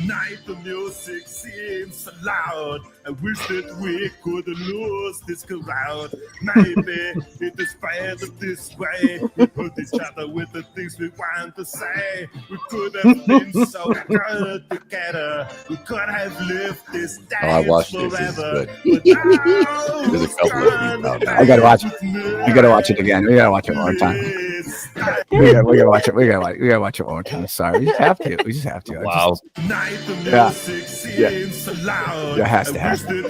Tonight the music seems so loud. I wish that we could lose this crowd. Maybe it is better this way. We put each other with the things we want to say. We could have been so good together. We could have lived this dance forever. But now There's a couple of people out now. I gotta watch it. We gotta watch it again. We gotta watch it one more time. We gotta watch it. We gotta watch it one more time. Sorry, we just have to. Wow. Yeah. It has to happen.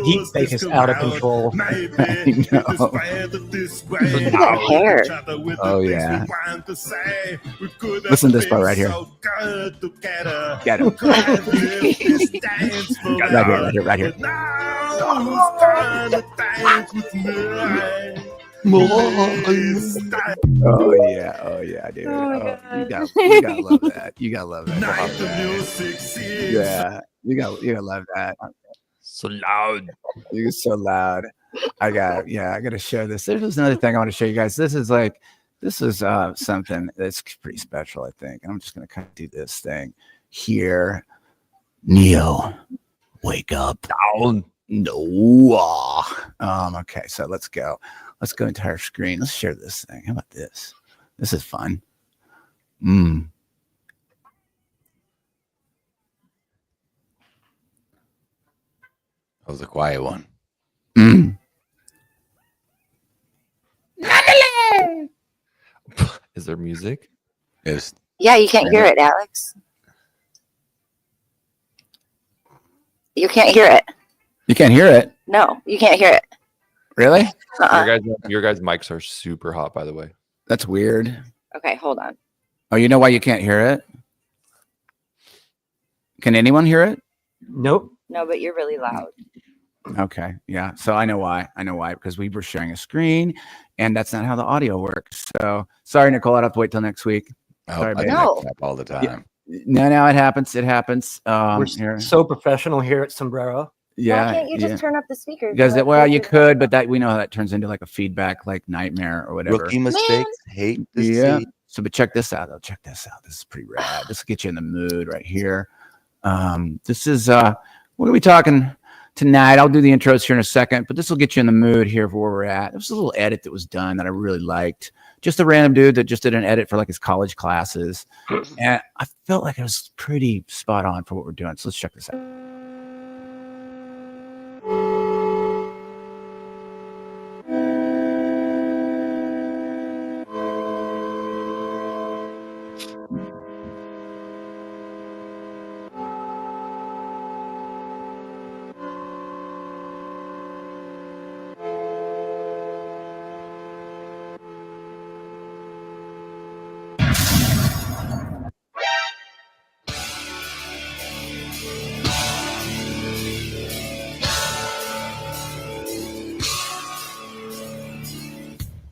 Deep fake is out of control. Look at that hair. Oh yeah. Listen to this part right here. Get him. Right here. Oh yeah, dude. You gotta love that. You gotta love that. Yeah, you gotta love that. So loud. You're so loud. I gotta show this. There's another thing I want to show you guys. This is something that's pretty special, I think. And I'm just gonna kind of do this thing here. Neo, wake up. Down. No. Okay, so let's go entire screen. Let's share this thing. How about this? This is fun. That was a quiet one. Is there music? Yeah, you can't hear it, Alex. You can't hear it. You can't hear it? No, you can't hear it. Really? Your guys' mics are super hot, by the way. That's weird. Okay, hold on. Oh, you know why you can't hear it? Can anyone hear it? Nope. No, but you're really loud. Okay, yeah. So I know why. Because we were sharing a screen, and that's not how the audio works. So sorry, Nicole. I'd have to wait till next week. Sorry, baby. No. All the time. No, it happens. It happens. We're so professional here at Sombrero. Yeah. Why can't you just turn up the speakers? Because you could, but that we know how that turns into like a feedback, like nightmare or whatever. Rookie mistakes. Hate to see. So, but check this out. Check this out. This is pretty rad. This will get you in the mood right here. This is what are we talking tonight? I'll do the intros here in a second, but this will get you in the mood here for where we're at. It was a little edit that was done that I really liked. Just a random dude that just did an edit for like his college classes, and I felt like it was pretty spot on for what we're doing. So let's check this out.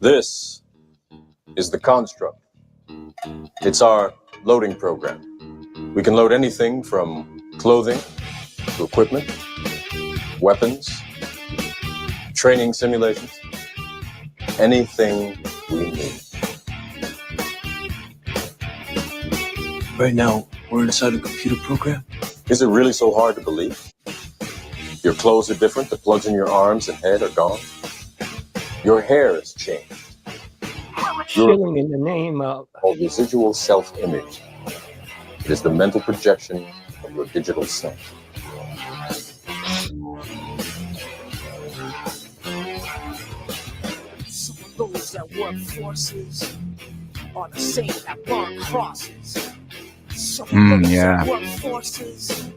This is the construct. It's our loading program. We can load anything from clothing to equipment, weapons, training simulations, anything we need. Right now, we're inside a computer program. Is it really so hard to believe? Your clothes are different, the plugs in your arms and head are gone. Your hair has changed. Chilling in the name of residual self-image. It is the mental projection of your digital self. Some of those that work forces are the same that burn crosses. Some of those that work forces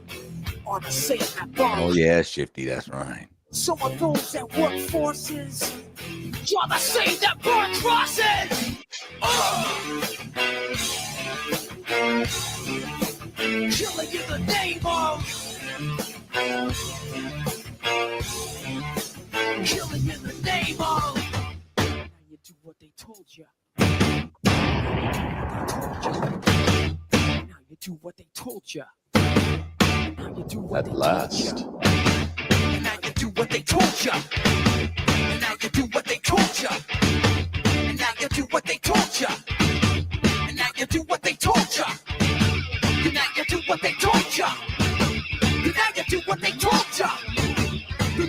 are the same that burn. Oh yeah, Shifty, that's right. Some of those that work forces are the same that burn crosses. Killing in the name of. Killing in the name of. Now you do what they told you. Now you do what they told you. Now you do what they told you. Now you do what they told you. Now you do what they told you. And now you do what they told you. And now you do what they told you. And now you do what they told you. do what they told ya.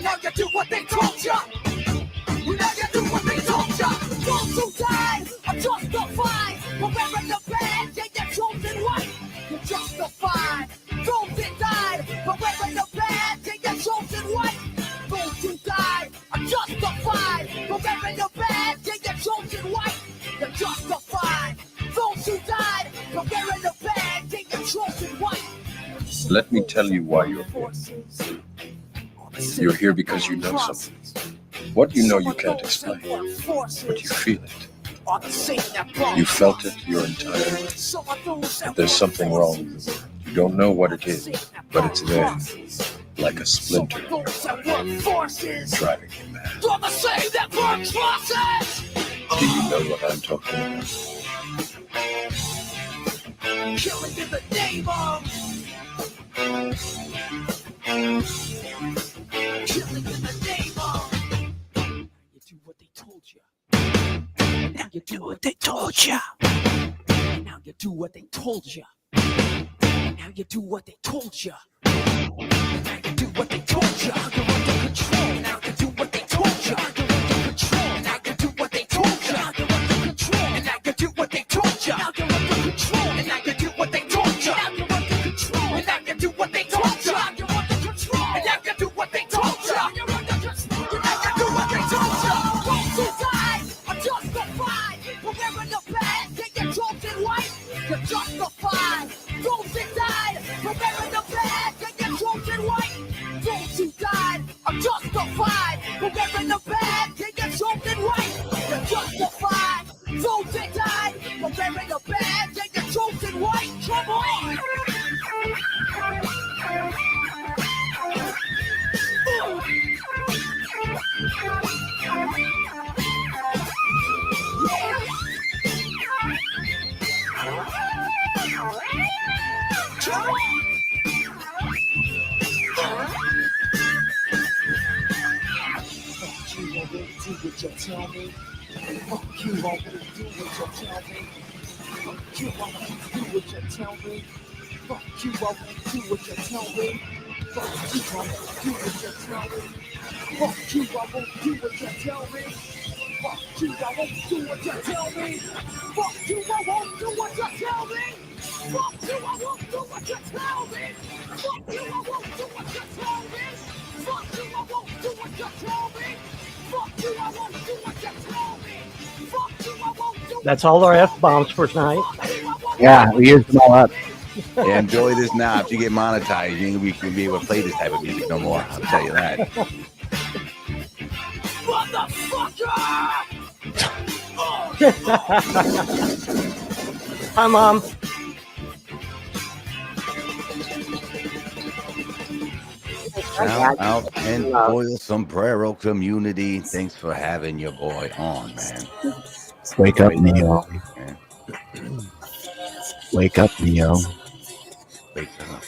Now you do what they told ya. Now you do what they told ya. Those who died are justified for wearing the badge and your chosen one. You're justified. Those that died for wearing the badge and your chosen one. Those who died are justified for wearing the badge and your chosen one. You're justified. Those who died for wearing the badge and your chosen one. Let me tell you why you're here. You're here because you know something. What you know you can't explain, but you feel it. You felt it your entire life. But there's something wrong. You don't know what it is, but it's there, like a splinter, driving you mad. Do you know what I'm talking about? Killing in the name of. Killing in the name of. You do what they told you. Now you do what they told you. Now you do what they told you. Now you do what they told you. Now you do what they told you. You're under control. Now you do what they told you. You're under control. Now you do what they told you. You're under control. And now you do what they told you. Now you're under control. And now you do what they told you. Now you're under control. And now you do what they told you. Now you're under control. And now you do what they told you. Now you're under control. And now you do what they told you. Those who died are justified for wearing the badge and your chosen white. You're justified. Those that died for wearing the badge and your chosen white. Those who died are justified for wearing the badge and your chosen white. You're justified. Those that died for wearing the badge and your chosen white. Come on. Tell me, fuck you, I won't do what you tell me. Fuck you, I won't do what you tell me. Fuck you, I won't do what you tell me. Fuck you, I won't do what you tell me. Fuck you, I won't do what you tell me. Fuck you, I won't do what you tell me. Fuck you, I won't do what you tell me. Fuck you, I won't do what you tell me. Fuck you, I won't do what you tell me. Fuck you, I won't do what you tell me. That's all our F-bombs for tonight. Yeah, we used them all up. Yeah, enjoy this now. If you get monetized, you ain't gonna be able to play this type of music no more. I'll tell you that. Hi, Mom. Shout out and loyal Sombrero community. Thanks for having your boy on, man. Wake up, Neo. Wake up, Neo. Wake up.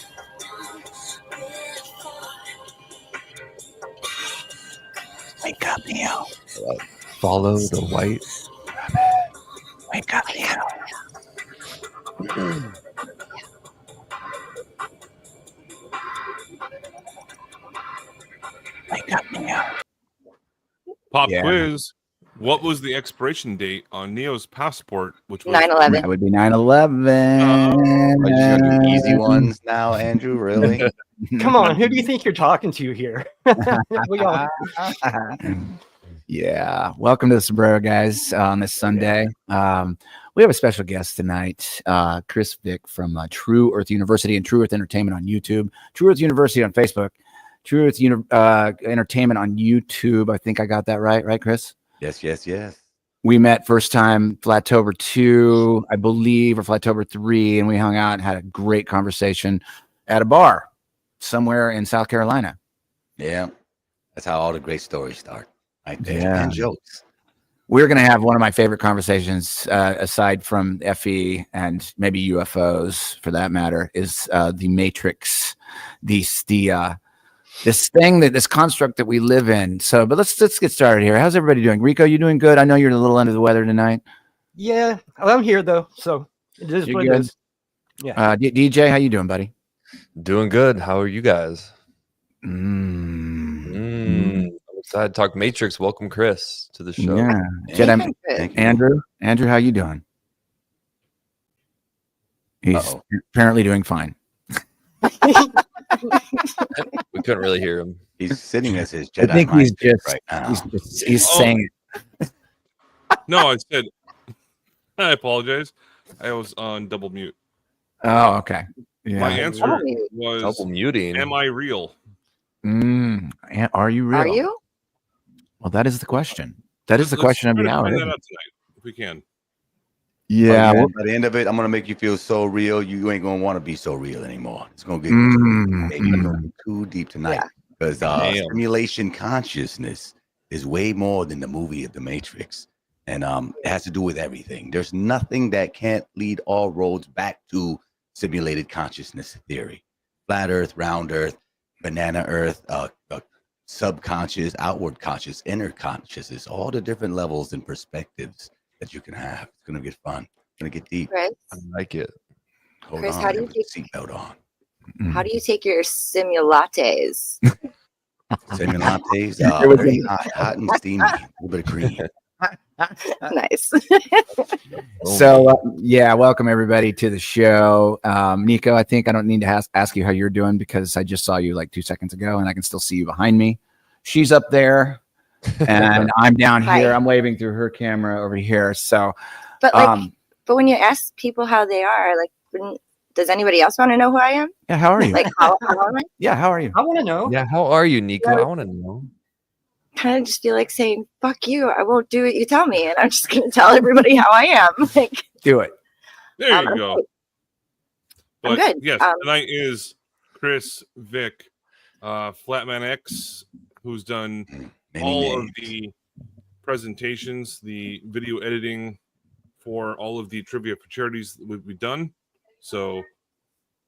Wake up, Neo. Follow the white rabbit. Wake up, Neo. Wake up, Neo. Pop quiz. What was the expiration date on Neo's passport? Which was 9/11. That would be 9/11. Are you gonna do easy ones now, Andrew? Really? Come on, who do you think you're talking to here? We all... Yeah. Welcome to the Sombrero, guys, on this Sunday. We have a special guest tonight, Chris Vick from True Earth University and True Earth Entertainment on YouTube, True Earth University on Facebook, True Earth Entertainment on YouTube. I think I got that right. Right, Chris? Yes. We met first time Flattober 2, I believe, or Flattober 3, and we hung out and had a great conversation at a bar somewhere in South Carolina. Yeah. That's how all the great stories start. Right there. Yeah. And jokes. We're going to have one of my favorite conversations, aside from FE and maybe UFOs for that matter, is the Matrix, this construct that we live in. So, but let's get started here. How's everybody doing? Rico, you doing good? I know you're a little under the weather tonight. Yeah, I'm here though, so it is what it is. Yeah. DJ, how you doing, buddy? Doing good. How are you guys? Mm. I'm excited to talk Matrix. Welcome, Chris, to the show. Yeah. Thank you. Andrew, how you doing? He's apparently doing fine. We couldn't really hear him. He's sitting as his Jedi I think mind he's just right now. he's saying it. No, I said I apologize. I was on double mute. Oh, okay. Yeah. My answer was double muting. Am I real? Are you real? Are you? Well, that is the question. That is the question of the hour. Find that out tonight, if we can. Yeah. Well, by the end of it, I'm gonna make you feel so real. You ain't gonna want to be so real anymore. It's gonna get too deep tonight because simulation consciousness is way more than the movie of The Matrix, and it has to do with everything. There's nothing that can't lead all roads back to simulated consciousness theory. Flat Earth, round Earth, banana Earth, subconscious, outward conscious, inner consciousness, all the different levels and perspectives that you can have. It's gonna get fun. It's gonna get deep. Chris? I like it. Hold Chris, on, how do you put the seatbelt on. How do you take your simulates? Simulates, very hot and steamy. A little bit of cream. Nice. So welcome everybody to the show. Nico, I think I don't need to ask you how you're doing because I just saw you like 2 seconds ago and I can still see you behind me. She's up there and I'm down here. I'm waving through her camera over here. So but when you ask people how they are, like does anybody else want to know who I am? Yeah, how are you? Like how am I? Yeah, how are you? I want to know. Yeah, how are you, Nico? I want to know. Kind of just feel like saying "fuck you." I won't do what you tell me, and I'm just going to tell everybody how I am. Like, do it. There you go. I'm But good. yes, tonight is Chris, Vick, Flatman X, who's done all of the presentations, the video editing for all of the trivia for charities that we've done. So,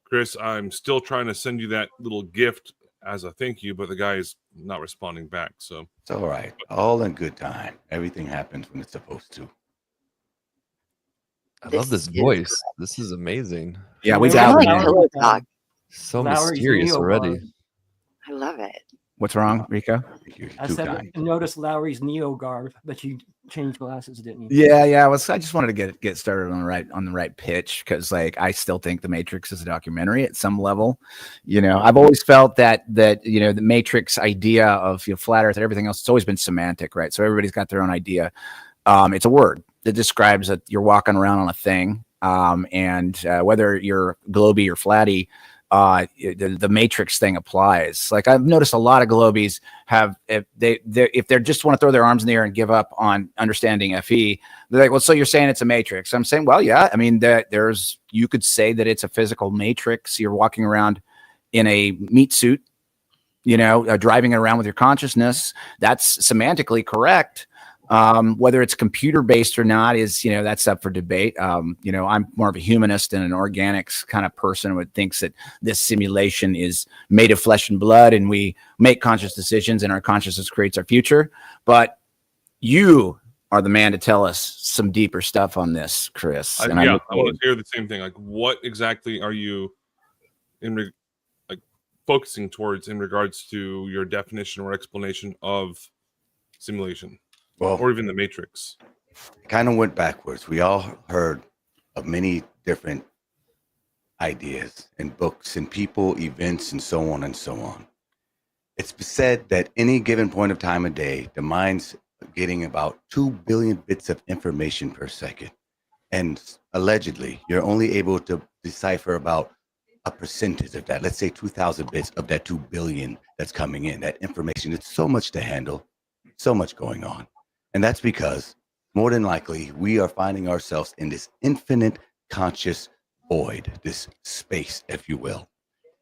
Chris, I'm still trying to send you that little gift as a thank you, but the guy is not responding back. So it's all right. All in good time. Everything happens when it's supposed to. I love this voice. This is amazing. Yeah, we got like so mysterious already. I love it. What's wrong, Rico? I said, notice Lowry's Neo garb, but you changed glasses, didn't you? Yeah. I just wanted to get started on the right pitch because, like, I still think The Matrix is a documentary at some level. You know, I've always felt that you know the Matrix idea of flat Earth and everything else. It's always been semantic, right? So everybody's got their own idea. It's a word that describes that you're walking around on a thing, and whether you're globy or flatty. The Matrix thing applies. Like I've noticed a lot of globies have if they just want to throw their arms in the air and give up on understanding FE, they're like, well, so you're saying it's a matrix. I'm saying, well, yeah. I mean, you could say that it's a physical matrix. You're walking around in a meat suit, driving it around with your consciousness. That's semantically correct. Whether it's computer based or not is, that's up for debate. I'm more of a humanist and an organics kind of person who thinks that this simulation is made of flesh and blood and we make conscious decisions and our consciousness creates our future. But you are the man to tell us some deeper stuff on this, Chris. I want to hear the same thing. Like, what exactly are you focusing towards in regards to your definition or explanation of simulation? Well, or even the Matrix. It kind of went backwards. We all heard of many different ideas and books and people, events, and so on and so on. It's said that any given point of time a day, the mind's getting about 2 billion bits of information per second. And allegedly, you're only able to decipher about a percentage of that. Let's say 2,000 bits of that 2 billion that's coming in. That information, it's so much to handle, so much going on. And that's because, more than likely, we are finding ourselves in this infinite conscious void, this space, if you will.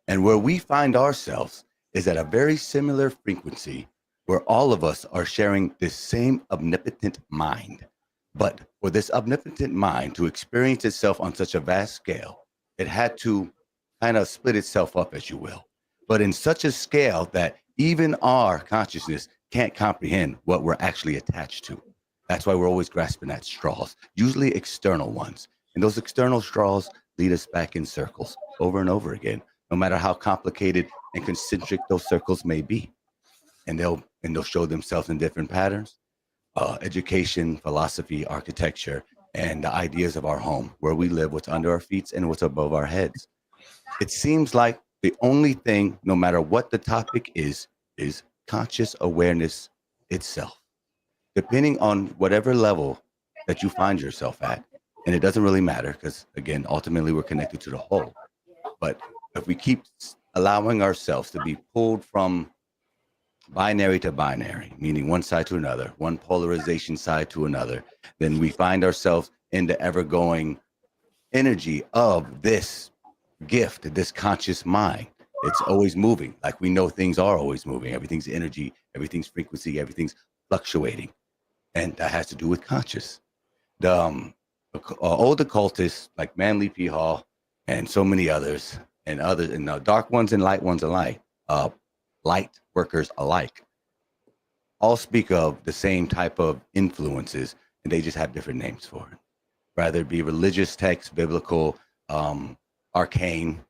And where we find ourselves is at a very similar frequency where all of us are sharing this same omnipotent mind. But for this omnipotent mind to experience itself on such a vast scale, it had to kind of split itself up, as you will. But in such a scale that even our consciousness can't comprehend what we're actually attached to. That's why we're always grasping at straws, usually external ones. And those external straws lead us back in circles over and over again, no matter how complicated and concentric those circles may be. And they'll show themselves in different patterns. Education, philosophy, architecture, and the ideas of our home, where we live, what's under our feet and what's above our heads. It seems like the only thing, no matter what the topic is conscious awareness itself. Depending on whatever level that you find yourself at, and it doesn't really matter because, again, ultimately we're connected to the whole. But if we keep allowing ourselves to be pulled from binary to binary, meaning one side to another, one polarization side to another, then we find ourselves in the ever-going energy of this gift, this conscious mind. It's always moving. Like we know things are always moving. Everything's energy, everything's frequency, everything's fluctuating. And that has to do with conscious. The old occultists like Manly P. Hall and so many others, and dark ones and light ones alike, light workers alike, all speak of the same type of influences, and they just have different names for it. Rather it be religious texts, biblical, arcane,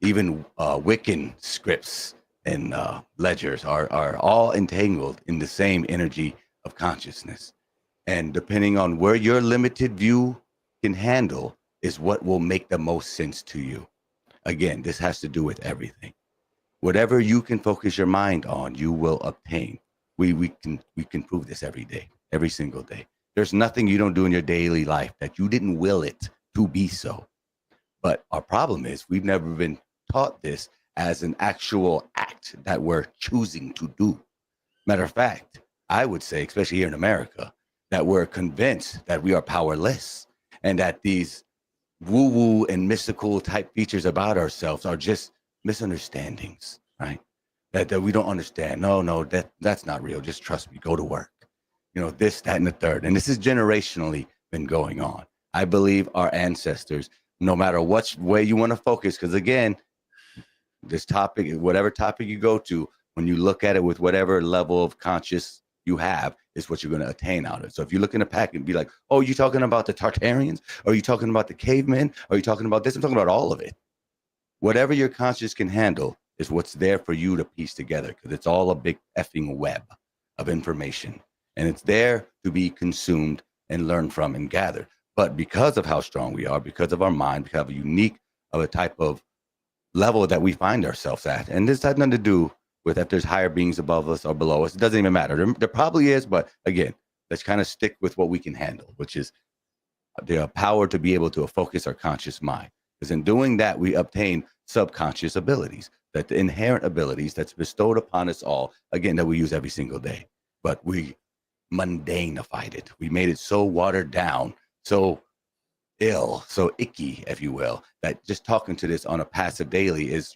even Wiccan scripts and ledgers are all entangled in the same energy of consciousness. And depending on where your limited view can handle is what will make the most sense to you. Again, this has to do with everything. Whatever you can focus your mind on, you will obtain. We can prove this every day, every single day. There's nothing you don't do in your daily life that you didn't will it to be so. But our problem is we've never been taught this as an actual act that we're choosing to do. Matter of fact, I would say, especially here in America, that we're convinced that we are powerless and that these woo-woo and mystical type features about ourselves are just misunderstandings, right? That we don't understand. No, that's not real. Just trust me. Go to work. This, that, and the third. And this has generationally been going on. I believe our ancestors, no matter what way you want to focus, because again, this topic, whatever topic you go to, when you look at it with whatever level of conscious you have, is what you're going to attain out of it. So if you look in the pack and be like, oh, you talking about the Tartarians? Or are you talking about the cavemen? Or are you talking about this? I'm talking about all of it. Whatever your conscious can handle is what's there for you to piece together, because it's all a big effing web of information. And it's there to be consumed and learned from and gathered. But because of how strong we are, because of our mind, because of a unique of a type of level that we find ourselves at, and this has nothing to do with if there's higher beings above us or below us. It doesn't even matter. There probably is, but again, let's kind of stick with what we can handle, which is the power to be able to focus our conscious mind. Because in doing that, we obtain subconscious abilities, that the inherent abilities that's bestowed upon us all, again, that we use every single day. But we mundanified it. We made it so watered down, so ill, so icky, if you will, that just talking to this on a passive daily is,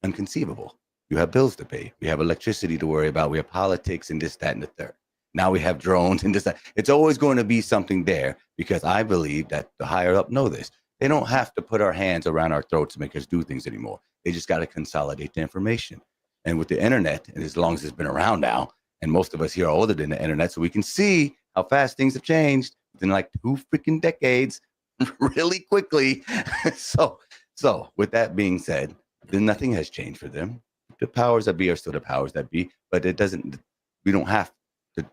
inconceivable. You have bills to pay. We have electricity to worry about. We have politics and this, that, and the third. Now we have drones and this, that. It's always going to be something there, because I believe that the higher up know this. They don't have to put our hands around our throats to make us do things anymore. They just got to consolidate the information. And with the internet, and as long as it's been around now, and most of us here are older than the internet, so we can see how fast things have changed within like 2 freaking decades, really quickly. So with that being said, then nothing has changed for them. The powers that be are still the powers that be, but we don't have to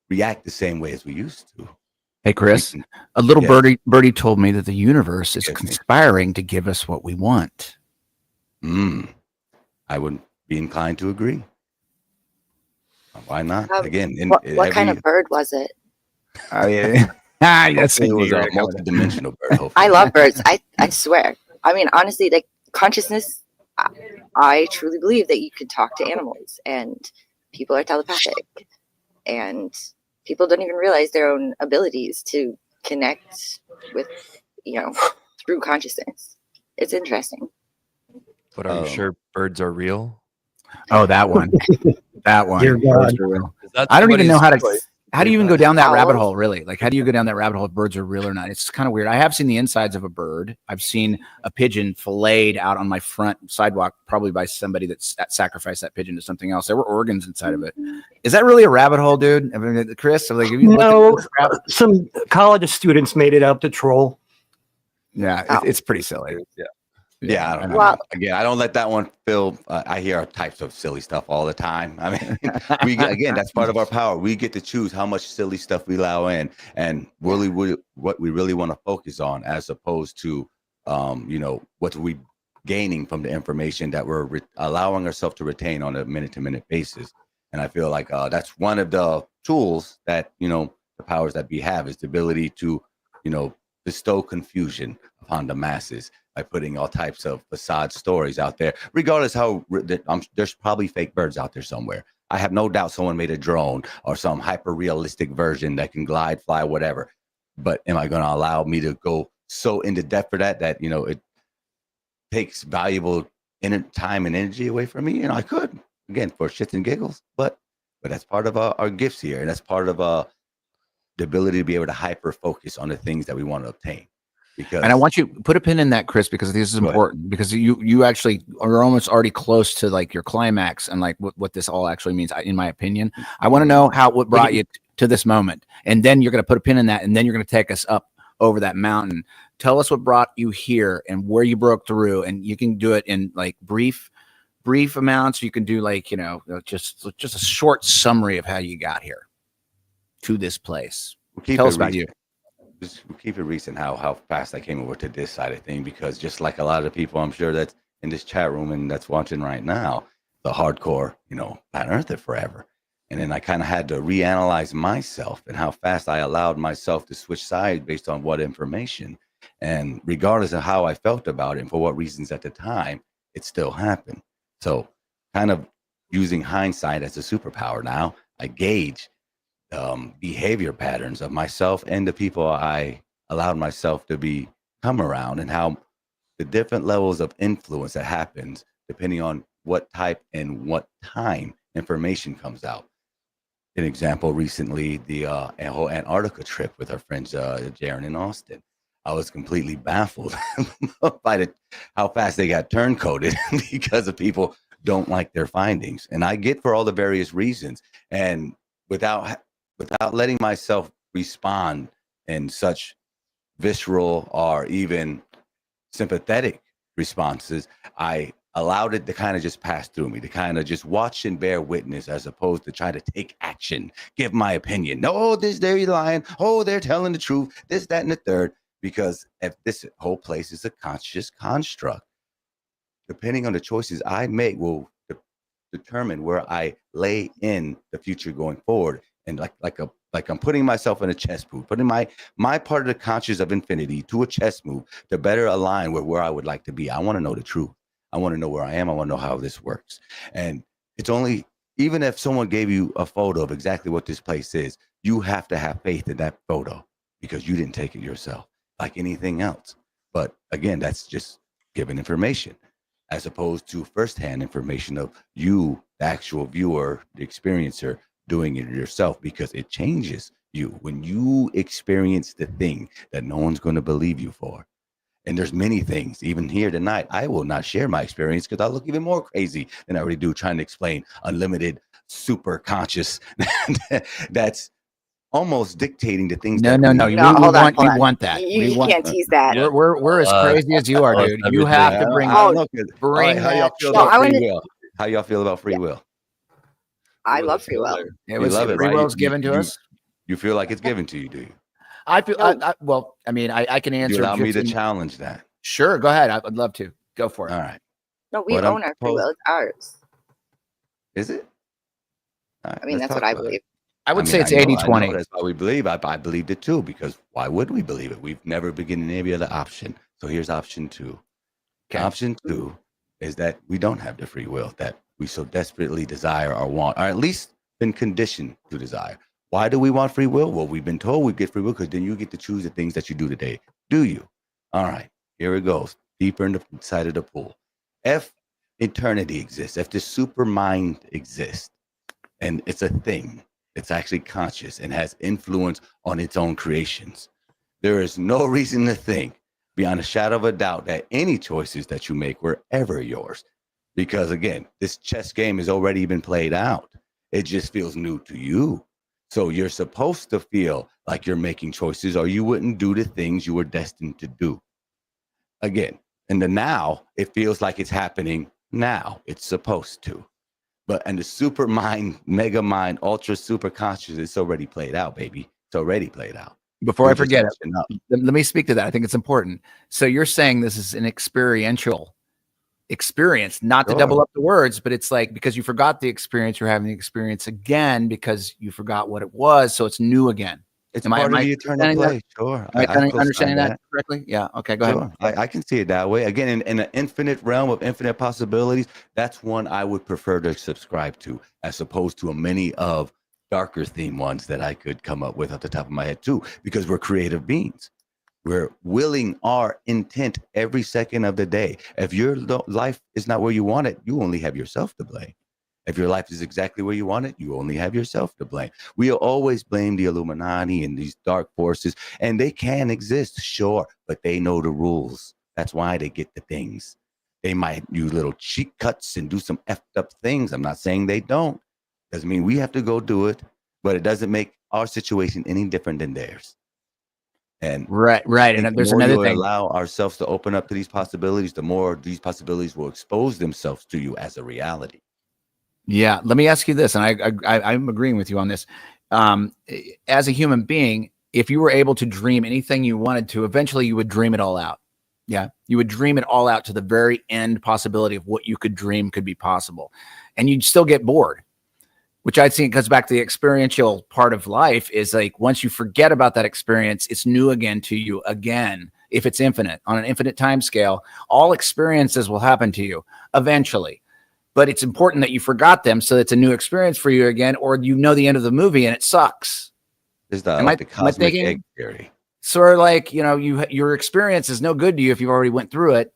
react the same way as we used to. Hey, Chris, a little birdie told me that the universe is conspiring to give us what we want. I would be inclined to agree. Why not? Again, what kind of bird was it? Oh, yeah. Yes, it was a multi-dimensional bird. Hopefully. I love birds. I swear. I mean, honestly, like consciousness, I truly believe that you could talk to animals, and people are telepathic, and people don't even realize their own abilities to connect with, through consciousness. It's interesting. But are you sure birds are real? Oh, that one. That one. Dear God. I don't even know how do you even go down that rabbit hole, really? Like, how do you go down that rabbit hole if birds are real or not? It's kind of weird. I have seen the insides of a bird. I've seen a pigeon filleted out on my front sidewalk, probably by somebody that sacrificed that pigeon to something else. There were organs inside of it. Is that really a rabbit hole, dude? I mean, Chris, like, no, some college students made it up to troll. Yeah, it's pretty silly. Yeah. Yeah, I don't, Well- again, I don't let that one fill. I hear types of silly stuff all the time. I mean, again, that's part of our power. We get to choose how much silly stuff we allow in, and really, what we really want to focus on, as opposed to, what we gaining from the information that we're allowing ourselves to retain on a minute-to-minute basis. And I feel like that's one of the tools that the powers that be have, is the ability to, bestow confusion upon the masses by putting all types of facade stories out there, regardless how there's probably fake birds out there somewhere. I have no doubt someone made a drone or some hyper realistic version that can glide, fly, whatever. But am I going to allow me to go so into depth for that it takes valuable time and energy away from me? I could, again, for shits and giggles, but that's part of our gifts here, and that's part of the ability to be able to hyper focus on the things that we want to obtain. Because, and I want you to put a pin in that, Chris, because this is important, because you actually are almost already close to like your climax and like what this all actually means, in my opinion. I want to know what brought you to this moment, and then you're going to put a pin in that, and then you're going to take us up over that mountain. Tell us what brought you here and where you broke through, and you can do it in like brief amounts. You can do like, just a short summary of how you got here to this place. Tell us about you. We'll keep it recent how fast I came over to this side of thing, because just like a lot of people, I'm sure that's in this chat room and that's watching right now, the hardcore, Planet Earther forever. And then I kind of had to reanalyze myself and how fast I allowed myself to switch sides based on what information. And regardless of how I felt about it and for what reasons at the time, it still happened. So kind of using hindsight as a superpower now, I gauge behavior patterns of myself and the people I allowed myself to come around, and how the different levels of influence that happens depending on what type and what time information comes out. An example recently, the whole Antarctica trip with our friends Jaron and Austin. I was completely baffled by how fast they got turncoated because of people don't like their findings. And I get for all the various reasons, and without letting myself respond in such visceral or even sympathetic responses, I allowed it to kind of just pass through me, to kind of just watch and bear witness, as opposed to try to take action, give my opinion. No, they're lying. Oh, they're telling the truth. This, that, and the third. Because if this whole place is a conscious construct, depending on the choices I make will determine where I lay in the future going forward. And like I'm putting myself in a chess move, putting my part of the conscious of infinity to a chess move to better align with where I would like to be. I want to know the truth. I want to know where I am. I want to know how this works. And it's only, even if someone gave you a photo of exactly what this place is, you have to have faith in that photo, because you didn't take it yourself, like anything else. But again, that's just given information, as opposed to firsthand information of you, the actual viewer, the experiencer, doing it yourself, because it changes you when you experience the thing that no one's going to believe you for. And there's many things, even here tonight, I will not share my experience because I'll look even more crazy than I already do trying to explain unlimited super conscious that's almost dictating the things. No. We want that. You can't tease that. We're as crazy as you are, dude. You have to bring. How y'all feel about I free will? How y'all feel about free will? I love free will. It was free will is given to us. You feel like it's given to you, do you? I feel. Well, I mean, I can answer. You allow me to challenge that. Sure, go ahead. I'd love to. Go for it. All right. No, we own our free will. It's ours. Is it? I mean, that's what I believe. I would say it's 80-20. That's why we believe. I believed it too, because why would we believe it? We've never been given any other option. So here's option 2. Okay. Option 2 is that we don't have the free will that we so desperately desire or want, or at least been conditioned to desire. Why do we want free will? Well, we've been told we get free will because then you get to choose the things that you do today. Do you? All right, here it goes. Deeper in the side of the pool. If eternity exists, if the super mind exists, and it's a thing, it's actually conscious and has influence on its own creations, there is no reason to think, beyond a shadow of a doubt, that any choices that you make were ever yours. Because again, this chess game has already been played out. It just feels new to you. So you're supposed to feel like you're making choices, or you wouldn't do the things you were destined to do. Again, In the now, it feels like it's happening now. It's supposed to. But in the super mind, mega mind, ultra super conscious, it's already played out, baby. It's already played out. Before I forget it, let me speak to that. I think it's important. So you're saying this is an experiential experience, not to double up the words, but it's like because you forgot the experience, you're having the experience again because you forgot what it was. So it's new again. It's part of the eternal play. Sure. Am I understanding that correctly? Yeah. Okay. Go ahead. I can see it that way. Again, in an infinite realm of infinite possibilities, that's one I would prefer to subscribe to, as opposed to many of darker theme ones that I could come up with off the top of my head too, because we're creative beings. We're willing our intent every second of the day. If your life is not where you want it, you only have yourself to blame. If your life is exactly where you want it, you only have yourself to blame. We always blame the Illuminati and these dark forces, and they can exist, sure, but they know the rules. That's why they get the things. They might use little cheat cuts and do some effed up things. I'm not saying they don't. Doesn't mean we have to go do it, but it doesn't make our situation any different than theirs. And right. And there's another thing. Allow ourselves to open up to these possibilities, the more these possibilities will expose themselves to you as a reality. Yeah. Let me ask you this, and I'm agreeing with you on this. As a human being, if you were able to dream anything you wanted to, eventually you would dream it all out. Yeah. You would dream it all out to the very end possibility of what you could dream could be possible. And you'd still get bored, which I think goes back to the experiential part of life is like, once you forget about that experience, it's new again to you again. If it's infinite, on an infinite time scale, all experiences will happen to you eventually. But it's important that you forgot them so it's a new experience for you again, or you know the end of the movie and it sucks. Is that like the cosmic egg theory? Sort of like, your experience is no good to you if you already went through it.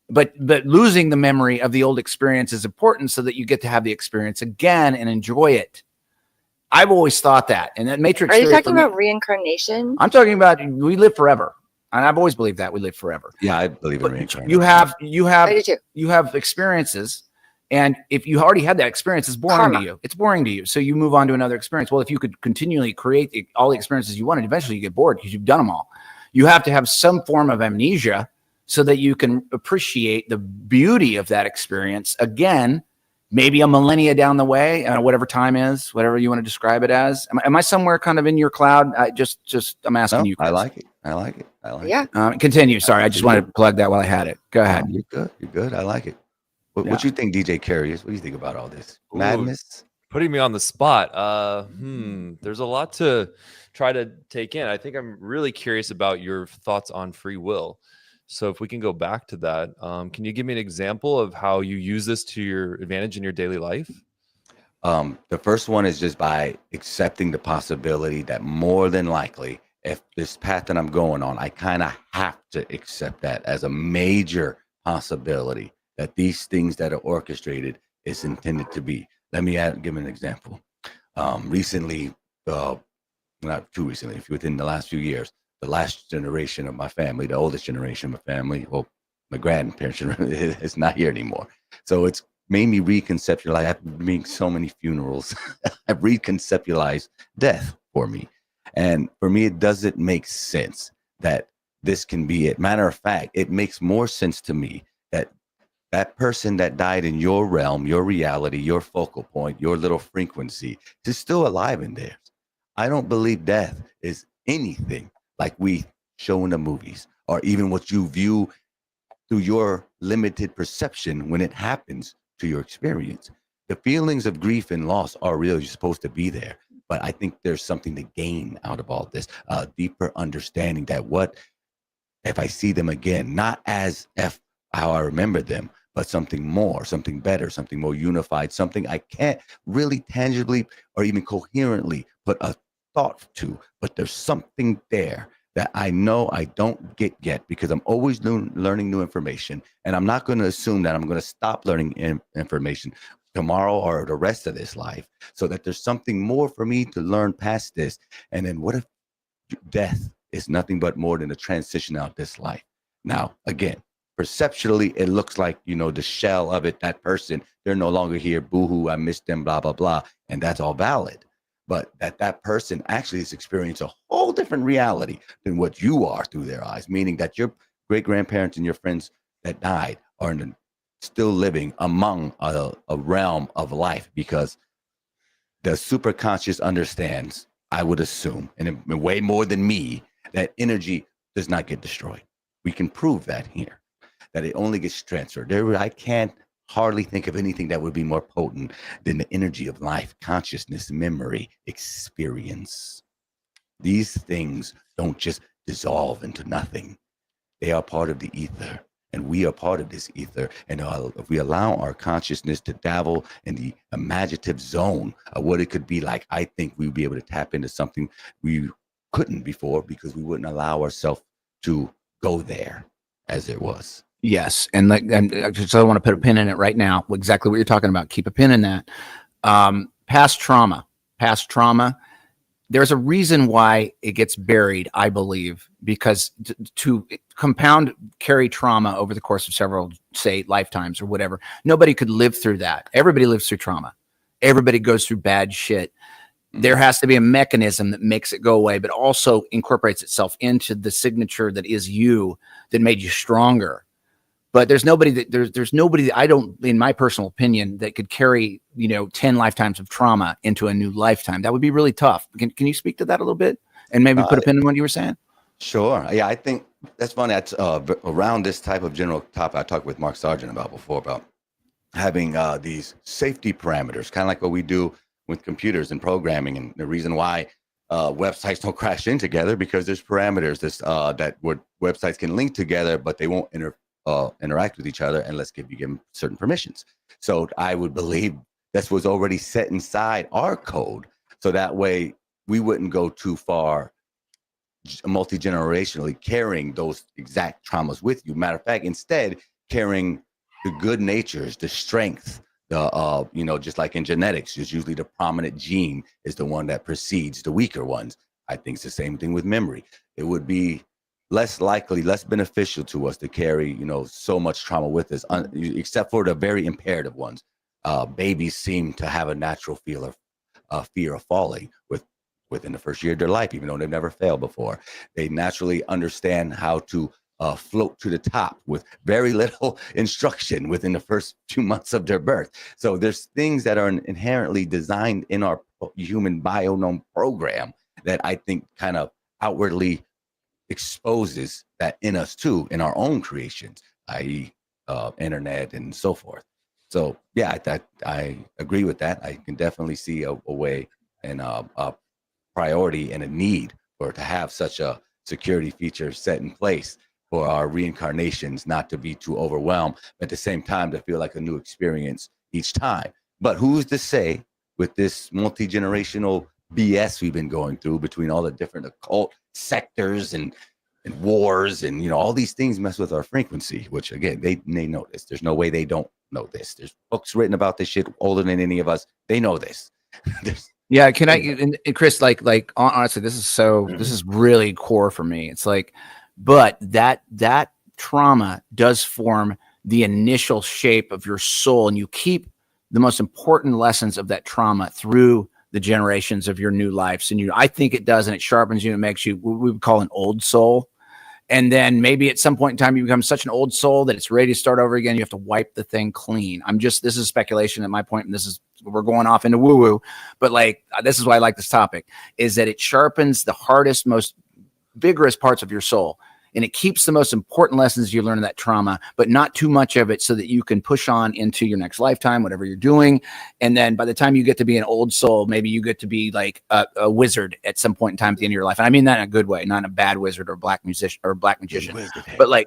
But losing the memory of the old experience is important so that you get to have the experience again and enjoy it. I've always thought that. And that Matrix. Are you talking about reincarnation? I'm talking about we live forever. And I've always believed that we live forever. Yeah, I believe in reincarnation. You have experiences. And if you already had that experience, it's boring to you. It's boring to you. So you move on to another experience. Well, if you could continually create all the experiences you wanted, eventually you get bored because you've done them all. You have to have some form of amnesia so that you can appreciate the beauty of that experience again, maybe a millennia down the way, whatever time is, whatever you want to describe it as. Am I somewhere kind of in your cloud? I'm asking you. I like it. Yeah. Continue. Sorry, I just wanted to plug that while I had it. Go ahead. You're good. You're good. I like it. What you think, DJ Curious? What do you think about all this madness? Putting me on the spot. There's a lot to try to take in. I think I'm really curious about your thoughts on free will. So if we can go back to that, can you give me an example of how you use this to your advantage in your daily life? The first one is just by accepting the possibility that more than likely, if this path that I'm going on, I kind of have to accept that as a major possibility. That these things that are orchestrated is intended to be. Let me give an example. Recently, not too recently, within the last few years, the last generation of my family, the oldest generation of my family, well, my grandparents is not here anymore. So it's made me reconceptualize. I've been so many funerals. I've reconceptualized death for me. And for me, it doesn't make sense that this can be it. Matter of fact, it makes more sense to me that person that died in your realm, your reality, your focal point, your little frequency is still alive in theirs. I don't believe death is anything like we show in the movies or even what you view through your limited perception when it happens to your experience. The feelings of grief and loss are real. You're supposed to be there. But I think there's something to gain out of all this, a deeper understanding that what if I see them again, not as how I remember them, but something more, something better, something more unified, something I can't really tangibly or even coherently put a thought to, but there's something there that I know I don't get yet because I'm always learning new information. And I'm not going to assume that I'm going to stop learning information tomorrow or the rest of this life, so that there's something more for me to learn past this. And then what if death is nothing but more than a transition out this life? Now, again, perceptually, it looks like, the shell of it, that person, they're no longer here. Boo-hoo, I missed them, blah, blah, blah. And that's all valid. But that person actually has experienced a whole different reality than what you are through their eyes, meaning that your great-grandparents and your friends that died are still living among a realm of life, because the superconscious understands, I would assume, and way more than me, that energy does not get destroyed. We can prove that here, that it only gets transferred. I can't hardly think of anything that would be more potent than the energy of life, consciousness, memory, experience. These things don't just dissolve into nothing. They are part of the ether, and we are part of this ether. And if we allow our consciousness to dabble in the imaginative zone of what it could be like, I think we would be able to tap into something we couldn't before, because we wouldn't allow ourselves to go there as it was. Yes, and so I want to put a pin in it right now. Exactly what you're talking about. Keep a pin in that. Past trauma. There's a reason why it gets buried, I believe, because to compound carry trauma over the course of several, say, lifetimes or whatever, nobody could live through that. Everybody lives through trauma. Everybody goes through bad shit. There has to be a mechanism that makes it go away, but also incorporates itself into the signature that is you, that made you stronger. But there's nobody that I don't, in my personal opinion, that could carry, 10 lifetimes of trauma into a new lifetime. That would be really tough. Can you speak to that a little bit and maybe put a pin in what you were saying? Sure. Yeah, I think that's funny. That's around this type of general topic I talked with Mark Sargent about before, about having these safety parameters, kind of like what we do with computers and programming. And the reason why websites don't crash in together, because there's parameters that websites can link together, but they won't interact with each other unless you give them certain permissions. So I would believe this was already set inside our code, so that way we wouldn't go too far multi-generationally carrying those exact traumas with you. Matter of fact, instead carrying the good natures, the strength, just like in genetics, it's usually the prominent gene is the one that precedes the weaker ones. I think it's the same thing with memory. It would be less likely, less beneficial to us to carry, so much trauma with us, except for the very imperative ones. Babies seem to have a natural fear of falling within the first year of their life, even though they've never failed before. They naturally understand how to float to the top with very little instruction within the first 2 months of their birth. So there's things that are inherently designed in our human biome program that I think kind of outwardly exposes that in us too, in our own creations, i.e. Internet and so forth. So yeah, I agree with that. I can definitely see a way and a priority and a need for to have such a security feature set in place for our reincarnations, not to be too overwhelmed, but at the same time to feel like a new experience each time. But who's to say, with this multi-generational BS we've been going through between all the different occult sectors and wars and all these things mess with our frequency, which again they know this. There's no way they don't know this. There's books written about this shit older than any of us. They know this. Yeah, can I and Chris, like honestly, this is really core for me. It's like, but that trauma does form the initial shape of your soul, and you keep the most important lessons of that trauma through the generations of your new lives. And I think it does, and it sharpens you and makes you what we would call an old soul. And then maybe at some point in time, you become such an old soul that it's ready to start over again. You have to wipe the thing clean. This is speculation at my point, and we're going off into woo woo, but this is why I like this topic, is that it sharpens the hardest, most vigorous parts of your soul. And it keeps the most important lessons you learn in that trauma, but not too much of it, so that you can push on into your next lifetime, whatever you're doing. And then by the time you get to be an old soul, maybe you get to be like a wizard at some point in time at the end of your life. And I mean that in a good way, not a bad wizard or black musician or black magician, but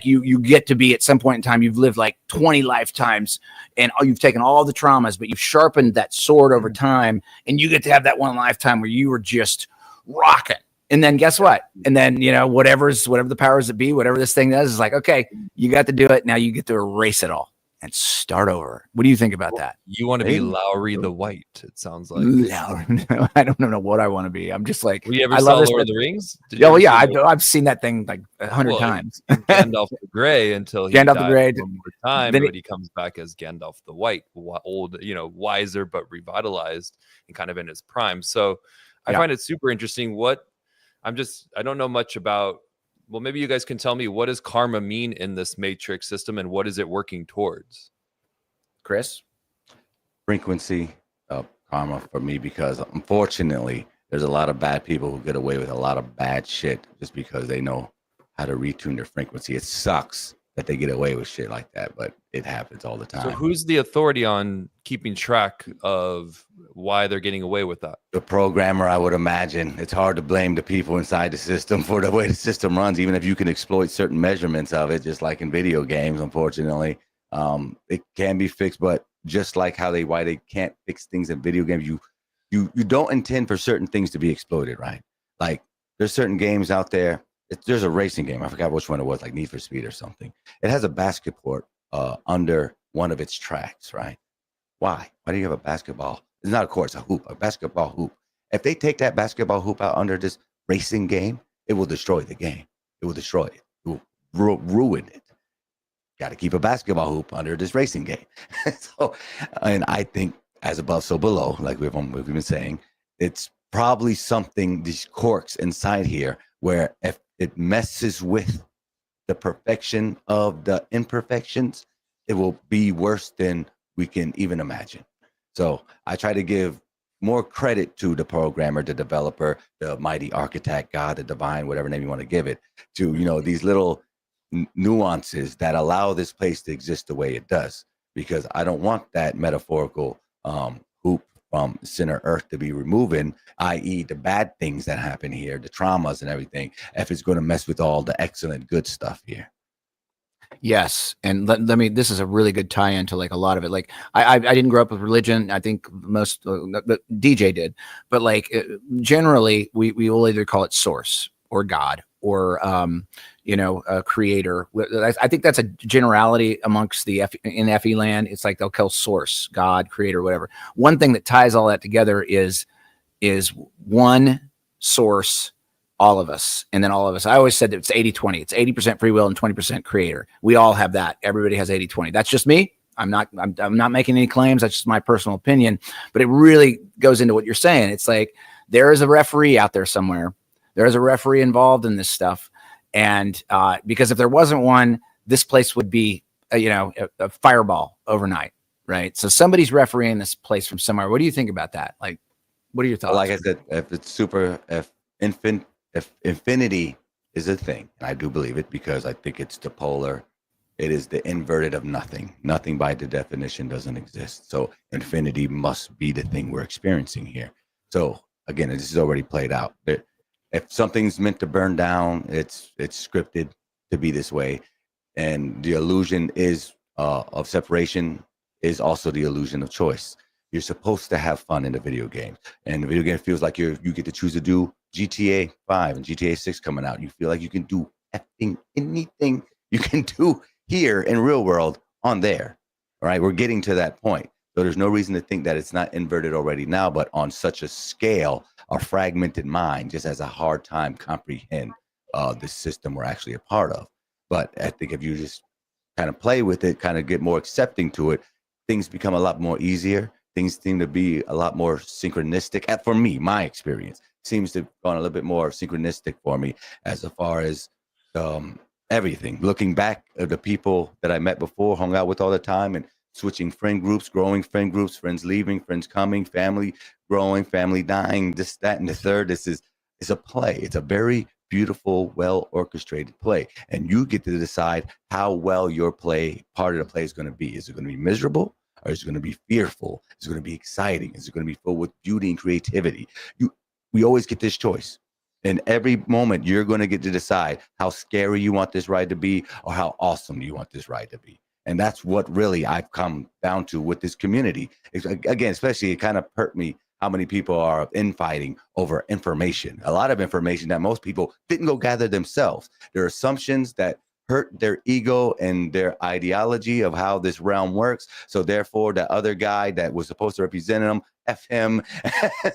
you get to be at some point in time, you've lived like 20 lifetimes and you've taken all the traumas, but you've sharpened that sword over time. And you get to have that one lifetime where you were just rocking. And then guess what? And then, whatever the powers that be, whatever this thing does is like, okay, you got to do it. Now you get to erase it all and start over. What do you think about that? You want to be Lowry the White, it sounds like. I don't know what I want to be. I'm just like, you ever saw Lord of the Rings? I've seen that thing like 100 times. Gandalf the Grey until he Gandalf died the Grey one more time, but he comes back as Gandalf the White, old, wiser, but revitalized and kind of in his prime. So I find it super interesting. I don't know much about well, maybe you guys can tell me, what does karma mean in this matrix system, and what is it working towards? Chris? Frequency of karma for me, because unfortunately there's a lot of bad people who get away with a lot of bad shit just because they know how to retune their frequency. It sucks that they get away with shit like that, but it happens all the time. So who's the authority on keeping track of why they're getting away with that? The programmer, I would imagine. It's hard to blame the people inside the system for the way the system runs, even if you can exploit certain measurements of it, just like in video games, unfortunately. It can be fixed, but just like why they can't fix things in video games, you don't intend for certain things to be exploited, right? Like there's certain games out there. There's a racing game. I forgot which one it was, like Need for Speed or something. It has a basketball under one of its tracks, right? Why? Why do you have a basketball? It's not a court, it's a hoop, a basketball hoop. If they take that basketball hoop out under this racing game, it will destroy the game. It will destroy it. It will ruin it. Got to keep a basketball hoop under this racing game. So, and I think as above, so below, like we've been saying, it's probably something, these quirks inside here, where if it messes with the perfection of the imperfections, it will be worse than we can even imagine. So I try to give more credit to the programmer, the developer, the mighty architect, God, the divine, whatever name you want to give it, to, these little nuances that allow this place to exist the way it does. Because I don't want that metaphorical hoop from center earth to be removing, i.e. the bad things that happen here, the traumas and everything, if it's going to mess with all the excellent good stuff here. Yes, and let me. This is a really good tie-in to like a lot of it. Like I didn't grow up with religion. I think most DJ did, but like generally we will either call it source or God or a creator. I think that's a generality amongst in FE land. It's like they'll call source, God, creator, whatever. One thing that ties all that together is one source. All of us. And then all of us. I always said that it's 80-20. It's 80% free will and 20% creator. We all have that. Everybody has 80-20. That's just me. I'm not making any claims. That's just my personal opinion. But it really goes into what you're saying. It's like there is a referee out there somewhere. There is a referee involved in this stuff. And because if there wasn't one, this place would be a fireball overnight. Right. So somebody's refereeing this place from somewhere. What do you think about that? Like, what are your thoughts? Like I said, if infinity is a thing, and I do believe it because I think it's the polar, it is the inverted of nothing. Nothing by the definition doesn't exist. So infinity must be the thing we're experiencing here. So again, this is already played out. But if something's meant to burn down, it's scripted to be this way. And the illusion of separation is also the illusion of choice. You're supposed to have fun in the video game. And the video game feels like you get to choose to do GTA 5 and GTA 6 coming out. You feel like you can do anything you can do here in real world on there. All right, we're getting to that point. So there's no reason to think that it's not inverted already now, but on such a scale, our fragmented mind just has a hard time comprehend the system we're actually a part of. But I think if you just kind of play with it, kind of get more accepting to it, things become a lot more easier. Things seem to be a lot more synchronistic. For me, my experience seems to have gone a little bit more synchronistic for me as far as everything. Looking back at the people that I met before, hung out with all the time, and switching friend groups, growing friend groups, friends leaving, friends coming, family growing, family dying, this, that, and the third. It's a play. It's a very beautiful, well-orchestrated play. And you get to decide how well your part of the play is going to be. Is it going to be miserable? Or is it going to be fearful? Is it going to be exciting? Is it going to be filled with beauty and creativity? We always get this choice. And every moment you're going to get to decide how scary you want this ride to be or how awesome you want this ride to be. And that's what really I've come down to with this community. Again, especially it kind of hurt me how many people are infighting over information. A lot of information that most people didn't go gather themselves. There are assumptions that hurt their ego and their ideology of how this realm works. So therefore, the other guy that was supposed to represent them, F him.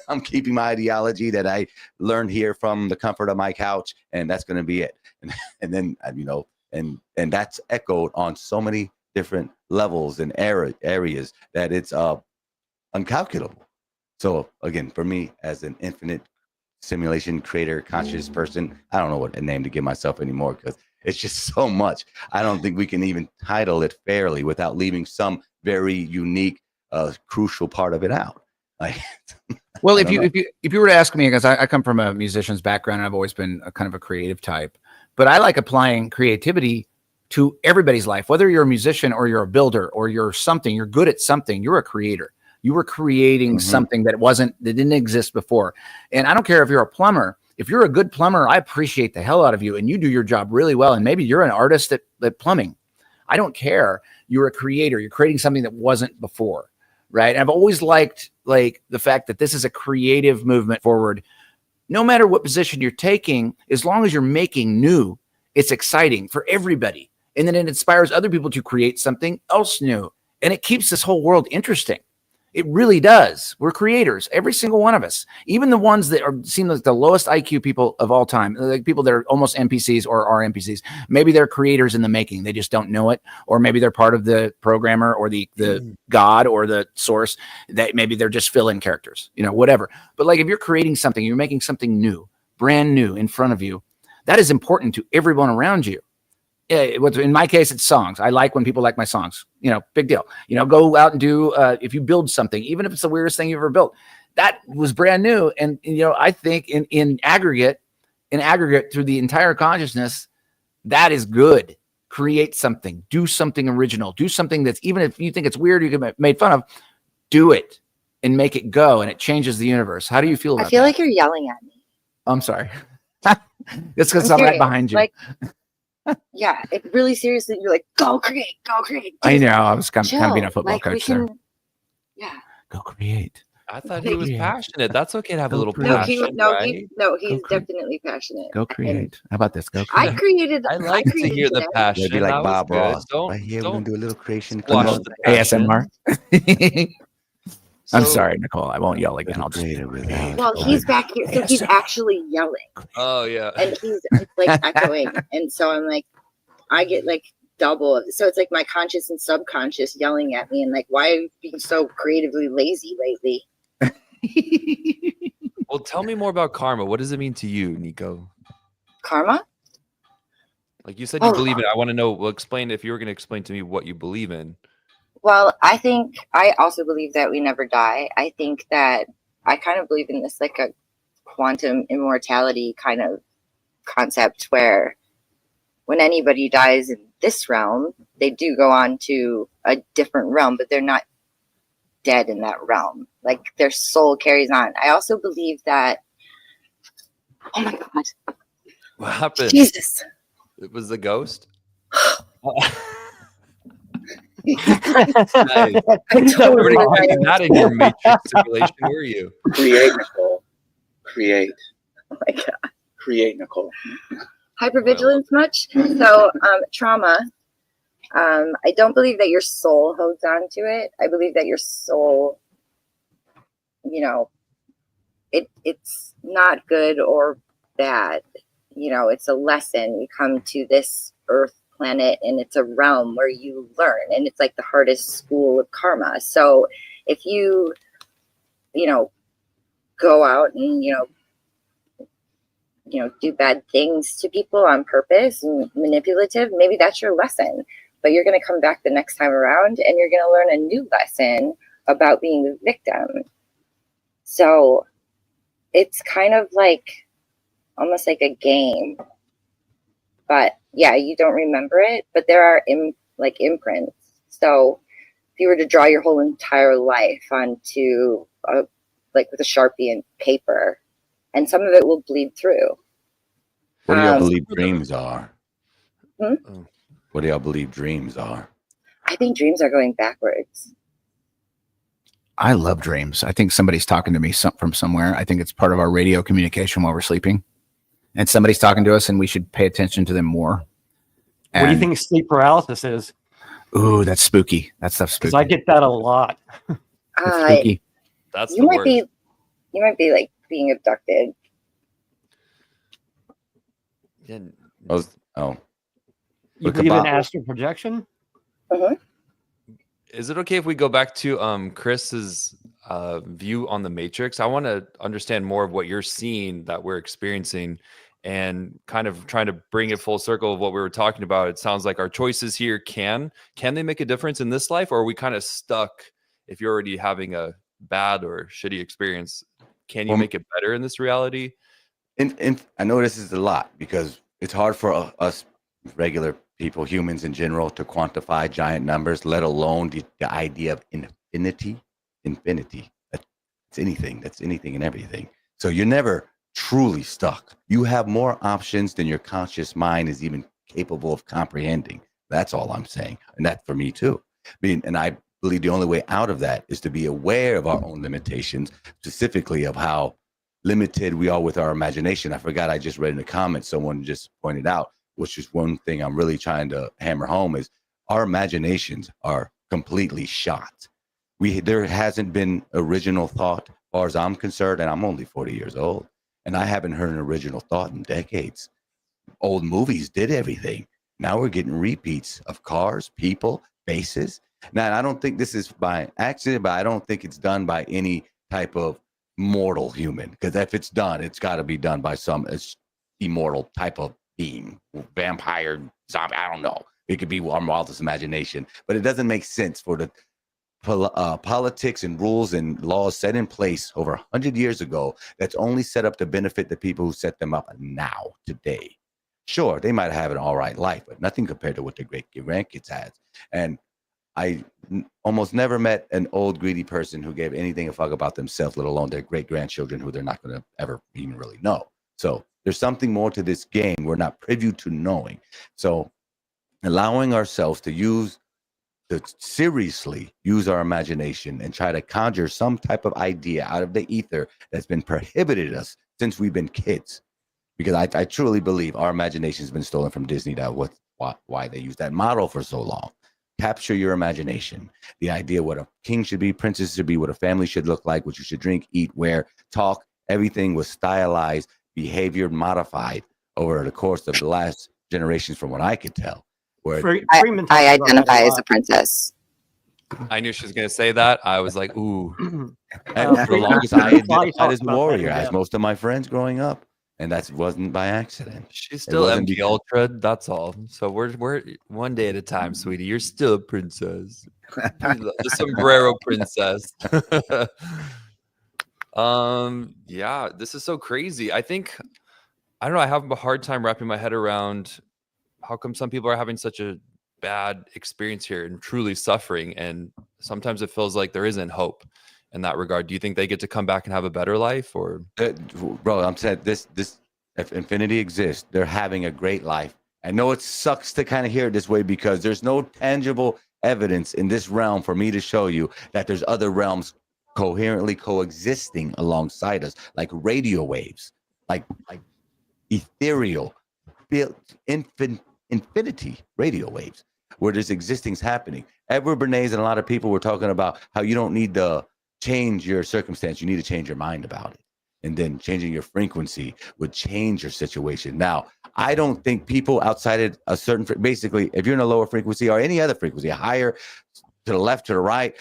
I'm keeping my ideology that I learned here from the comfort of my couch, and that's going to be it. And then, and that's echoed on so many different levels and areas that it's uncalculable. So again, for me, as an infinite simulation creator, conscious person. I don't know what name to give myself anymore because it's just so much. I don't think we can even title it fairly without leaving some very unique, crucial part of it out. Like, well, if you were to ask me, because I come from a musician's background, and I've always been a kind of a creative type, but I like applying creativity to everybody's life, whether you're a musician or you're a builder or you're something, you're good at something, you're a creator. You were creating something that didn't exist before. And I don't care if you're a plumber. If you're a good plumber, I appreciate the hell out of you and you do your job really well. And maybe you're an artist at plumbing. I don't care. You're a creator. You're creating something that wasn't before. Right. And I've always liked like the fact that this is a creative movement forward. No matter what position you're taking, as long as you're making new, it's exciting for everybody. And then it inspires other people to create something else new. And it keeps this whole world interesting. It really does. We're creators, every single one of us, even the ones that seem like the lowest IQ people of all time, like people that are almost NPCs or are NPCs. Maybe they're creators in the making. They just don't know it. Or maybe they're part of the programmer or the God or the source that maybe they're just fill-in characters, whatever. But like if you're creating something, you're making something new, brand new in front of you, that is important to everyone around you. In my case, it's songs. I like when people like my songs, big deal. Go out and do, if you build something, even if it's the weirdest thing you've ever built, that was brand new. And, I think in aggregate through the entire consciousness, that is good. Create something, do something original, do something that's, even if you think it's weird, you can be made fun of, do it and make it go. And it changes the universe. How do you feel about that? I feel like you're yelling at me. I'm sorry. It's because I'm right behind you. Yeah, it really seriously, you're like, go create. I know. I was kind of being a football coach there. Yeah. Go create. I thought he was passionate. That's okay to have a little No, passion. he's definitely passionate. Go create. How about this? Go create. I like to hear the passion. Maybe like Bob Ross. Don't, right here, we're going to do a little creation. ASMR. I'm sorry, Nicole. I won't yell again. I'll just read it. Well, he's back here, so he's actually yelling. Oh yeah. And he's like echoing, and so I'm like, I get like double. So it's like my conscious and subconscious yelling at me, and like, why are you being so creatively lazy lately? Well, tell me more about karma. What does it mean to you, Nico? Karma? Like you said, you believe in it. I want to know. Well, explain if you were going to explain to me what you believe in. Well, I also believe that we never die. I think that I kind of believe in this like a quantum immortality kind of concept where when anybody dies in this realm, they do go on to a different realm, but they're not dead in that realm. Like their soul carries on. I also believe that, oh my God. What happened? Jesus. It was the ghost? Nice. Everybody was not in your matrix simulation, were you? Create, Nicole. Create. Oh my God. Create, Nicole. Hypervigilance much? So trauma. I don't believe that your soul holds on to it. I believe that your soul, it's not good or bad. It's a lesson. You come to this earth planet and it's a realm where you learn, and it's like the hardest school of karma. So if you go out and do bad things to people on purpose and manipulative, maybe that's your lesson, but you're going to come back the next time around and you're going to learn a new lesson about being the victim. So it's kind of like almost like a game, but yeah, you don't remember it, but there are imprints. So if you were to draw your whole entire life onto with a Sharpie and paper, and some of it will bleed through. What do y'all believe dreams are? Hmm? What do y'all believe dreams are? I think dreams are going backwards. I love dreams. I think somebody's talking to me from somewhere. I think it's part of our radio communication while we're sleeping. And somebody's talking to us and we should pay attention to them more. What do you think sleep paralysis is? Ooh, that's spooky. That stuff's spooky. Because I get that a lot. That's spooky. That's you might be like being abducted. Yeah. You believe in astral projection? Uh-huh. Is it okay if we go back to Chris's view on the Matrix. I want to understand more of what you're seeing that we're experiencing, and kind of trying to bring it full circle of what we were talking about. It sounds like our choices here can they make a difference in this life, or are we kind of stuck? If you're already having a bad or shitty experience, can you make it better in this reality? And I know this is a lot because it's hard for us regular people, humans in general, to quantify giant numbers, let alone the idea of infinity. That's anything and everything. So you're never truly stuck. You have more options than your conscious mind is even capable of comprehending. That's all I'm saying. And that's for me too. I mean, and I believe the only way out of that is to be aware of our own limitations, specifically of how limited we are with our imagination. I forgot, I just read in the comments, someone just pointed out, which is one thing I'm really trying to hammer home, is our imaginations are completely shot. There hasn't been original thought, as far as I'm concerned, and I'm only 40 years old, and I haven't heard an original thought in decades. Old movies did everything. Now we're getting repeats of cars, people, faces. Now, I don't think this is by accident, but I don't think it's done by any type of mortal human, because if it's done, it's got to be done by some immortal type of being, vampire, zombie, I don't know. It could be our wildest imagination, but it doesn't make sense for the politics and rules and laws set in place over 100 years ago that's only set up to benefit the people who set them up now, today. Sure, they might have an all right life, but nothing compared to what their great grandkids had. And I almost never met an old greedy person who gave anything a fuck about themselves, let alone their great grandchildren who they're not going to ever even really know. So there's something more to this game we're not privy to knowing. So allowing ourselves to seriously use our imagination and try to conjure some type of idea out of the ether that's been prohibited us since we've been kids. Because I truly believe our imagination has been stolen from Disney. Why they use that model for so long. Capture your imagination. The idea what a king should be, princess should be, what a family should look like, what you should drink, eat, wear, talk. Everything was stylized, behavior modified over the course of the last generations, from what I could tell. Where I identify as a princess. I knew she was going to say that. I was like, ooh. And for the longest, I identified as a warrior, as most of my friends growing up. And that wasn't by accident. She's still MK Ultra. That's all. So we're one day at a time, sweetie. You're still a princess. The Sombrero princess. Yeah, this is so crazy. I don't know. I have a hard time wrapping my head around how come some people are having such a bad experience here and truly suffering. And sometimes it feels like there isn't hope in that regard. Do you think they get to come back and have a better life, or bro, I'm saying this if infinity exists, they're having a great life. I know it sucks to kind of hear it this way because there's no tangible evidence in this realm for me to show you that there's other realms coherently coexisting alongside us, like radio waves, like ethereal built infinity radio waves where there's existings happening. Edward Bernays and a lot of people were talking about how you don't need to change your circumstance, you need to change your mind about it. And then changing your frequency would change your situation. Now, I don't think people outside of a certain, basically, if you're in a lower frequency or any other frequency, a higher, to the left, to the right,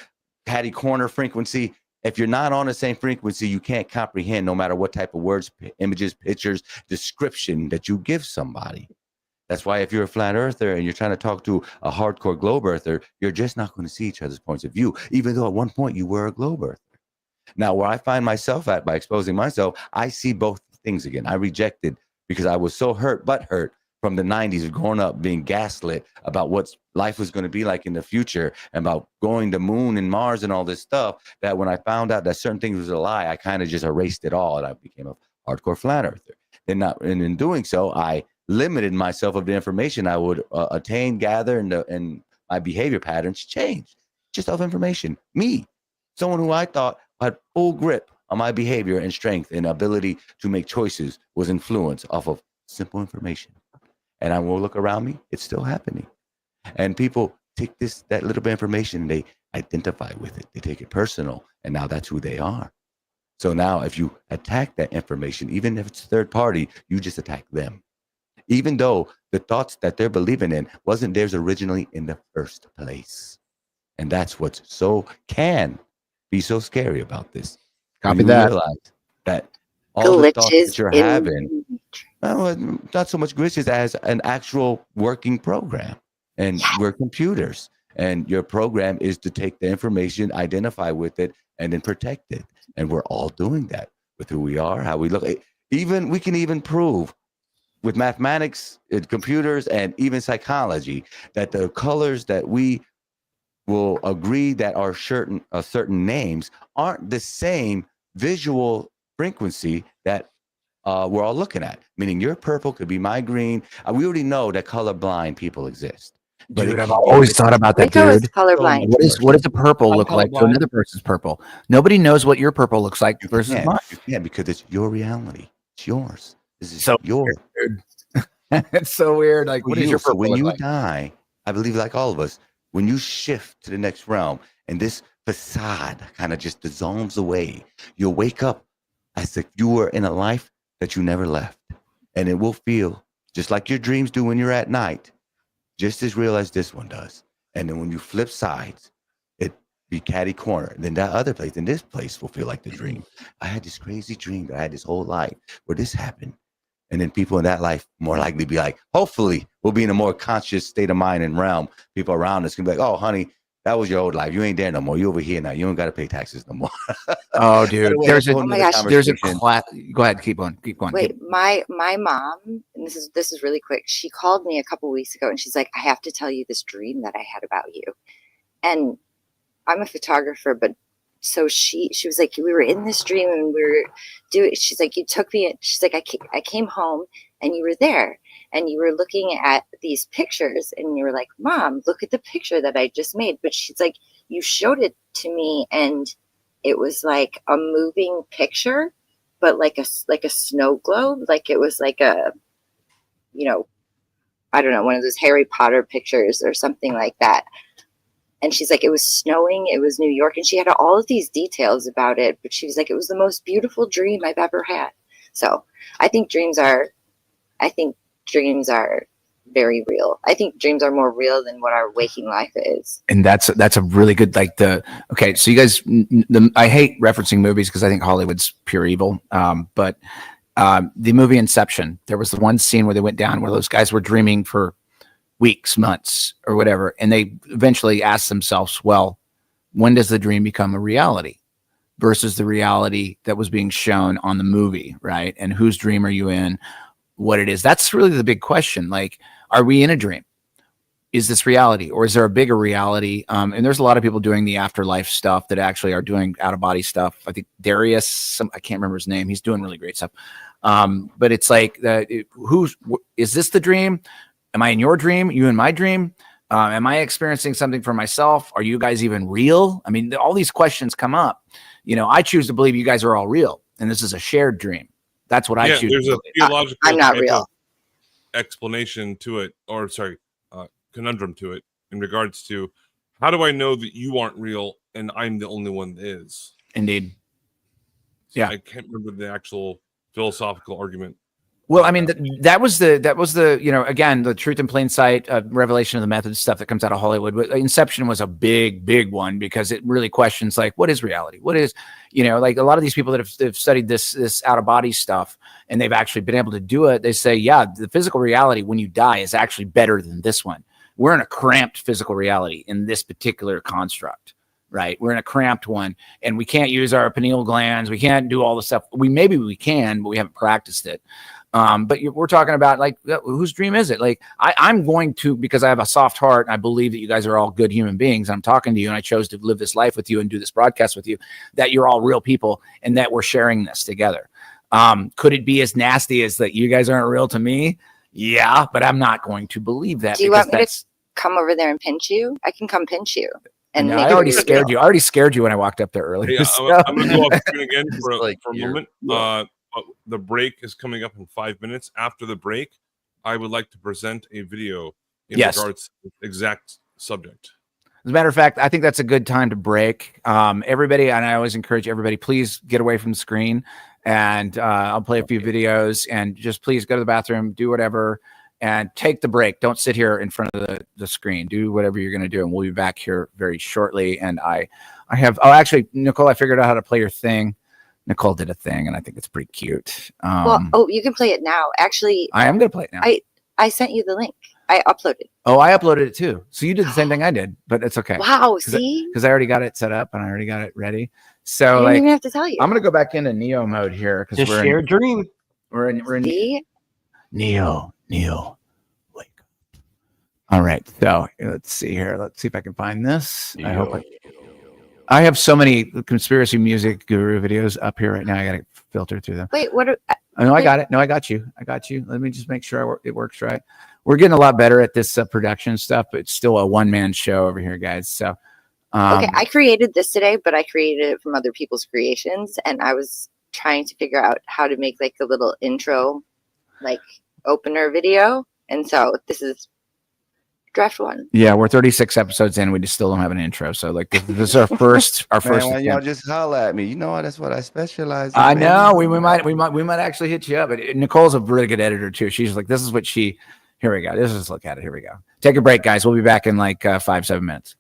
catty corner frequency, if you're not on the same frequency, you can't comprehend no matter what type of words, images, pictures, description that you give somebody. That's why if you're a flat earther and you're trying to talk to a hardcore globe earther, you're just not going to see each other's points of view, even though at one point you were a globe earther. Now, where I find myself at by exposing myself, I see both things again. I rejected because I was so hurt from the 90s of growing up being gaslit about what life was going to be like in the future and about going to moon and Mars and all this stuff, that when I found out that certain things was a lie, I kind of just erased it all and I became a hardcore flat earther. And in doing so, I limited myself of the information I would attain, gather, and my behavior patterns changed. Just off information. Me, someone who I thought had full grip on my behavior and strength and ability to make choices, was influenced off of simple information. And I will look around me, it's still happening. And people take that little bit of information and they identify with it. They take it personal, and now that's who they are. So now if you attack that information, even if it's third party, you just attack them. Even though the thoughts that they're believing in wasn't theirs originally in the first place. And that's what's can be so scary about this. Copy When you that. realize that all the thoughts Glitches that you're in having, well, not so much glitches as an actual working program. And we're computers. And your program is to take the information, identify with it, and then protect it. And we're all doing that with who we are, how we look. Even we can even prove with mathematics, computers, and even psychology that the colors that we will agree that are certain names aren't the same visual frequency that we're all looking at. Meaning your purple could be my green. We already know that colorblind people exist. But Dude, I've always thought about that, Rico is dude. colorblind. What does a purple I'm look like to colorblind. another person's purple? Nobody knows what your purple looks like You versus can't. mine. You can't because it's your reality. It's yours. This is So your. It's so weird. Like, what is your So purple when look you like? die, I believe, like all of us, when you shift to the next realm and this facade kind of just dissolves away, you'll wake up as if you were in a life that you never left, and it will feel just like your dreams do when you're at night, just as real as this one does. And then when you flip sides, it be catty corner. Then that other place, and this place will feel like the dream. I had this crazy dream that I had this whole life where this happened. And then people in that life more likely be like, hopefully we'll be in a more conscious state of mind and realm. People around us can be like, oh, honey, that was your old life. You ain't there no more. You over here now. You don't got to pay taxes no more. Oh, dude. Anyway, There's that's a, whole nother there's a conversation. class. Go ahead. Keep on. Keep going. Wait, my mom, and this is really quick. She called me a couple weeks ago and she's like, I have to tell you this dream that I had about you. And I'm a photographer, but so she was like, we were in this dream and we were doing, she's like, you took me, she's like, I came home and you were there and you were looking at these pictures and you were like, Mom, look at the picture that I just made. But she's like, you showed it to me and it was like a moving picture, but like a snow globe. Like it was like a, I don't know, one of those Harry Potter pictures or something like that. And she's like, it was snowing, it was New York. And she had all of these details about it. But she was like, it was the most beautiful dream I've ever had. So I think dreams are very real. I think dreams are more real than what our waking life is. And that's a really good, like okay. So you guys, I hate referencing movies because I think Hollywood's pure evil. But the movie Inception, there was the one scene where they went down where those guys were dreaming for weeks, months, or whatever. And they eventually asked themselves, well, when does the dream become a reality versus the reality that was being shown on the movie, right? And whose dream are you in, what it is? That's really the big question. Like, are we in a dream? Is this reality or is there a bigger reality? And there's a lot of people doing the afterlife stuff that actually are doing out of body stuff. I think Darius, I can't remember his name. He's doing really great stuff. But it's like, is this the dream? Am I in your dream? You in my dream? Am I experiencing something for myself? Are you guys even real? I mean, all these questions come up. I choose to believe you guys are all real, and this is a shared dream. That's what I choose. There's a theological I'm not type real. of explanation to it, or conundrum to it, in regards to how do I know that you aren't real and I'm the only one that is? Indeed. So Yeah. I can't remember the actual philosophical argument. Well, I mean, that was the again, the truth in plain sight, revelation of the method stuff that comes out of Hollywood. But Inception was a big one because it really questions like, what is reality? What is, like a lot of these people that have studied this out of body stuff and they've actually been able to do it. They say, yeah, the physical reality when you die is actually better than this one. We're in a cramped physical reality in this particular construct. Right. We're in a cramped one and we can't use our pineal glands. We can't do all the stuff. Maybe we can, but we haven't practiced it. But we're talking about like, whose dream is it? Like I'm going to, because I have a soft heart and I believe that you guys are all good human beings. I'm talking to you and I chose to live this life with you and do this broadcast with you, that you're all real people and that we're sharing this together. Could it be as nasty as that you guys aren't real to me? Yeah, but I'm not going to believe that. Do you want me to come over there and pinch you? I can come pinch you. And I already scared you. I already scared you when I walked up there earlier. Yeah, I'm going to go off screen again for a moment. Yeah. The break is coming up in 5 minutes. After the break, I would like to present a video in regards to the exact subject. As a matter of fact, I think that's a good time to break. Everybody, and I always encourage everybody, please get away from the screen and I'll play a few videos and just please go to the bathroom, do whatever. and take the break. Don't sit here in front of the screen. Do whatever you're going to do, and we'll be back here very shortly. And I have, actually, Nicole, I figured out how to play your thing. Nicole did a thing, and I think it's pretty cute. You can play it now. Actually, I am going to play it now. I sent you the link. I uploaded. Oh, I uploaded it too. So you did the same thing I did, but it's okay. Wow, see? Because I already got it set up and I already got it ready. So I didn't even have to tell you. I'm going to go back into Neo mode here because we're share a dream. We're in See? Neo, wake up. All right. So let's see here. Let's see if I can find this. I have so many conspiracy music guru videos up here right now. I got to filter through them. Wait, what? I got it. No, I got you. Let me just make sure it works right. We're getting a lot better at this production stuff, but it's still a one-man show over here, guys. So, okay, I created this today, but I created it from other people's creations, and I was trying to figure out how to make like a little intro, like opener video, and so this is draft one. Yeah, we're 36 episodes in. We just still don't have an intro. So like this is our first. Man, y'all just holler at me. You know that's what I specialize in. I know we might actually hit you up. But Nicole's a really good editor too. She's like, this is what she. Here we go. Let's just look at it. Here we go. Take a break, guys. We'll be back in like 5-7 minutes.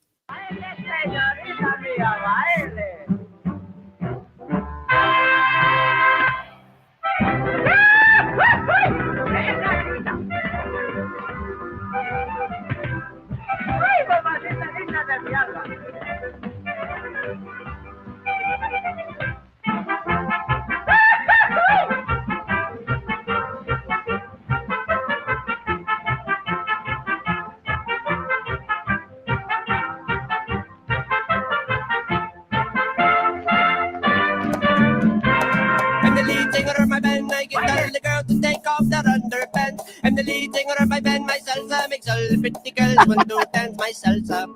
I'm the lead singer of my band, my salsa makes all the pretty girls want to dance my salsa.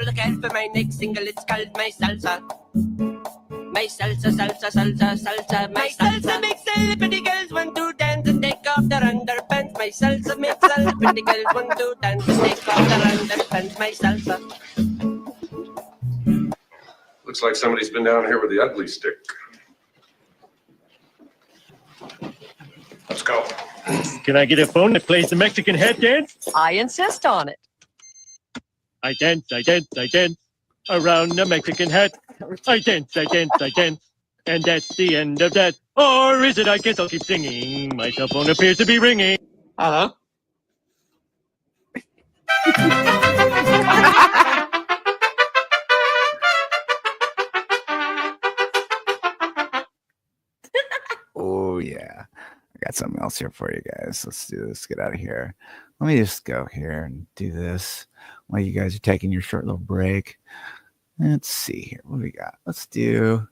Look out for my next single, it's called my salsa. My salsa, salsa, salsa, salsa, my salsa makes all the pretty girls want to dance and take off their underpants. My salsa makes all the pretty girls want to dance and take off their underpants. My salsa. Looks like somebody's been down here with the ugly stick. Let's go. Can I get a phone that plays the Mexican head dance? I insist on it. I dance around the Mexican hat. I dance, and that's the end of that. Or is it? I guess I'll keep singing. My cell phone appears to be ringing. Uh-huh. Oh yeah. I got something else here for you guys. Let's do this. Get out of here. Let me just go here and do this while you guys are taking your short little break. Let's see here. What do we got? Let's do,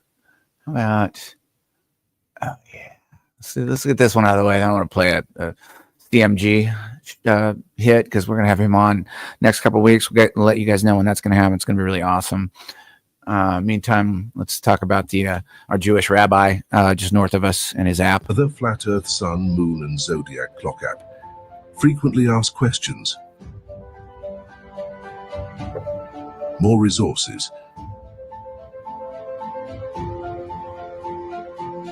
how about, oh yeah. Let's get this one out of the way. I don't want to play a CMG hit because we're going to have him on next couple of weeks. We'll let you guys know when that's going to happen. It's going to be really awesome. Meantime, let's talk about our Jewish rabbi just north of us and his app. The Flat Earth, Sun, Moon, and Zodiac Clock app. Frequently asked questions. More resources.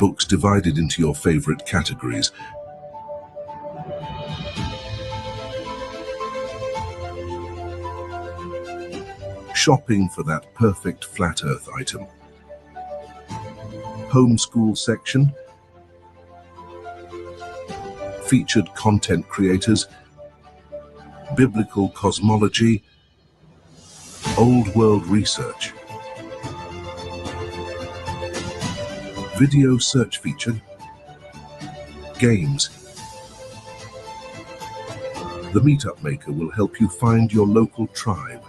Books divided into your favorite categories. Shopping for that perfect flat earth item. Homeschool section. Featured content creators. Biblical cosmology. Old world research. Video search feature. Games. The Meetup Maker will help you find your local tribe.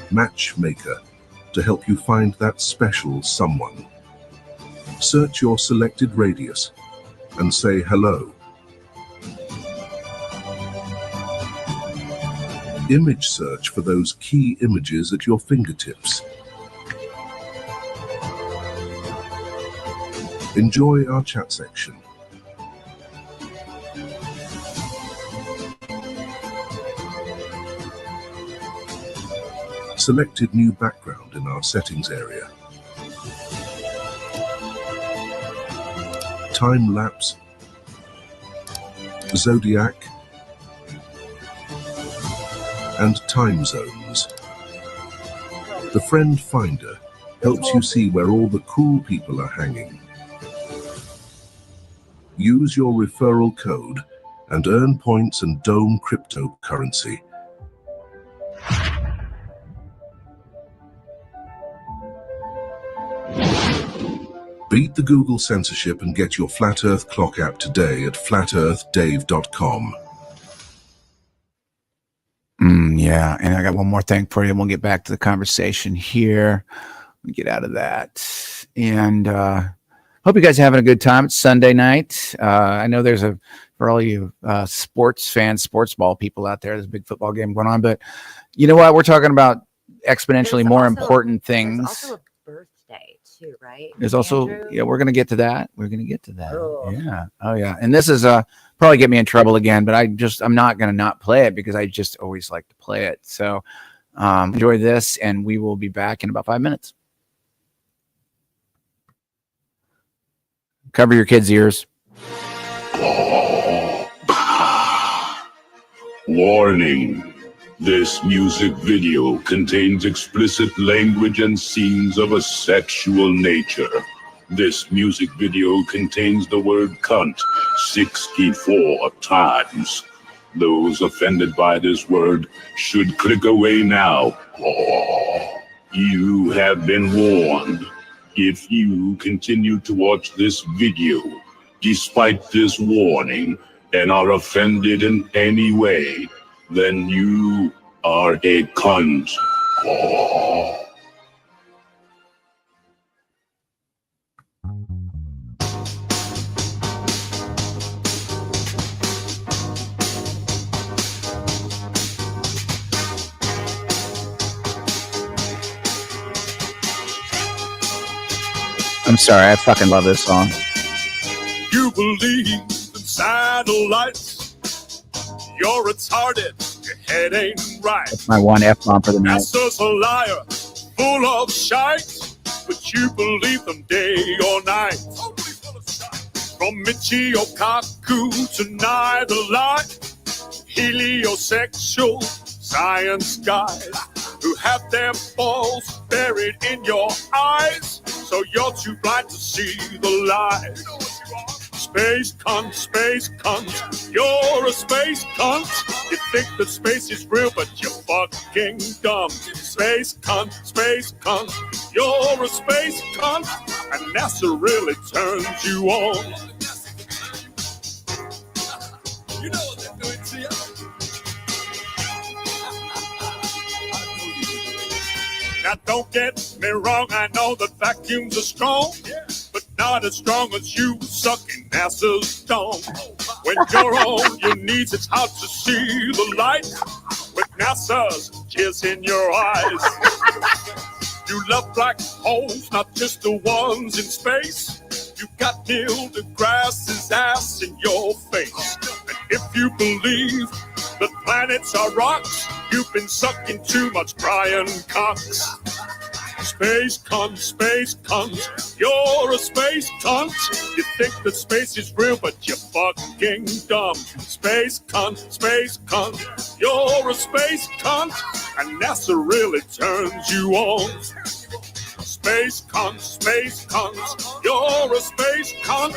Matchmaker to help you find that special someone. Search your selected radius and say hello. Image search for those key images at your fingertips. Enjoy our chat section. Selected new background in our settings area. time lapse, zodiac, and time zones. The Friend Finder helps you see where all the cool people are hanging. Use your referral code and earn points and Dome cryptocurrency. Beat the Google censorship and get your Flat Earth Clock app today at flatearthdave.com. Yeah, and I got one more thing for you, and we'll get back to the conversation here. Let me get out of that. And hope you guys are having a good time. It's Sunday night. I know there's for all you sports fans, sports ball people out there, there's a big football game going on. But you know what? We're talking about exponentially more important things. There's also a birthday too, right? There's also, Andrew? yeah, we're going to get to that. We're going to get to that. Oh. Yeah. Oh, yeah. And this is probably get me in trouble again, but I'm not going to not play it because I just always like to play it. So enjoy this, and we will be back in about 5 minutes. Cover your kids' ears. Warning. This music video contains explicit language and scenes of a sexual nature. This music video contains the word cunt 64 times. Those offended by this word should click away now. You have been warned. If you continue to watch this video, despite this warning, and are offended in any way, then you are a cunt. I'm sorry, I fucking love this song. You believe in satellites. You're retarded. Your head ain't right. That's my one F-bomb for the night. NASA's a liar, full of shite, but you believe them day or night. From Michio Kaku to Neither Light, heliosexual science guys who have their balls buried in your eyes, so you're too blind to see the light. Space cunt, you're a space cunt. You think that space is real, but you're fucking dumb. Space cunt, you're a space cunt, and NASA really turns you on. You know what they're doing to you. Now don't get me wrong, I know that vacuums are strong, but not as strong as you sucking NASA's dome. When you're on your knees, it's hard to see the light with NASA's jizz in your eyes. You love black holes, not just the ones in space. You got Neil deGrasse's ass in your face. And if you believe that planets are rocks, you've been sucking too much Brian Cox. Space cunt, you're a space cunt. You think that space is real, but you're fucking dumb. Space cunt, you're a space cunt, and NASA really turns you on. Space cunt, you're a space cunt.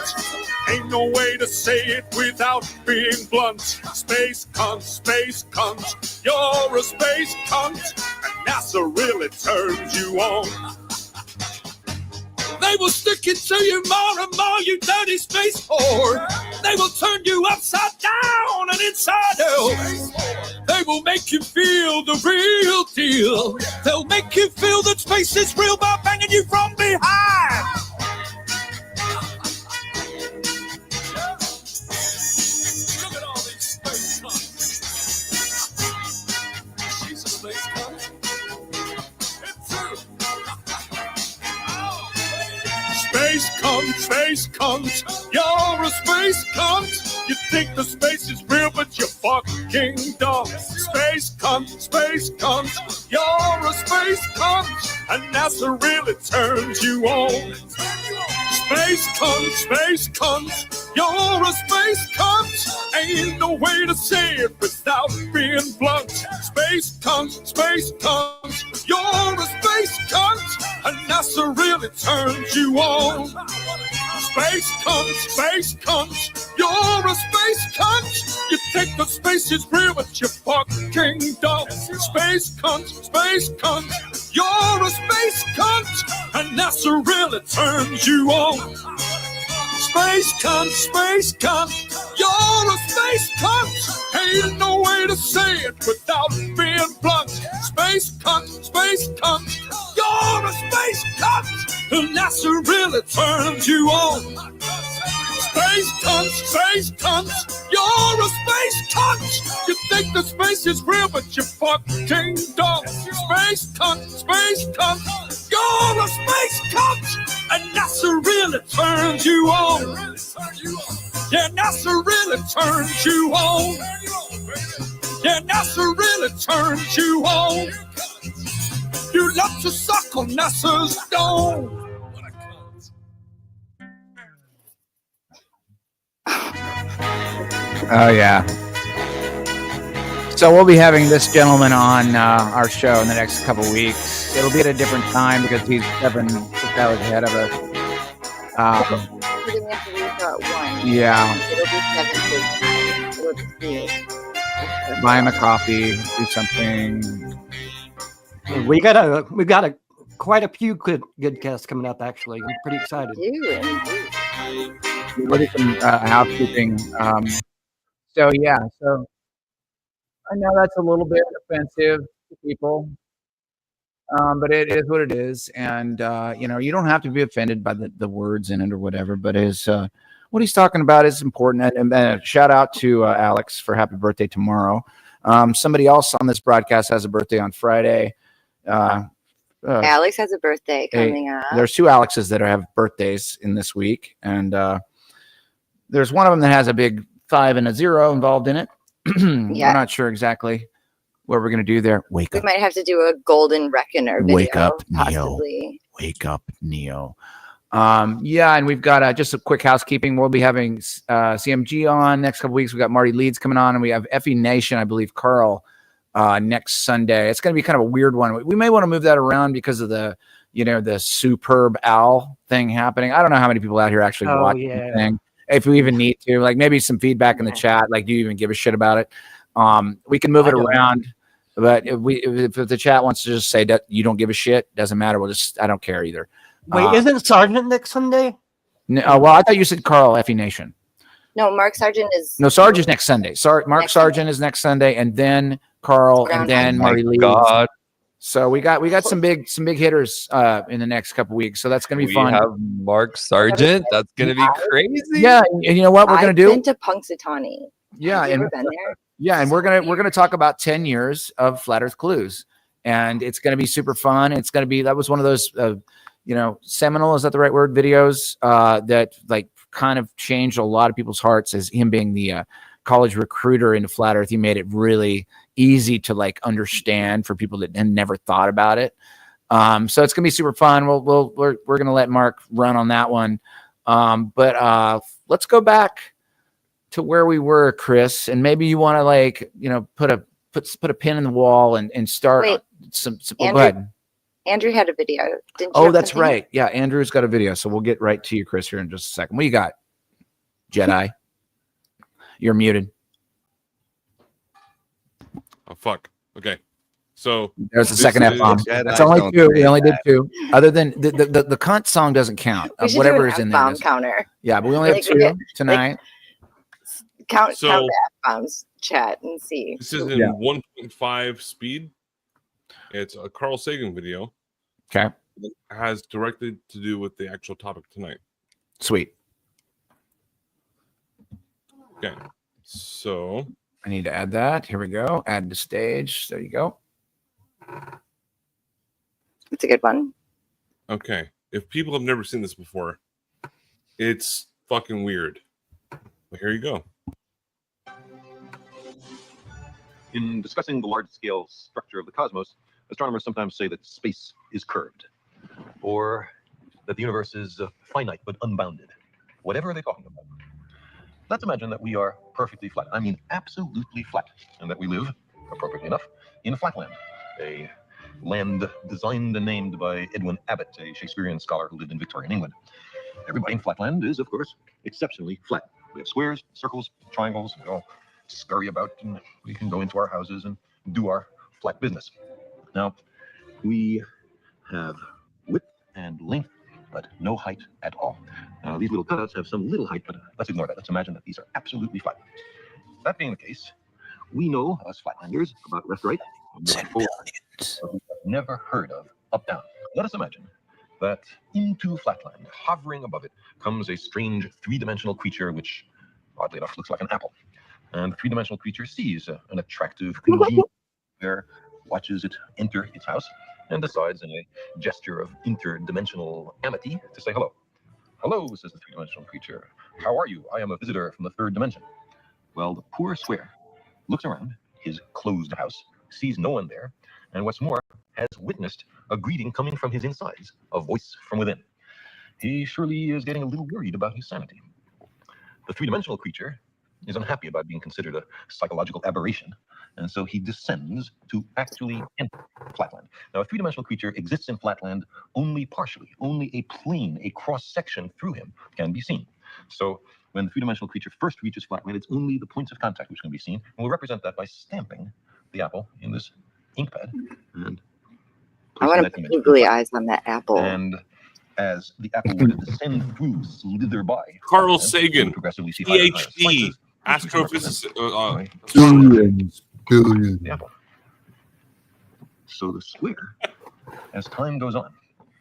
Ain't no way to say it without being blunt. Space cunt, you're a space cunt, and NASA really turns you on. They will stick it to you more and more, you dirty space whore. They will turn you upside down and inside out. They will make you feel the real deal. They'll make you feel that space is real by banging you from behind. Look at all these space cunts. She's a space cunt. It's true. Space cunt, you're a space cunt. You think the space is real, but you're fucking dumb. Space cunt, you're a space cunt, and NASA really turns you on. Space cunt, space cunt, you're a space cunt. Ain't no way to say it without being blunt. Space cunt, you're a space cunt. And NASA really turns you on. Space cunt, you're a space cunt. You think the space is real, but you fucking don't. Space cunt, you're a space cunt. And NASA really turns you on. Space cunt, you're a space cunt. Ain't no way to say it without being blunt. Space cunt, you're a space cunt. And NASA really turns you on. Space cunt, you're a space cunt. You think the space is real, but you fucking don't. Space cunt, you're a space cunt. And NASA really turns you on. Yeah, NASA really turns you on. Yeah, NASA really turns you on. You love to suck on NASA's dome. Oh yeah. So we'll be having this gentleman on our show in the next couple weeks. It'll be at a different time because he's 7 hours ahead of us. Yeah. It'll be 7 Buy him a coffee, do something. We got quite a few good guests coming up. Actually, I'm pretty excited. We'll do some housekeeping. So yeah, so I know that's a little bit offensive to people, but it is what it is, and you know, you don't have to be offended by the words in it or whatever. But what he's talking about is important. And shout out to Alex for happy birthday tomorrow. Somebody else on this broadcast has a birthday on Friday. Alex has a birthday coming up. There's 2 Alexes that have birthdays in this week, and there's one of them that has a big 5 and a 0 involved in it. We're not sure exactly what we're going to do there. We might have to do a Golden Reckoner video. Wake up, Neo. Possibly. Wake up, Neo. Yeah, and we've got just a quick housekeeping. We'll be having CMG on next couple weeks. We've got Marty Leeds coming on, and we have Effie Nation, I believe, Carl, next Sunday. It's going to be kind of a weird one. We may want to move that around because of the superb owl thing happening. I don't know how many people out here actually watch the thing. If we even need to, like maybe some feedback in the chat, like do you even give a shit about it? We can move it around, but if the chat wants to just say that you don't give a shit, doesn't matter. I don't care either. Wait, isn't Sergeant next Sunday? No, well, I thought you said Carl Effie Nation. No, Mark Sargent is. No, Sargent's next Sunday. Mark Sargent is next Sunday, and then Carl, and then Marty Lee. God. So we got some big hitters in the next couple weeks. So that's gonna be fun. We have Mark Sargent. That's gonna be crazy. Yeah, and you know what we're gonna do? I've been to Punxsutawney. Yeah, have you ever been there? Yeah, and we're gonna talk about 10 years of Flat Earth Clues, and it's gonna be super fun. It's gonna be, that was one of those seminal, is that the right word, videos that like kind of changed a lot of people's hearts, as him being the college recruiter into Flat Earth. He made it really easy to like understand for people that had never thought about it. So it's gonna be super fun. We're gonna let Mark run on that one. But let's go back to where we were, Chris, and maybe you want to put a pin in the wall and start. Wait, some Andrew, go ahead. Andrew had a video. Didn't you? Oh, have that's something? right. Yeah, Andrew's got a video, so we'll get right to you, Chris, here in just a second. What you got, Jedi? You're muted. Oh fuck. Okay. So there's the second F-bomb. That's only 2. We only did 2. Other than the cunt song doesn't count. Whatever is in there. F-bomb counter. Yeah, but we only have 2 tonight. Count the F-bombs, chat, and see. This is in 1.5 speed. It's a Carl Sagan video. Okay. It has directly to do with the actual topic tonight. Sweet. Okay. So I need to add that. Here we go. Add to stage. There you go. It's a good one. Okay. If people have never seen this before, it's fucking weird. But here you go. In discussing the large-scale structure of the cosmos, astronomers sometimes say that space is curved, or that the universe is finite but unbounded. Whatever are they talking about? Let's imagine that we are perfectly flat. I mean, absolutely flat, and that we live, appropriately enough, in Flatland, a land designed and named by Edwin Abbott, a Shakespearean scholar who lived in Victorian England. Everybody in Flatland is, of course, exceptionally flat. We have squares, circles, triangles. We all scurry about, and we can go into our houses and do our flat business. Now, we have width and length, but no height at all. Now, these little cutouts have some little height, but let's ignore that. Let's imagine that these are absolutely flat. That being the case, we know, us Flatlanders, about left-right, we've never heard of up-down. Let us imagine that into Flatland, hovering above it, comes a strange three-dimensional creature which, oddly enough, looks like an apple. And the three-dimensional creature sees an attractive congenial there, watches it enter its house, and decides in a gesture of interdimensional amity to say hello. Hello, says the three-dimensional creature. How are you? I am a visitor from the third dimension. Well, the poor square looks around his closed house, sees no one there, and what's more, has witnessed a greeting coming from his insides, a voice from within. He surely is getting a little worried about his sanity. The three-dimensional creature is unhappy about being considered a psychological aberration, and so he descends to actually enter Flatland. Now, a three-dimensional creature exists in Flatland only partially. Only a plane, a cross-section through him can be seen. So when the three-dimensional creature first reaches Flatland, it's only the points of contact which can be seen, and we'll represent that by stamping the apple in this ink pad. And I want to put googly eyes on that apple. And as the apple would descend through, slither by. Carl Sagan, progressively see PhD, astrophysicist. Billions. The apple. So the square, as time goes on,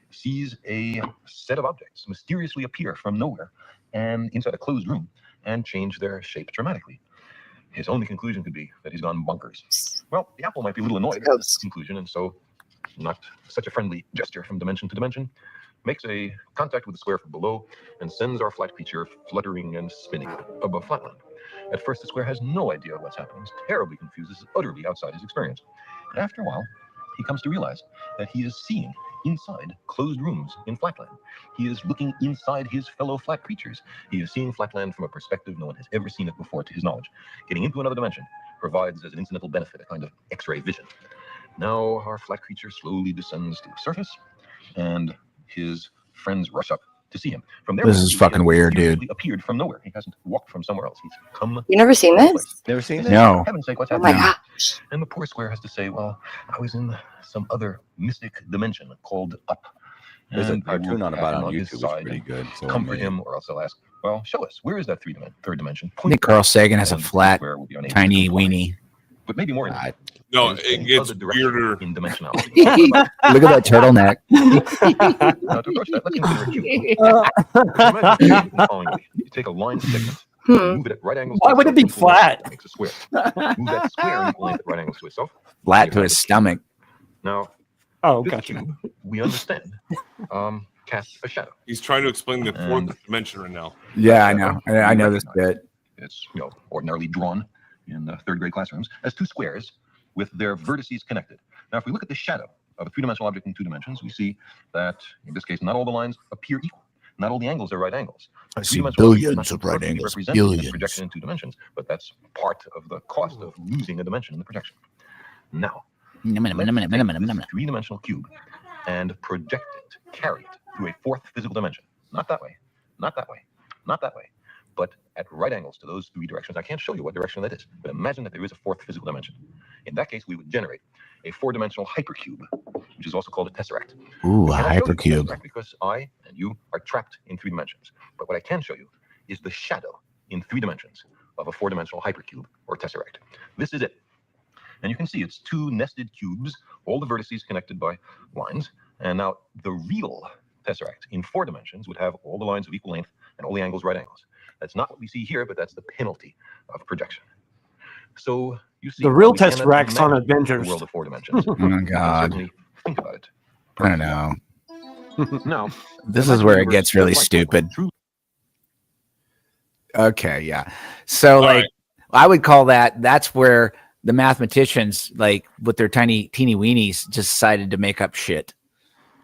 sees a set of objects mysteriously appear from nowhere and inside a closed room and change their shape dramatically. His only conclusion could be that he's gone bonkers. Well, the apple might be a little annoyed at this conclusion, and so, not such a friendly gesture from dimension to dimension, makes a contact with the square from below and sends our flat creature fluttering and spinning above Flatland. At first, the square has no idea what's happening. He's terribly confused. This is utterly outside his experience. And after a while, he comes to realize that he is seeing inside closed rooms in Flatland. He is looking inside his fellow flat creatures. He is seeing Flatland from a perspective no one has ever seen it before, to his knowledge. Getting into another dimension provides as an incidental benefit a kind of X-ray vision. Now our flat creature slowly descends to the surface, and his friends rush up to see him. From there, this is fucking weird, dude. He appeared from nowhere. He hasn't walked from somewhere else. He's come. You never seen this? Never seen this? No. For heaven's sake, what's Oh my happening? gosh. And the poor square has to say, well, I was in some other mystic dimension called up. There's a And I will cartoon on pat about him on his YouTube. It's side pretty and good. So comfort him, or else they'll ask, well, show us. Where is that third dimension? I think Carl Sagan has a And the flat, square will be unable to tiny comply. weenie. But maybe more. No, it gets weirder in dimensionality. Look at that turtleneck. Now, to approach that, let's consider a cube. Imagine the following way. You take a line segment, move it at right angles. Why would it be flat? Makes a square. Move that square in equal length at right angles to itself. Flat to his stomach. Now, oh, this gotcha. cube, we understand, casts a shadow. He's trying to explain the fourth dimension right now. Yeah, I know. I know this bit. It's ordinarily drawn in third grade classrooms as two squares with their vertices connected. Now, if we look at the shadow of a three-dimensional object in two dimensions, we see that, in this case, not all the lines appear equal. Not all the angles are right angles. I see Three-dimensional object is billions not of right perfectly angles, represented and billions. projected in two dimensions, but that's part of the cost of losing a dimension in the projection. Now, this three-dimensional cube and project it, carry it to a fourth physical dimension. Not that way, not that way, not that way, but at right angles to those three directions. I can't show you what direction that is, but imagine that there is a fourth physical dimension. In that case, we would generate a four-dimensional hypercube, which is also called a tesseract. Ooh, a I cannot show you the hypercube. tesseract because I and you are trapped in three dimensions. But what I can show you is the shadow in three dimensions of a four-dimensional hypercube or tesseract. This is it. And you can see it's two nested cubes, all the vertices connected by lines. And now the real tesseract in four dimensions would have all the lines of equal length and all the angles right angles. That's not what we see here, but that's the penalty of projection. So you see, The real we cannot tesseract's on imagine Avengers. the world of four dimensions. Oh my God. Certainly think about it. I don't know. Now, This is where it gets really stupid. Okay, yeah. So, like, I would call that's where the mathematicians, like, with their teeny weenies, just decided to make up shit.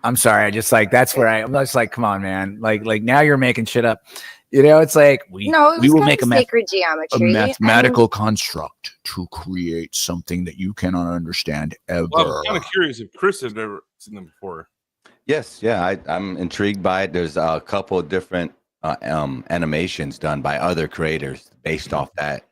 I'm sorry. I just like that's where I'm just like, come on, man. Like now you're making shit up. You know, it's like we will make a sacred geometry. mathematical construct to create something that you cannot understand ever. Well, I'm kind of curious if Chris had ever seen them before. Yes, yeah, I'm intrigued by it. There's a couple of different animations done by other creators based off that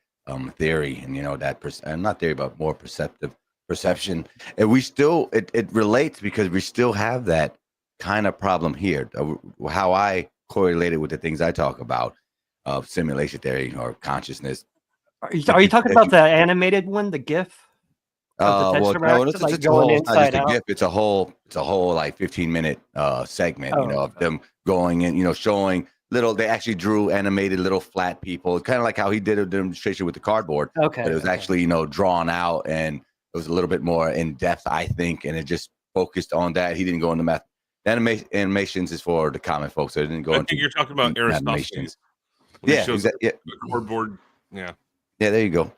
theory, and that not theory, but more perception. And we still it relates because we still have that kind of problem here. How I correlate it with the things I talk about of simulation theory or consciousness. Are you talking about the animated one, the GIF? Well, no, it's like a whole, going not just inside a out? GIF. It's a whole like 15-minute segment, Oh, of them going and showing little. They actually drew animated little flat people, kind of like how he did a demonstration with the cardboard. Okay, but it was actually drawn out, and it was a little bit more in depth, I think, and it just focused on that. He didn't go into math. The animations is for the common folks. So it didn't go I into. think you're talking about Aristophanes. When he Yeah, shows exactly. the cardboard. Yeah. Yeah, there you go.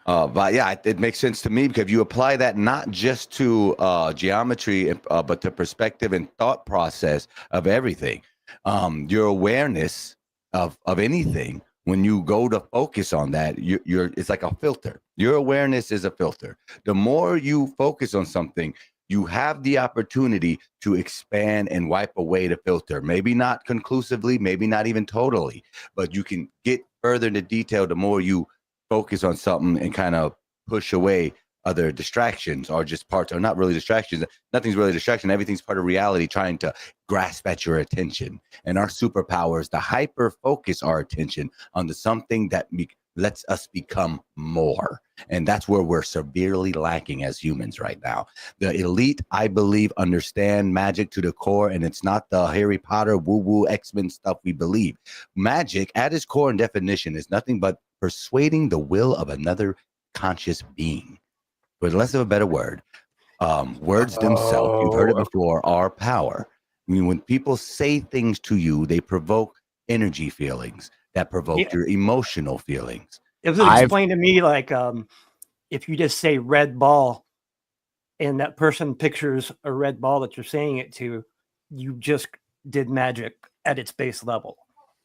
But yeah, it makes sense to me because you apply that not just to geometry, but to perspective and thought process of everything. Your awareness of anything, when you go to focus on that, it's like a filter. Your awareness is a filter. The more you focus on something, you have the opportunity to expand and wipe away the filter. Maybe not conclusively, maybe not even totally, but you can get further into detail the more you focus on something and kind of push away other distractions or just parts, or not really distractions. Nothing's really a distraction. Everything's part of reality trying to grasp at your attention. And our superpower is to hyper focus our attention onto something that lets us become more. And that's where we're severely lacking as humans right now. The elite, I believe, understand magic to the core, and it's not the Harry Potter woo-woo X-Men stuff we believe. Magic, at its core and definition, is nothing but persuading the will of another conscious being. For less of a better word, words themselves, you've heard it before, are power. I mean, when people say things to you, they provoke energy feelings that provoke your emotional feelings. It was explained to me like if you just say red ball and that person pictures a red ball that you're saying it to, you just did magic at its base level.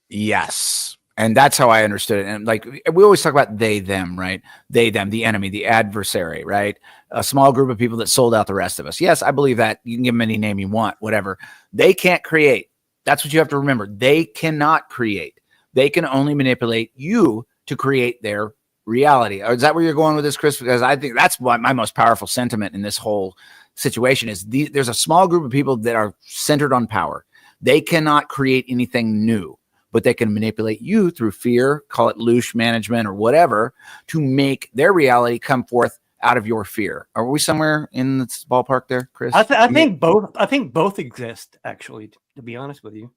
Yes. And that's how I understood it. And like we always talk about they, them, right? They, them, the enemy, the adversary, right? A small group of people that sold out the rest of us. Yes, I believe that. You can give them any name you want, whatever. They can't create. That's what you have to remember. They cannot create. They can only manipulate you to create their reality. Or is that where you're going with this, Chris? Because I think that's what my most powerful sentiment in this whole situation is. There's a small group of people that are centered on power. They cannot create anything new, but they can manipulate you through fear, call it loose management or whatever, to make their reality come forth out of your fear. Are we somewhere in this ballpark there, Chris? I think both. I think both exist, actually. To be honest with you.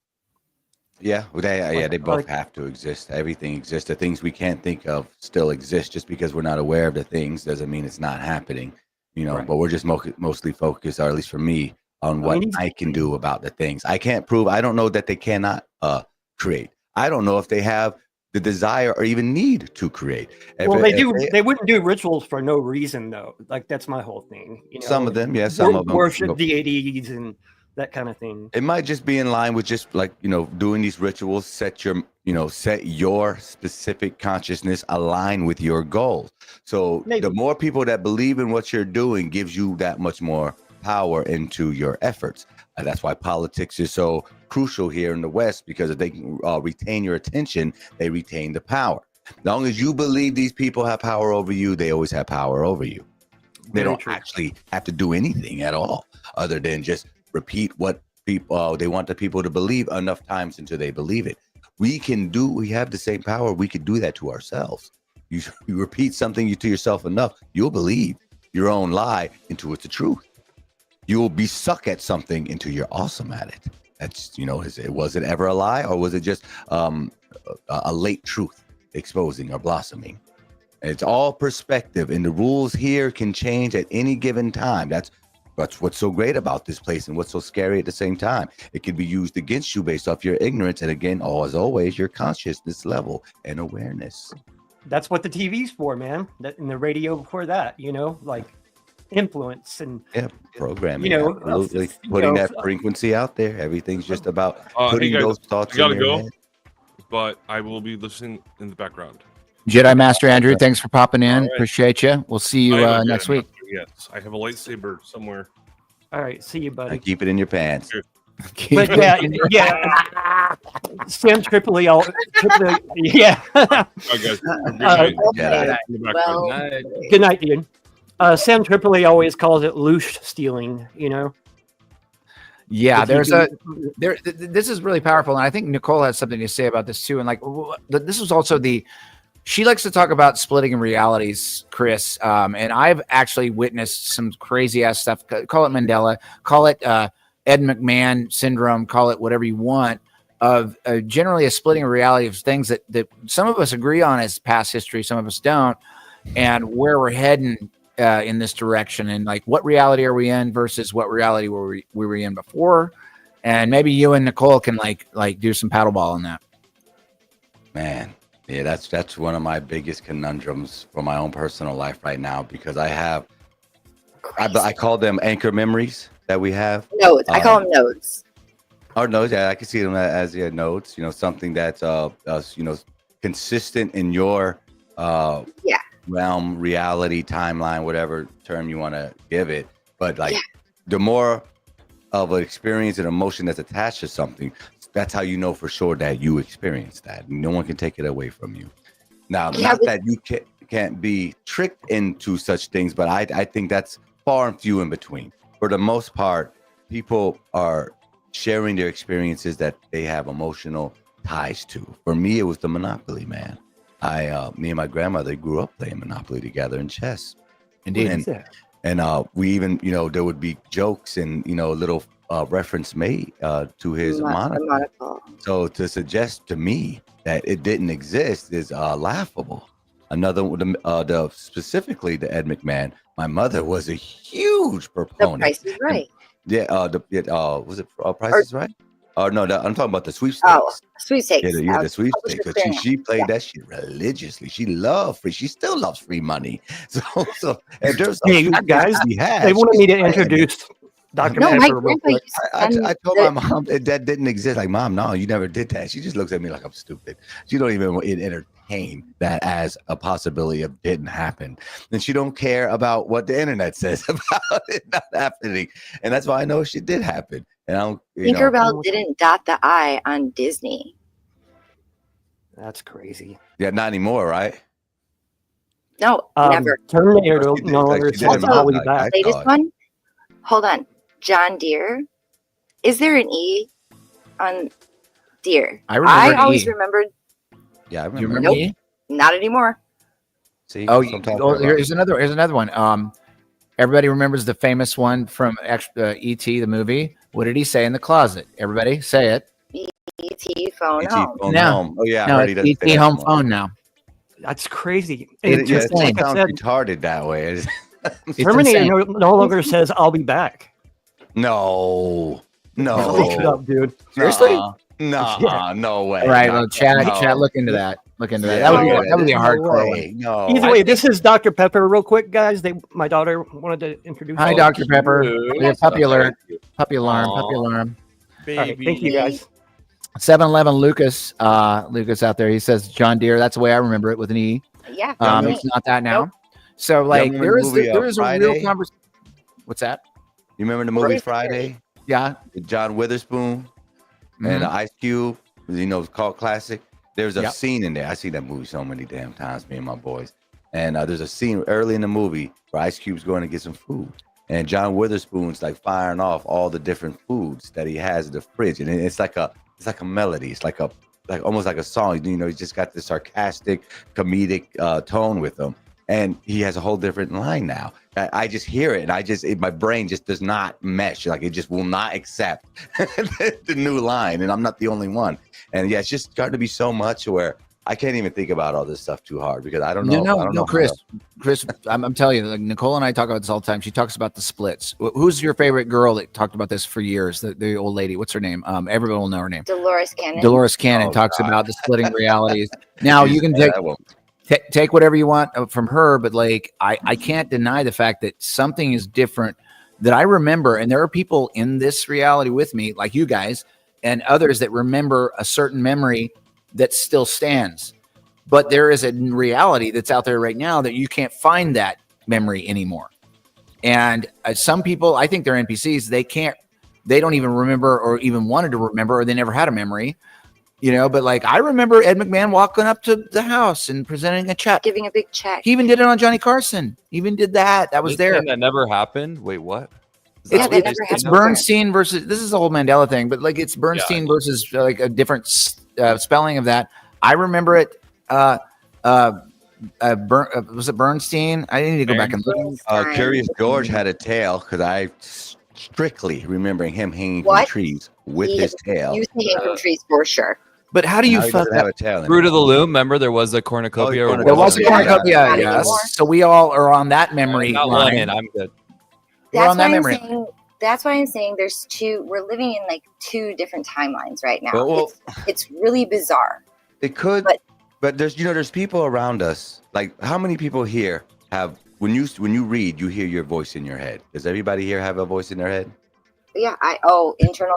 Yeah, they both have to exist. Everything exists. The things we can't think of still exist. Just because we're not aware of the things doesn't mean it's not happening. Right. But we're just mostly focused, or at least for me, on what I can do about the things. I can't prove. I don't know that they cannot create. I don't know if they have the desire or even need to create. Well, they do. They wouldn't do rituals for no reason, though. Like that's my whole thing. Some of them, yeah, some of them worship deities and that kind of thing. It might just be in line with just like doing these rituals. Set your specific consciousness align with your goals. So the more people that believe in what you're doing gives you that much more power into your efforts. That's why politics is so crucial here in the West, because if they can retain your attention, they retain the power. As long as you believe these people have power over you, they always have power over you. They don't actually have to do anything at all other than just repeat what people they want the people to believe enough times until they believe it. We have the same power. We could do that to ourselves. You repeat something to yourself enough, you'll believe your own lie into it's the truth. You'll be suck at something until you're awesome at it. That's, was it ever a lie, or was it just a late truth exposing or blossoming? And it's all perspective, and the rules here can change at any given time. That's what's so great about this place, and what's so scary at the same time. It can be used against you based off your ignorance, and again, as always, your consciousness level and awareness. That's what the TV's for, man. And the radio before that, like influence and programming. you know, Absolutely. you Putting know, that frequency out there. Everything's just about Hey putting guys, those thoughts I gotta in your go, head. but I will be listening in the background. Jedi Master Andrew, thanks for popping in. All right. Appreciate you. We'll see you I am a next Jedi week. Master, yes, I have a lightsaber somewhere. All right, see you, buddy. And keep it in your pants. But yeah, Sam Tripoli, yeah. Bye, guys. Well, Good night, Ian. Sam Tripoli always calls it loosh stealing, you know? Yeah, If you there's do- this is really powerful, and I think Nicole has something to say about this too. And like, this was also she likes to talk about splitting realities, Chris. And I've actually witnessed some crazy ass stuff. Call it Mandela, call it Ed McMahon syndrome, call it whatever you want. Of generally a splitting reality of things that some of us agree on as past history, some of us don't, and where we're heading in this direction, and like what reality are we in versus what reality we were in before. And maybe you and Nicole can like do some paddleball on that. Man, yeah, that's one of my biggest conundrums for my own personal life right now, because I call them anchor memories that we have. Nodes. I call them nodes. Or nodes, yeah, I can see them as nodes. You know, something that's consistent in your realm, reality, timeline, whatever term you want to give it. But like the more of an experience and emotion that's attached to something, that's how you know for sure that you experienced that. No one can take it away from you. Now, not that you can't be tricked into such things, but I think that's far and few in between. For the most part, people are sharing their experiences that they have emotional ties to. For me, it was the Monopoly, man. Me and my grandmother grew up playing Monopoly together and chess. Indeed. And we even, there would be jokes and, little reference made to his monocle. So to suggest to me that it didn't exist is laughable. Another, specifically the Ed McMahon, my mother was a huge proponent. The Price is Right. Was it Price is Right? Oh no, I'm talking about the sweepstakes. Oh, sweepstakes. Yeah, the sweepstakes. But she played that shit religiously. She loved free. She still loves free money. So and there's hey guys, they wanted me to introduce Dr. Pepper real quick. I told my mom that didn't exist. Like, Mom, no, you never did that. She just looks at me like I'm stupid. She don't even entertain that as a possibility of didn't happen. And she don't care about what the internet says about it not happening. And that's why I know shit did happen. And I don't. Tinkerbell didn't dot the I on Disney. That's crazy. Yeah, not anymore, right? No, never. Terminator no longer says I'll be back. Latest one. Hold on, John Deere. Is there an E on Deere? I always remembered. Yeah, I remember. You remember E? Not anymore. See, here's another one. Everybody remembers the famous one from E.T. the movie. What did he say in the closet? Everybody say it. E.T. phone E.T. home. phone home. Oh yeah, no, it's E.T. home phone now. That's crazy. It sounds retarded that way. Terminator no longer says I'll be back. No. Look it up, dude. Seriously? No way. All right, well, chat, look into that. Look into that. That would be a hardcore one. No. Either way, this is Dr. Pepper. Real quick, guys. My daughter wanted to introduce. Hi, Dr. Pepper. Puppy alert. Puppy alarm. Puppy alarm. All right, thank you, guys. 7-Eleven Lucas. Lucas out there. He says John Deere. That's the way I remember it with an E. Yeah. It's not that now. Nope. So like there is a real conversation. What's that? You remember the movie Friday? Yeah. With John Witherspoon and Ice Cube. It's called classic. There's a scene in there. I see that movie so many damn times, me and my boys. And there's a scene early in the movie where Ice Cube's going to get some food. And John Witherspoon's like firing off all the different foods that he has in the fridge. And it's like a melody. It's like almost like a song. He's just got this sarcastic, comedic tone with him. And he has a whole different line now. I just hear it, and my brain just does not mesh. Like it just will not accept the new line, and I'm not the only one. And yeah, it's just starting to be so much where I can't even think about all this stuff too hard because I don't know. No, Chris, I'm telling you, like Nicole and I talk about this all the time. She talks about the splits. Who's your favorite girl that talked about this for years? The old lady. What's her name? Everyone will know her name. Dolores Cannon. Dolores Cannon talks about the splitting realities. Now you can take. take whatever you want from her, but like I can't deny the fact that something is different that I remember, and there are people in this reality with me, like you guys and others, that remember a certain memory that still stands. But there is a reality that's out there right now that you can't find that memory anymore. And some people, I think they're NPCs. They don't even remember or even wanted to remember, or they never had a memory, you know. But like, I remember Ed McMahon walking up to the house and presenting a check, giving a big check. He even did it on Johnny Carson. He even did that. That was there. That never happened. Wait, what? It's Bernstein versus, this is the whole Mandela thing, but like it's Bernstein versus like a different spelling of that. I remember it. Was it Bernstein? I need to go back and look. Curious George had a tail because I strictly remembering him hanging from trees with his tail. He used to hang from trees for sure. But how do you fuck that? Fruit of the Loom? Remember, there was a cornucopia. There was a cornucopia, yes. So we all are on that memory line. I'm good. We're on that memory. That's why I'm saying there's we're living in like two different timelines right now. It's really bizarre. It could, but there's people around us. Like, how many people here have, when you read, you hear your voice in your head? Does everybody here have a voice in their head? Yeah, internal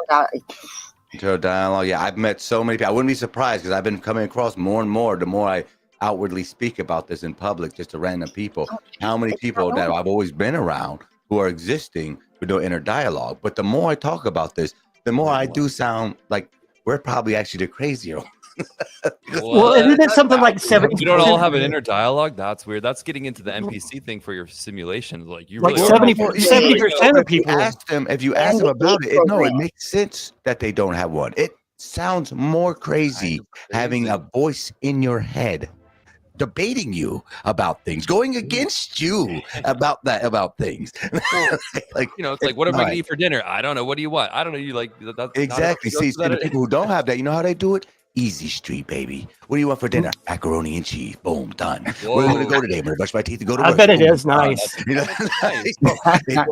dialogue. Yeah, I've met so many people. I wouldn't be surprised, because I've been coming across more and more the more I outwardly speak about this in public, just to random people. How many people that I've always been around who are existing with no inner dialogue. But the more I talk about this, the more I do sound like we're probably actually the crazier ones. Well, isn't it something like 70%? You don't all have an inner dialogue? That's weird. That's getting into the NPC thing for your simulation. Like, you like really 70% of people. If you ask them about it, it makes sense that they don't have one. It sounds more crazy having a voice in your head debating you about things, going against you about things. Like, it's like, what am I going to eat for dinner? I don't know. What do you want? I don't know. You like that? Exactly. See, the people who don't have that, you know how they do it? Easy street, baby. What do you want for dinner? Macaroni and cheese. Boom, done. Whoa. Where are we going to go today? I'm going to brush my teeth and go to work. I bet it is nice.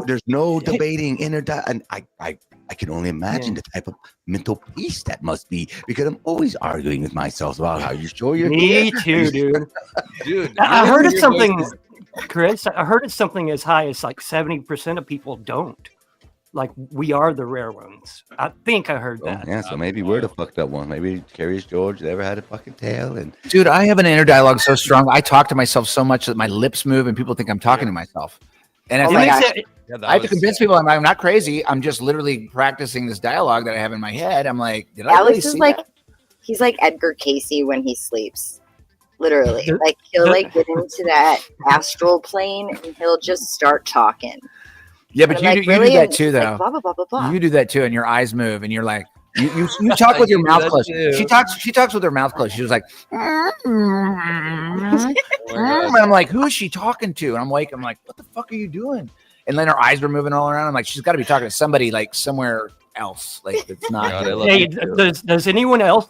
There's no debating inner and I can only imagine the type of mental peace that must be, because I'm always arguing with myself about how you sure you're Me too, dude. I heard it's something, Chris. I heard it's something as high as like 70% of people don't. Like, we are the rare ones. I think I heard that. Yeah, so maybe we're the fucked up one. Maybe Curious George never had a fucking tail. And dude, I have an inner dialogue so strong. I talk to myself so much that my lips move and people think I'm talking to myself. And it's I have to convince people I'm not crazy. I'm just literally practicing this dialogue that I have in my head. I'm like, did I Alex really is see like, that? he's like Edgar Casey when he sleeps. Literally, like he'll like get into that astral plane and he'll just start talking. Yeah, but you do that too, though. Like, blah, blah, blah, blah, blah. You do that too, and your eyes move, and you're like, you talk with your mouth closed. She talks with her mouth closed. She was like, and I'm like, who is she talking to? And I'm like, what the fuck are you doing? And then her eyes were moving all around. I'm like, she's got to be talking to somebody like somewhere else. Like, it's not. Hey, does anyone else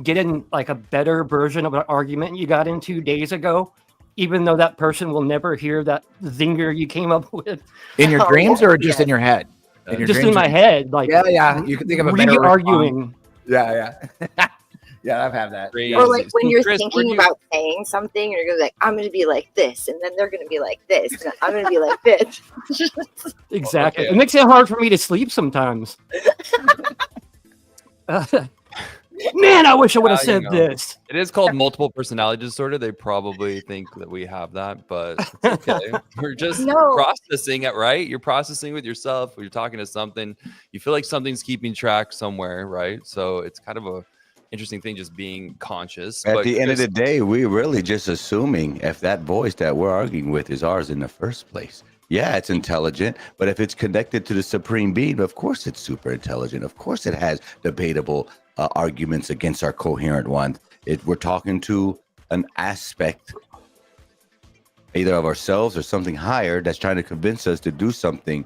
get in like a better version of an argument you got into days ago? Even though that person will never hear that zinger you came up with. In your dreams or just in your head? Just in my head. Like, yeah. You can think of a better arguing. Yeah. Yeah, I've had that. Or like when you're thinking about saying something, you're going to be like, I'm going to be like this. And then they're going to be like this. And I'm going to be like this. Exactly. Okay. It makes it hard for me to sleep sometimes. Man, I wish I would have said this. It is called multiple personality disorder. They probably think that we have that, but it's okay. We're just processing it, right? You're processing with yourself. You're talking to something. You feel like something's keeping track somewhere, right? So it's kind of a interesting thing, just being conscious. At the end of the day, we're really just assuming if that voice that we're arguing with is ours in the first place. Yeah, it's intelligent, but if it's connected to the supreme being, of course it's super intelligent. Of course it has debatable arguments against our coherent one. We're talking to an aspect either of ourselves or something higher that's trying to convince us to do something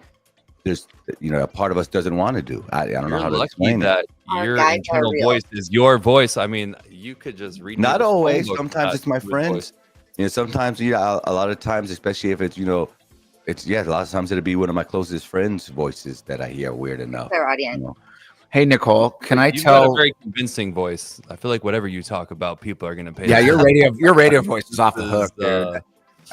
there's a part of us doesn't want to do. I don't know how to explain that. Your internal voice is your voice. I mean, you could just read. Not always. Sometimes it's my friends. Sometimes a lot of times, especially if it's a lot of times it'll be one of my closest friends' voices that I hear. Weird enough. Their audience. Hey, Nicole, can I You've got a tell? very convincing voice. I feel like whatever you talk about, people are going to pay. Yeah, your radio voice is off the This hook, is, dude.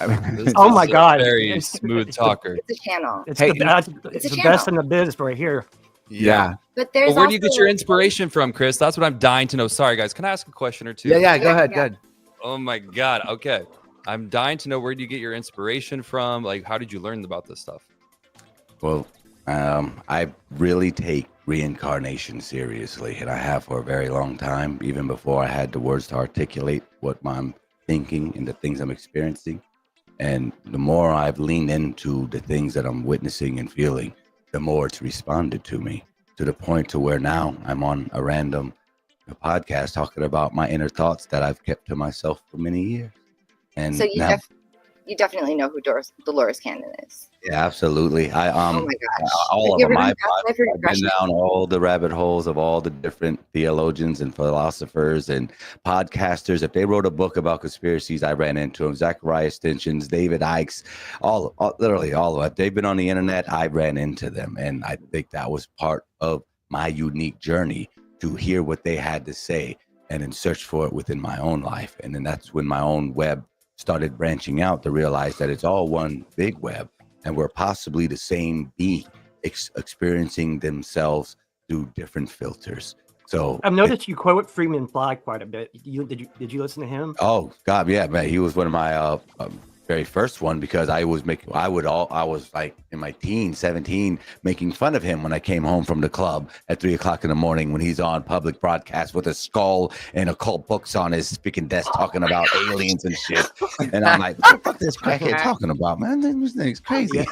I mean, This Oh is my a God. very It's- smooth it's- talker. It's a channel. It's Hey, the best. It's It's a the best channel. in the biz right here. yeah. But there's Well, where do you get also- your inspiration from, Chris? That's what I'm dying to know. Sorry, guys. Can I ask a question or two? Yeah. Go ahead. Good. Oh my God. Okay. I'm dying to know, where do you get your inspiration from? Like, how did you learn about this stuff? Well, I really take reincarnation seriously, and I have for a very long time, even before I had the words to articulate what I'm thinking and the things I'm experiencing. And the more I've leaned into the things that I'm witnessing and feeling, the more it's responded to me, to the point to where now I'm on a random podcast talking about my inner thoughts that I've kept to myself for many years. And So you now, you definitely know who Dolores Cannon is. yeah, absolutely. I Oh my gosh. all Have of you them. ever done I've past life been regression? down all the rabbit holes of all the different theologians and philosophers and podcasters. If they wrote a book about conspiracies, I ran into them. Zachariah Stinchins, David Ikes, literally all of them. If they've been on the internet, I ran into them, and I think that was part of my unique journey to hear what they had to say and then search for it within my own life. And then that's when my own web started branching out to realize that it's all one big web, and we're possibly the same being experiencing themselves through different filters. So I've noticed you quote Freeman Fly quite a bit. Did you listen to him? oh God, yeah, man, he was one of my very first one, because I was like in my teens, 17, making fun of him when I came home from the club at 3:00 in the morning when he's on public broadcast with a skull and occult books on his speaking desk talking about aliens and shit. And I'm like, what the fuck this crackhead talking about, man? This thing's crazy.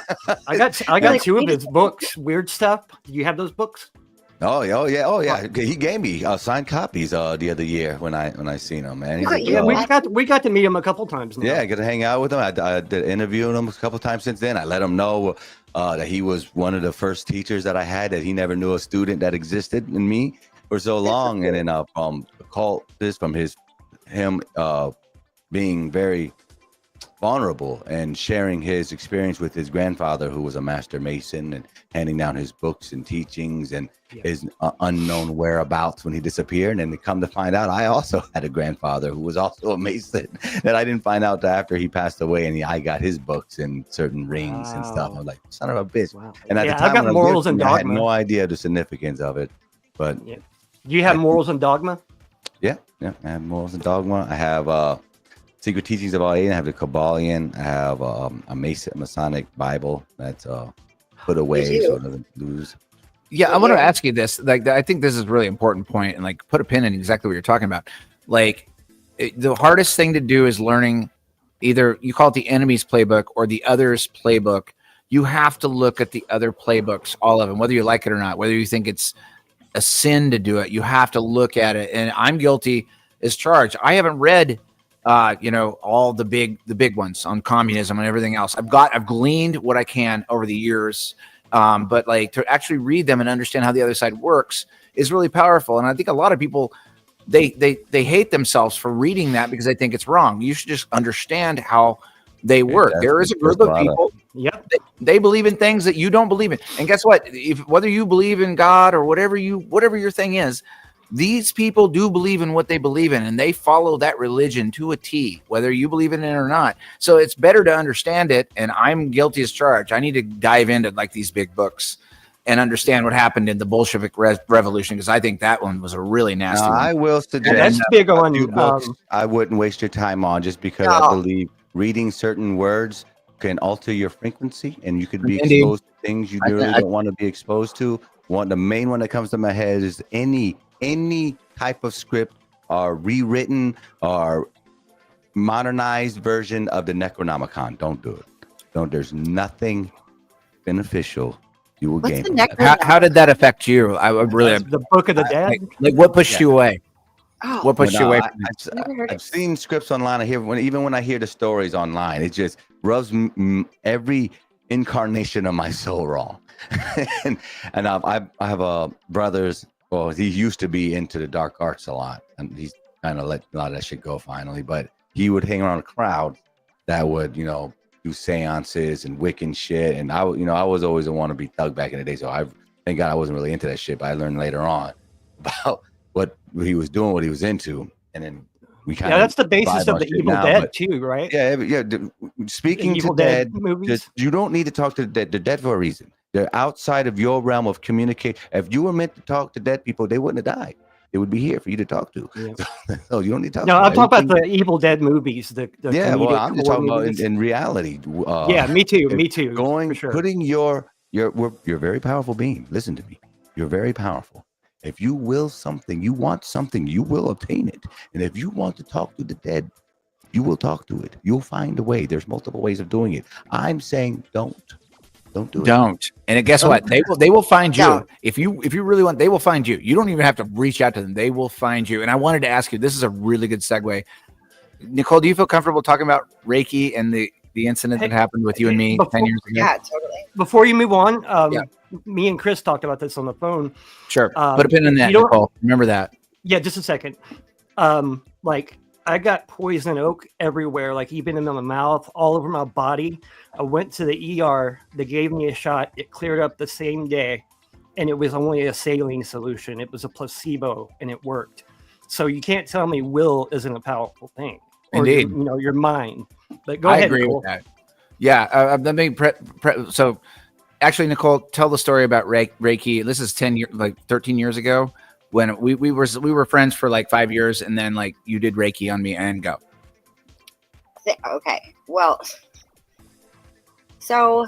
I got two of his books, Weird Stuff. Do you have those books? Oh yeah. He gave me signed copies the other year when I seen him, man. Yeah, we got to meet him a couple times now. Yeah, I got to hang out with him. I did interview him a couple times since then. I let him know that he was one of the first teachers that I had, that he never knew a student that existed in me for so long. And then from him being very vulnerable and sharing his experience with his grandfather, who was a master mason, and handing down his books and teachings and his unknown whereabouts when he disappeared. And then come to find out, I also had a grandfather who was also a mason that I didn't find out after he passed away, and I got his books and certain rings and stuff. I'm like, son of a bitch. Wow. And at the I time got when Morals I and lived, I had Dogma. no idea the significance of it. But Do you have Morals and Dogma? yeah, I have Morals and Dogma. I have Secret Teachings of Aiden. I have the Kabbalion. I have a Masonic Bible that's put away so it doesn't lose. Yeah, I want to ask you this. Like, I think this is a really important point, and like, put a pin in exactly what you're talking about. Like, the hardest thing to do is learning either you call it the enemy's playbook or the other's playbook. You have to look at the other playbooks, all of them, whether you like it or not, whether you think it's a sin to do it. You have to look at it, and I'm guilty as charged. I haven't read, all the big ones on communism and everything else. I've gleaned what I can over the years. But like, to actually read them and understand how the other side works is really powerful. And I think a lot of people, they hate themselves for reading that because they think it's wrong. You should just understand how they work. There is a group of people. Yep. They believe in things that you don't believe in. And guess what? Whether you believe in God or whatever your thing is, these people do believe in what they believe in, and they follow that religion to a T, whether you believe in it or not. So it's better to understand it. And I'm guilty as charged. I need to dive into like these big books and understand what happened in the Bolshevik Revolution, because I think that one was a really nasty one. I will suggest that's big a on few books I wouldn't waste your time on, just because I believe reading certain words can alter your frequency, and you could be Indeed. exposed to things you really don't want to be exposed to. The main one that comes to my head is any type of script or rewritten or modernized version of the Necronomicon. Don't do it. There's nothing beneficial you will gain from that. How did that affect you? I would really the Book of the Dead. Like what pushed you away? What pushed you away? I've seen scripts online. Even when I hear the stories online, it just rubs every incarnation of my soul wrong. and I have brothers. Well, he used to be into the dark arts a lot, and he's kind of let a lot of that shit go finally. But he would hang around a crowd that would, do seances and Wiccan shit. And I was always a wannabe thug back in the day. So thank God I wasn't really into that shit, but I learned later on about what he was doing, what he was into, and then we kind of that's the basis of the Evil Dead too, right? Yeah, yeah. Speaking to dead movies. You don't need to talk to the dead. They're dead for a reason. They're outside of your realm of communicate. If you were meant to talk to dead people, they wouldn't have died. They would be here for you to talk to. Yeah. So you don't need to talk. No, to I'm talking about the Evil Dead movies. The yeah, well, I'm just talking about movies. in reality. Yeah, me too. Me too. Going, for sure. putting you're a very powerful being. Listen to me. You're very powerful. If you will something, you want something, you will obtain it. And if you want to talk to the dead, you will talk to it. You'll find a way. There's multiple ways of doing it. I'm saying don't do it. Don't. And guess what? They will find you. If you really want, they will find you. You don't even have to reach out to them. They will find you. And I wanted to ask you, this is a really good segue. Nicole, do you feel comfortable talking about Reiki and the incident that happened with you and me 10 years ago? Yeah, totally. Before you move on, me and Chris talked about this on the phone. Sure. Put a pin in that, Nicole. Remember that. Yeah, just a second. Like I got poison oak everywhere, like even in my mouth, all over my body. I went to the ER. They gave me a shot. It cleared up the same day, and it was only a saline solution. It was a placebo, and it worked. So you can't tell me will isn't a powerful thing. Or Indeed. Your mind. But go ahead. I agree Nicole. with that. Yeah. Let me so actually, Nicole, tell the story about Reiki. This is 13 years ago when we were friends for like 5 years, and then like you did Reiki on me, and go. Okay. Well, so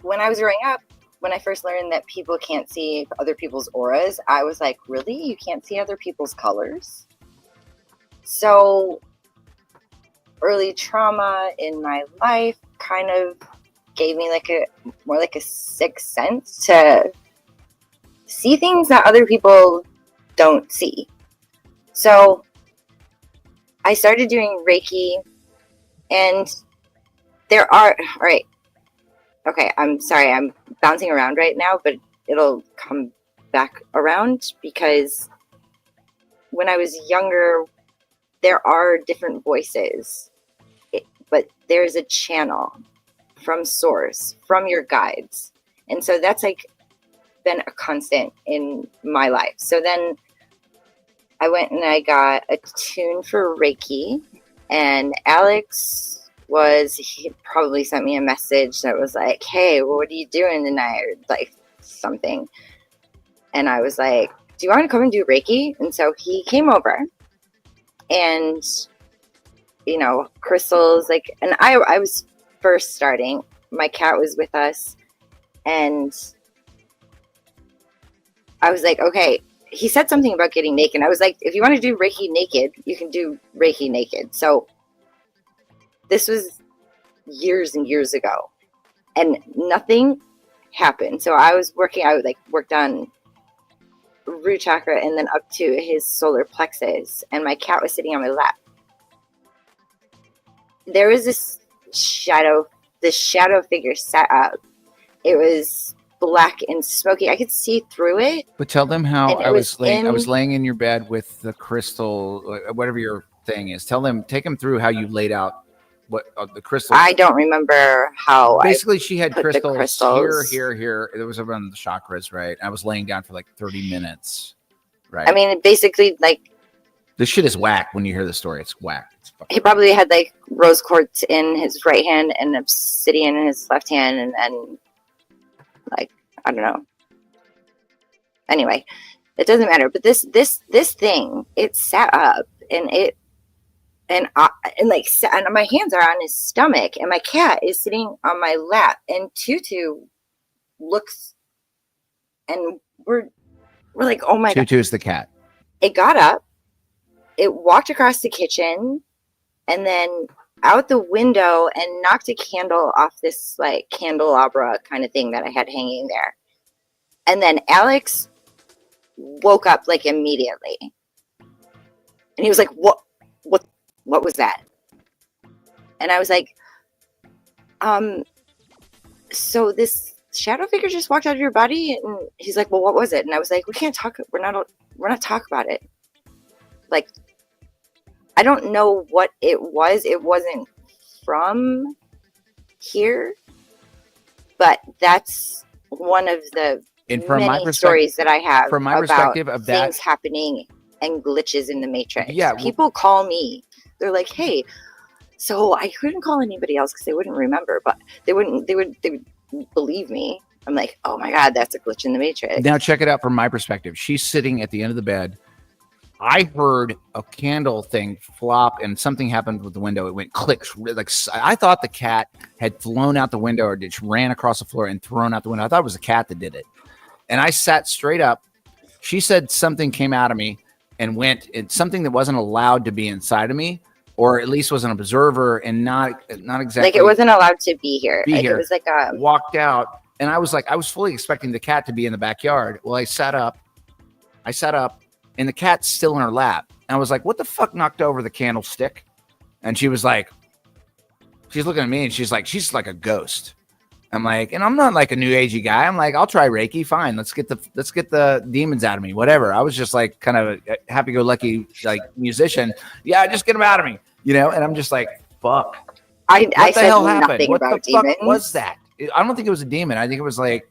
when I was growing up, when I first learned that people can't see other people's auras, I was like, really? You can't see other people's colors? So early trauma in my life kind of gave me more like a sixth sense to see things that other people don't see. So I started doing Reiki, and okay, I'm sorry, I'm bouncing around right now, but it'll come back around because when I was younger, there are different voices, but there's a channel from source, from your guides. And so that's like been a constant in my life. So then I went and I got attuned for Reiki, and Alex he probably sent me a message that was like, hey, well, what are you doing tonight? Or like something. And I was like, do you want to come and do Reiki? And so he came over, and, crystals, like, and I was first starting. My cat was with us, and I was like, okay, he said something about getting naked. And I was like, if you want to do Reiki naked, you can do Reiki naked. So this was years and years ago, and nothing happened. So I worked on root chakra and then up to his solar plexus, and my cat was sitting on my lap. There was this shadow figure set up. It was black and smoky. I could see through it. But tell them how I was laying in your bed with the crystal, whatever your thing is. Take them through how you laid out what the crystals. I don't remember how. Basically, she had crystals here. It was around the chakras, right? I was laying down for like 30 minutes, right? I mean, basically, like, this shit is whack. When you hear the story, it's whack. He probably had like rose quartz in his right hand and obsidian in his left hand, and then like, I don't know. Anyway, it doesn't matter. But this thing, it sat up, and my hands are on his stomach, and my cat is sitting on my lap, and Tutu looks, and we're like, oh my God. Tutu is the cat. It got up, it walked across the kitchen, and then out the window and knocked a candle off this like candelabra kind of thing that I had hanging there. And then Alex woke up like immediately, and he was like, what was that? And I was like, so this shadow figure just walked out of your body. And he's like, well, what was it? And I was like, we can't talk. We're not talk about it. Like, I don't know what it was. It wasn't from here, but that's one of the And from my many stories that I have from my about perspective of that, things happening and glitches in the Matrix. Yeah, People call me. They're like, "Hey, so I couldn't call anybody else because they wouldn't remember, but they would believe me." I'm like, "Oh my God, that's a glitch in the Matrix." now check it out from my perspective. She's sitting at the end of the bed. I heard a candle thing flop and something happened with the window. It went clicks. Like I thought the cat had flown out the window or just ran across the floor and thrown out the window. I thought it was a cat that did it. And I sat straight up. She said something came out of me and went. It's something that wasn't allowed to be inside of me, or at least was an observer and not exactly like it wasn't allowed to be here. It was like a walked out, and I was fully expecting the cat to be in the backyard. Well, I sat up, and the cat's still in her lap. And I was like, "What the fuck knocked over the candlestick?" And she was like, she's looking at me, and she's like a ghost. I'm like, and I'm not like a new agey guy. I'm like, I'll try Reiki. Fine. Let's get the demons out of me. Whatever. I was just like kind of a happy-go-lucky like musician. Yeah, just get them out of me. And I'm just like, fuck. I the said hell happened? nothing What about the fuck demons. was that? I don't think it was a demon. I think it was like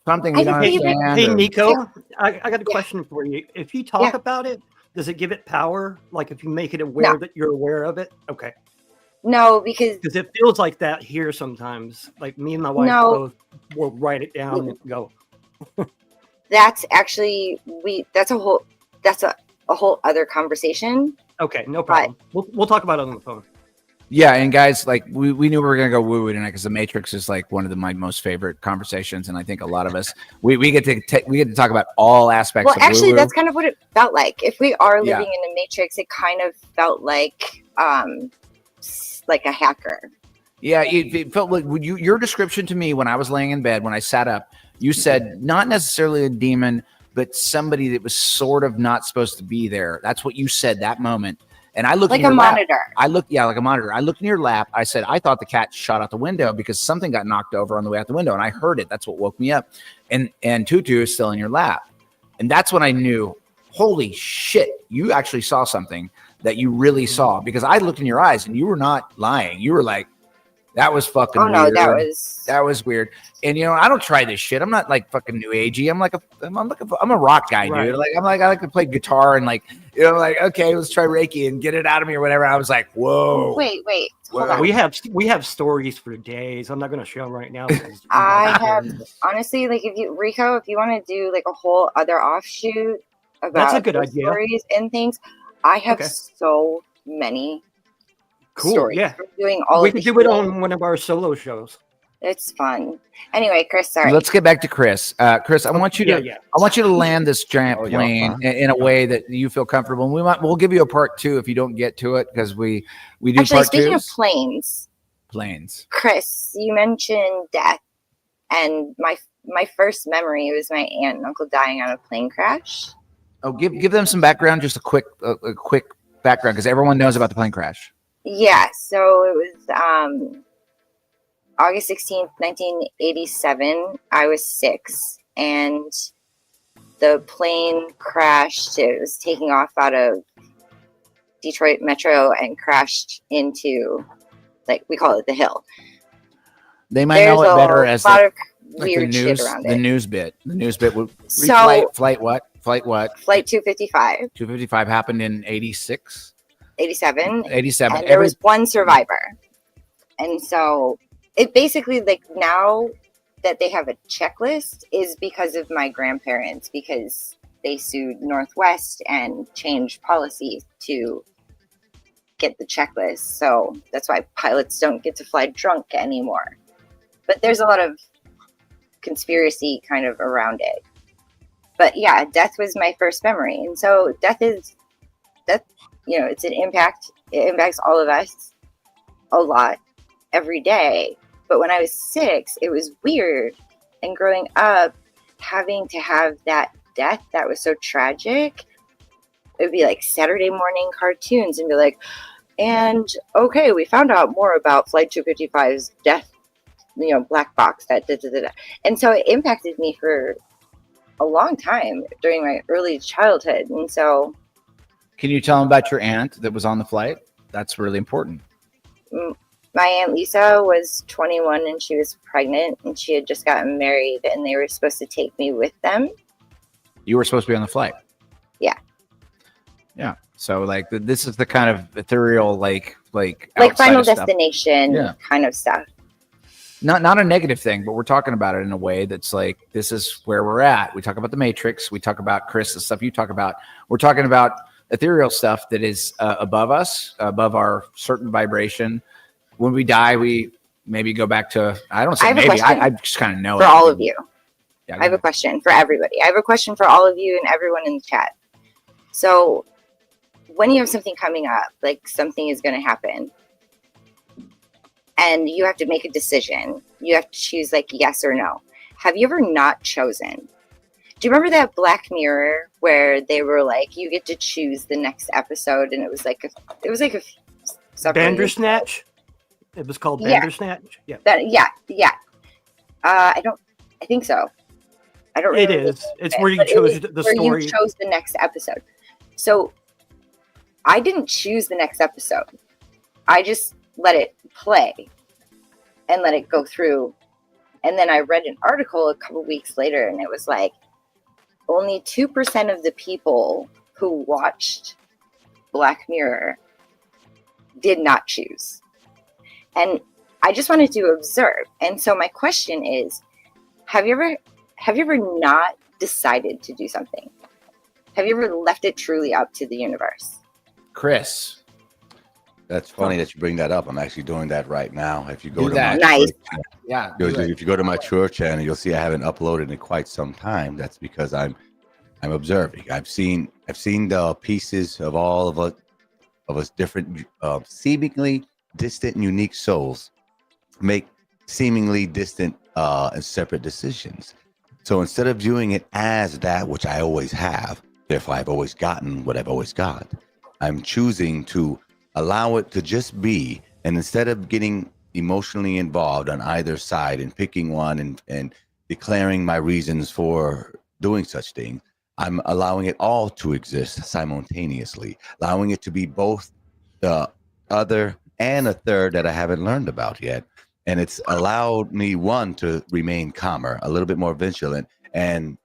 something we don't Hey, understand. Nico, I got a question for you. If you talk about it, does it give it power? Like if you make it aware that you're aware of it? Okay. No, because it feels like that here sometimes. Like me and my wife both will write it down and go. That's actually that's a whole other conversation. Okay, no problem. We'll talk about it on the phone. Yeah, and guys, like we knew we were gonna go woo-woo tonight because the Matrix is like one of my most favorite conversations, and I think a lot of us we get to talk about all aspects. Well, of actually, woo-woo. that's kind of what it felt like. If we are living in the Matrix, it kind of felt like a hacker. Yeah, it felt like your description to me when I was laying in bed, when I sat up, you said not necessarily a demon, but somebody that was sort of not supposed to be there. That's what you said that moment. And I looked like in your a lap. monitor. Like a monitor. I looked in your lap. I said, I thought the cat shot out the window because something got knocked over on the way out the window. And I heard it. That's what woke me up. And Tutu is still in your lap. And that's when I knew, holy shit, you actually saw something that you really saw, because I looked in your eyes and you were not lying. You were like, that was fucking weird. No, that was weird. And I don't try this shit. I'm not like fucking new agey. I'm a rock guy, dude. I like to play guitar and okay, let's try Reiki and get it out of me or whatever. I was like, whoa. Wait. Hold on. on. We have stories for days. I'm not going to show them right now. I have honestly, like if you want to do like a whole other offshoot about that's a good idea. Stories and things, I have so many. Cool. Stories. Yeah. We're doing all. We can do it on one of our solo shows. It's fun. Anyway, Chris, sorry. Let's get back to Chris. Chris, I want you to land this giant plane in a way that you feel comfortable. And we'll give you a part 2 if you don't get to it, because we do actually, part 2. Speaking of planes, Chris, you mentioned death, and my first memory was my aunt and uncle dying on a plane crash. Oh, give them some background, just a quick background, because everyone knows about the plane crash. Yeah, so it was August 16th, 1987. I was 6, and the plane crashed. It was taking off out of Detroit Metro and crashed into, like, we call it the hill. They might know it better as a lot of the weird news, shit around the it. news bit. The news bit would flight what? Flight 255. 255 happened in 86. 87. And there was one survivor. And so it basically, like, now that they have a checklist is because of my grandparents, because they sued Northwest and changed policy to get the checklist. So that's why pilots don't get to fly drunk anymore. But there's a lot of conspiracy kind of around it. But yeah, death was my first memory. And so death, it's an impact. It impacts all of us a lot every day. But when I was 6, it was weird. And growing up, having to have that death that was so tragic, it would be like Saturday morning cartoons and be like, and okay, we found out more about Flight 255's death, black box, And so it impacted me for a long time during my early childhood. And so, can you tell them about your aunt that was on the flight? That's really important. My Aunt Lisa was 21 and she was pregnant, and she had just gotten married, and they were supposed to take me with them. You were supposed to be on the flight. Yeah. Yeah. So like this is the kind of ethereal, like Final Destination kind of stuff. Not a negative thing, but we're talking about it in a way that's like, this is where we're at. We talk about the Matrix. We talk about Chris, the stuff you talk about. We're talking about ethereal stuff that is above us, above our certain vibration. When we die, we maybe go back to, I don't say maybe, I just kind of know for it. all of you. Yeah, I have a question for everybody. I have a question for all of you and everyone in the chat. So when you have something coming up, like something is going to happen, and you have to make a decision, you have to choose like yes or no. Have you ever not chosen? Do you remember that Black Mirror where they were like, you get to choose the next episode, and it was like a Bandersnatch? It was called Bandersnatch? Yeah. I think so. I don't remember. It is. It's where you chose the story. Where you chose the next episode. So I didn't choose the next episode. I just let it play and let it go through. And then I read an article a couple weeks later, and it was like only 2% of the people who watched Black Mirror did not choose. And I just wanted to observe. And so my question is, have you ever not decided to do something? Have you ever left it truly up to the universe? Chris. That's funny that you bring that up. I'm actually doing that right now. If you go to my nice. If you go to my Church channel, you'll see I haven't uploaded in quite some time. That's because I'm observing. I've seen the pieces of all of us different, seemingly distant and unique souls make seemingly distant and separate decisions. So instead of viewing it as that which I always have, therefore I've always gotten what I've always got, I'm choosing to allow it to just be. And instead of getting emotionally involved on either side and picking one and declaring my reasons for doing such things, I'm allowing it all to exist simultaneously, allowing it to be both the other and a third that I haven't learned about yet. And it's allowed me, one, to remain calmer, a little bit more vigilant, and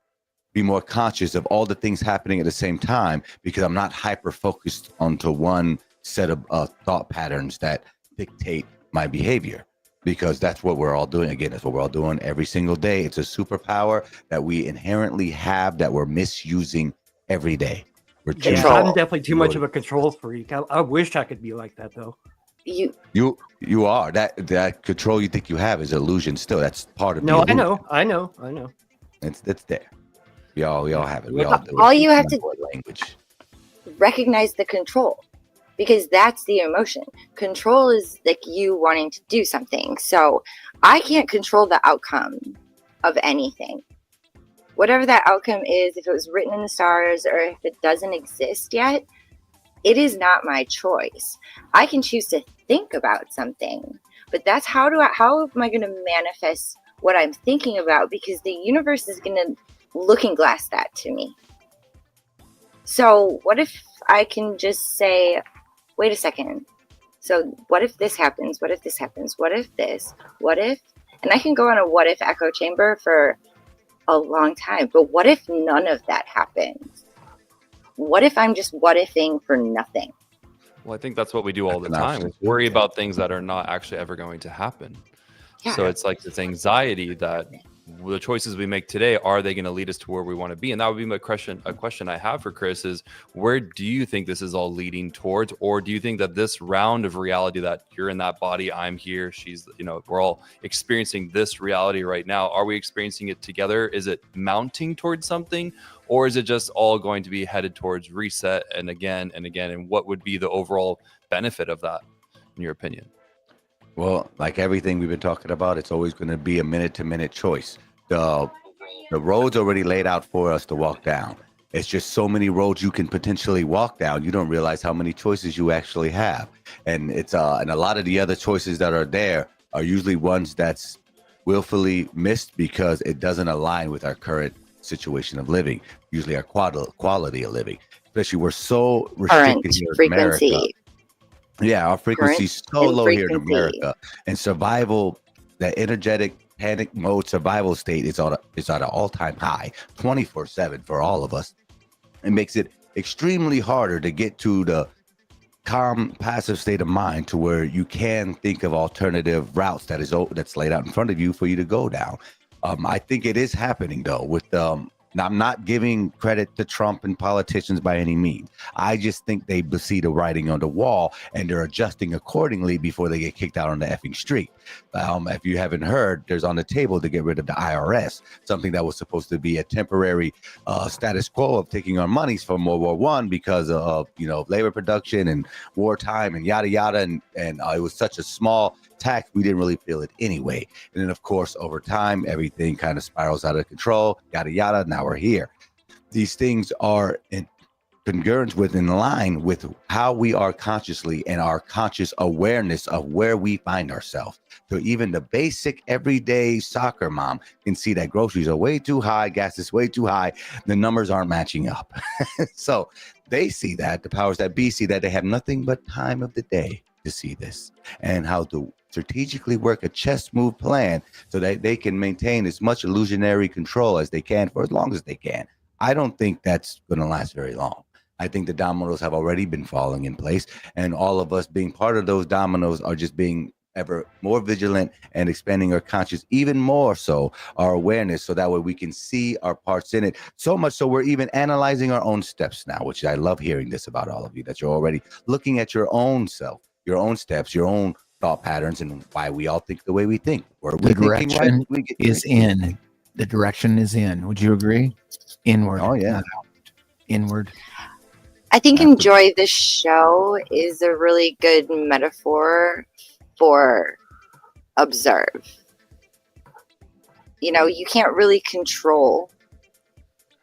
be more conscious of all the things happening at the same time, because I'm not hyper-focused onto one set of thought patterns that dictate my behavior, because that's what we're all doing. Again, that's what we're all doing every single day. It's a superpower that we inherently have that we're misusing every day. I'm definitely too much of a control freak. I wish I could be like that, though. You are. That control you think you have is illusion still. That's part of No, the illusion. I know. It's there. We all have it. All you have to language. recognize the control, because that's the emotion. Control is like you wanting to do something. So I can't control the outcome of anything. Whatever that outcome is, if it was written in the stars or if it doesn't exist yet, it is not my choice. I can choose to think about something, but that's how am I going to manifest what I'm thinking about? Because the universe is going to looking glass that to me. So what if I can just say, wait a second. So what if this happens? What if this happens? What if this? What if? And I can go on a what if echo chamber for a long time. But what if none of that happens? What if I'm just what ifing for nothing? Well, I think that's what we do all the time. Is worry about things that are not actually ever going to happen. Yeah. So it's like this anxiety that the choices we make today, are they going to lead us to where we want to be? And that would be my question. A question I have for Chris is, where do you think this is all leading towards? Or do you think that this round of reality, that you're in that body, I'm here, she's, we're all experiencing this reality right now. Are we experiencing it together? Is it mounting towards something? Or is it just all going to be headed towards reset and again and again? And what would be the overall benefit of that, in your opinion? Well, like everything we've been talking about, it's always going to be a minute-to-minute choice. The road's already laid out for us to walk down. It's just so many roads you can potentially walk down. You don't realize how many choices you actually have. And it's and a lot of the other choices that are there are usually ones that's willfully missed because it doesn't align with our current situation of living, usually our quality of living. Especially we're so restricted here in America. Yeah, our frequency is so and low here in frequency. America, and survival, that energetic panic mode survival state is at an all-time high, 24/7 for all of us. It makes it extremely harder to get to the calm, passive state of mind to where you can think of alternative routes that's laid out in front of you for you to go down. I think it is happening though. I'm not giving credit to Trump and politicians by any means. I just think they see the writing on the wall and they're adjusting accordingly before they get kicked out on the effing street. If you haven't heard, there's on the table to get rid of the IRS, something that was supposed to be a temporary status quo of taking our monies from World War I because of labor production and wartime and yada yada, and it was such a small tax we didn't really feel it anyway. And then of course over time everything kind of spirals out of control, yada yada. Now we're here. These things are in congruence with, in line with how we are consciously and our conscious awareness of where we find ourselves. So even the basic everyday soccer mom can see that groceries are way too high, gas is way too high, the numbers aren't matching up. So they see that, the powers that be see that, they have nothing but time of the day to see this and how to strategically work a chess move plan so that they can maintain as much illusionary control as they can for as long as they can. I don't think that's going to last very long. I think the dominoes have already been falling in place, and all of us being part of those dominoes are just being ever more vigilant and expanding our conscious even more, so our awareness, so that way we can see our parts in it, so much so we're even analyzing our own steps now, which I love hearing this about all of you, that you're already looking at your own self, your own steps, your own thought patterns, and why we all think the way we think. The direction is in. The direction is in. Would you agree? Inward. Oh yeah. Inward. I think enjoy this show is a really good metaphor for observe. You can't really control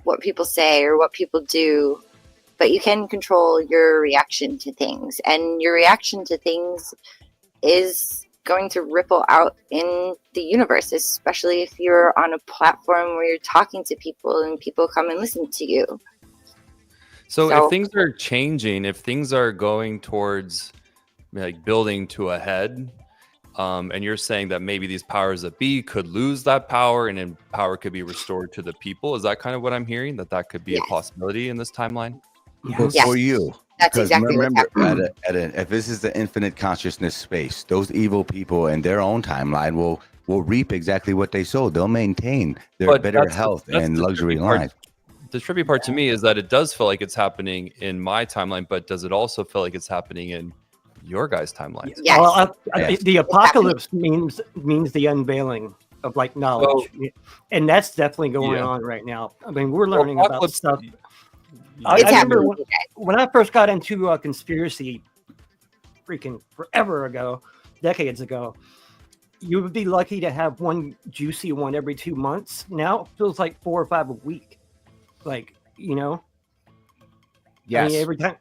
what people say or what people do, but you can control your reaction to things, and your reaction to things is going to ripple out in the universe, especially if you're on a platform where you're talking to people and people come and listen to you. So if things are changing, if things are going towards like building to a head, and you're saying that maybe these powers that be could lose that power and then power could be restored to the people, is that kind of what I'm hearing? That could be a possibility in this timeline? For you. That's Because exactly remember, what's if this is the infinite consciousness space, those evil people in their own timeline will reap exactly what they sowed. They'll maintain their better health and luxury life. The trippy part to me is that it does feel like it's happening in my timeline, but does it also feel like it's happening in your guys' timelines? Yes. Well, the apocalypse means the unveiling of like knowledge, and that's definitely going on right now. I mean, we're learning about stuff. I remember when I first got into conspiracy freaking forever ago, decades ago, you would be lucky to have one juicy one every 2 months. Now it feels like 4 or 5 a week. Like, Yes. I mean, every time,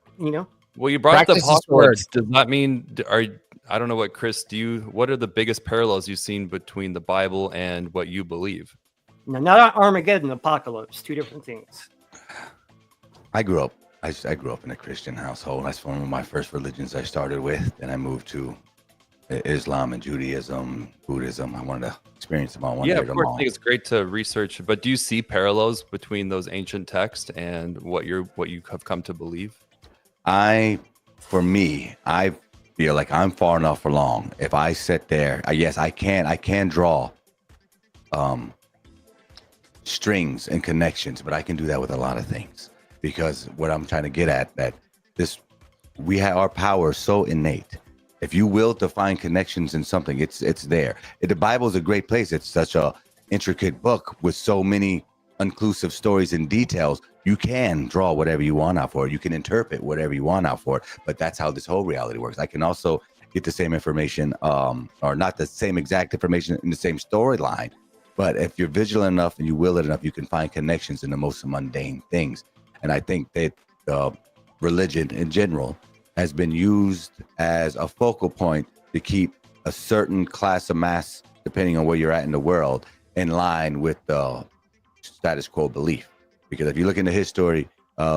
Well, you brought up the apocalypse. Does that mean, I don't know what, Chris, what are the biggest parallels you've seen between the Bible and what you believe? No, not Armageddon, apocalypse, two different things. I grew up in a Christian household. That's one of my first religions I started with. Then I moved to Islam and Judaism, Buddhism. I wanted to experience them all. Yeah, of course. I think it's great to research. But do you see parallels between those ancient texts and what you have come to believe? For me, I feel like I'm far enough along. If I sit there, yes, I can draw strings and connections, but I can do that with a lot of things. Because what I'm trying to get at, that we have our power so innate. If you will to find connections in something, it's there. The Bible is a great place. It's such a intricate book with so many inclusive stories and details. You can draw whatever you want out for it. You can interpret whatever you want out for it. But that's how this whole reality works. I can also get the same information, or not the same exact information in the same storyline. But if you're vigilant enough and you will it enough, you can find connections in the most mundane things. And I think that religion in general has been used as a focal point to keep a certain class of mass, depending on where you're at in the world, in line with the status quo belief. Because if you look into history,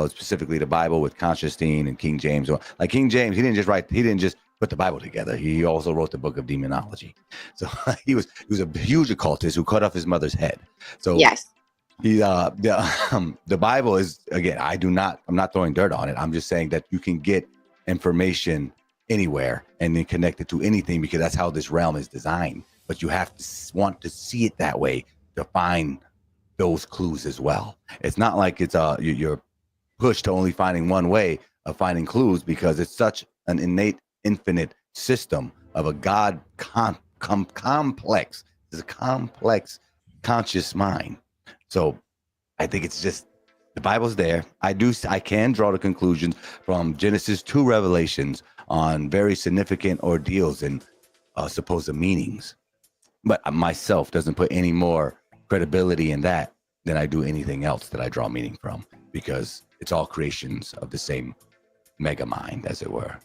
specifically the Bible with Constantine and King James, like King James, he didn't just put the Bible together. He also wrote the book of demonology. So he was a huge occultist who cut off his mother's head. So yes, he the Bible is, again, I'm not throwing dirt on it. I'm just saying that you can get information anywhere and then connect it to anything, because that's how this realm is designed. But you have to want to see it that way to find those clues as well. It's not like it's you're pushed to only finding one way of finding clues, because it's such an innate, infinite system of a God complex. It's a complex conscious mind. So I think it's just, the Bible's there. I can draw the conclusions from Genesis to Revelations on very significant ordeals and supposed meanings. But myself doesn't put any more credibility in that than I do anything else that I draw meaning from, because it's all creations of the same mega mind, as it were.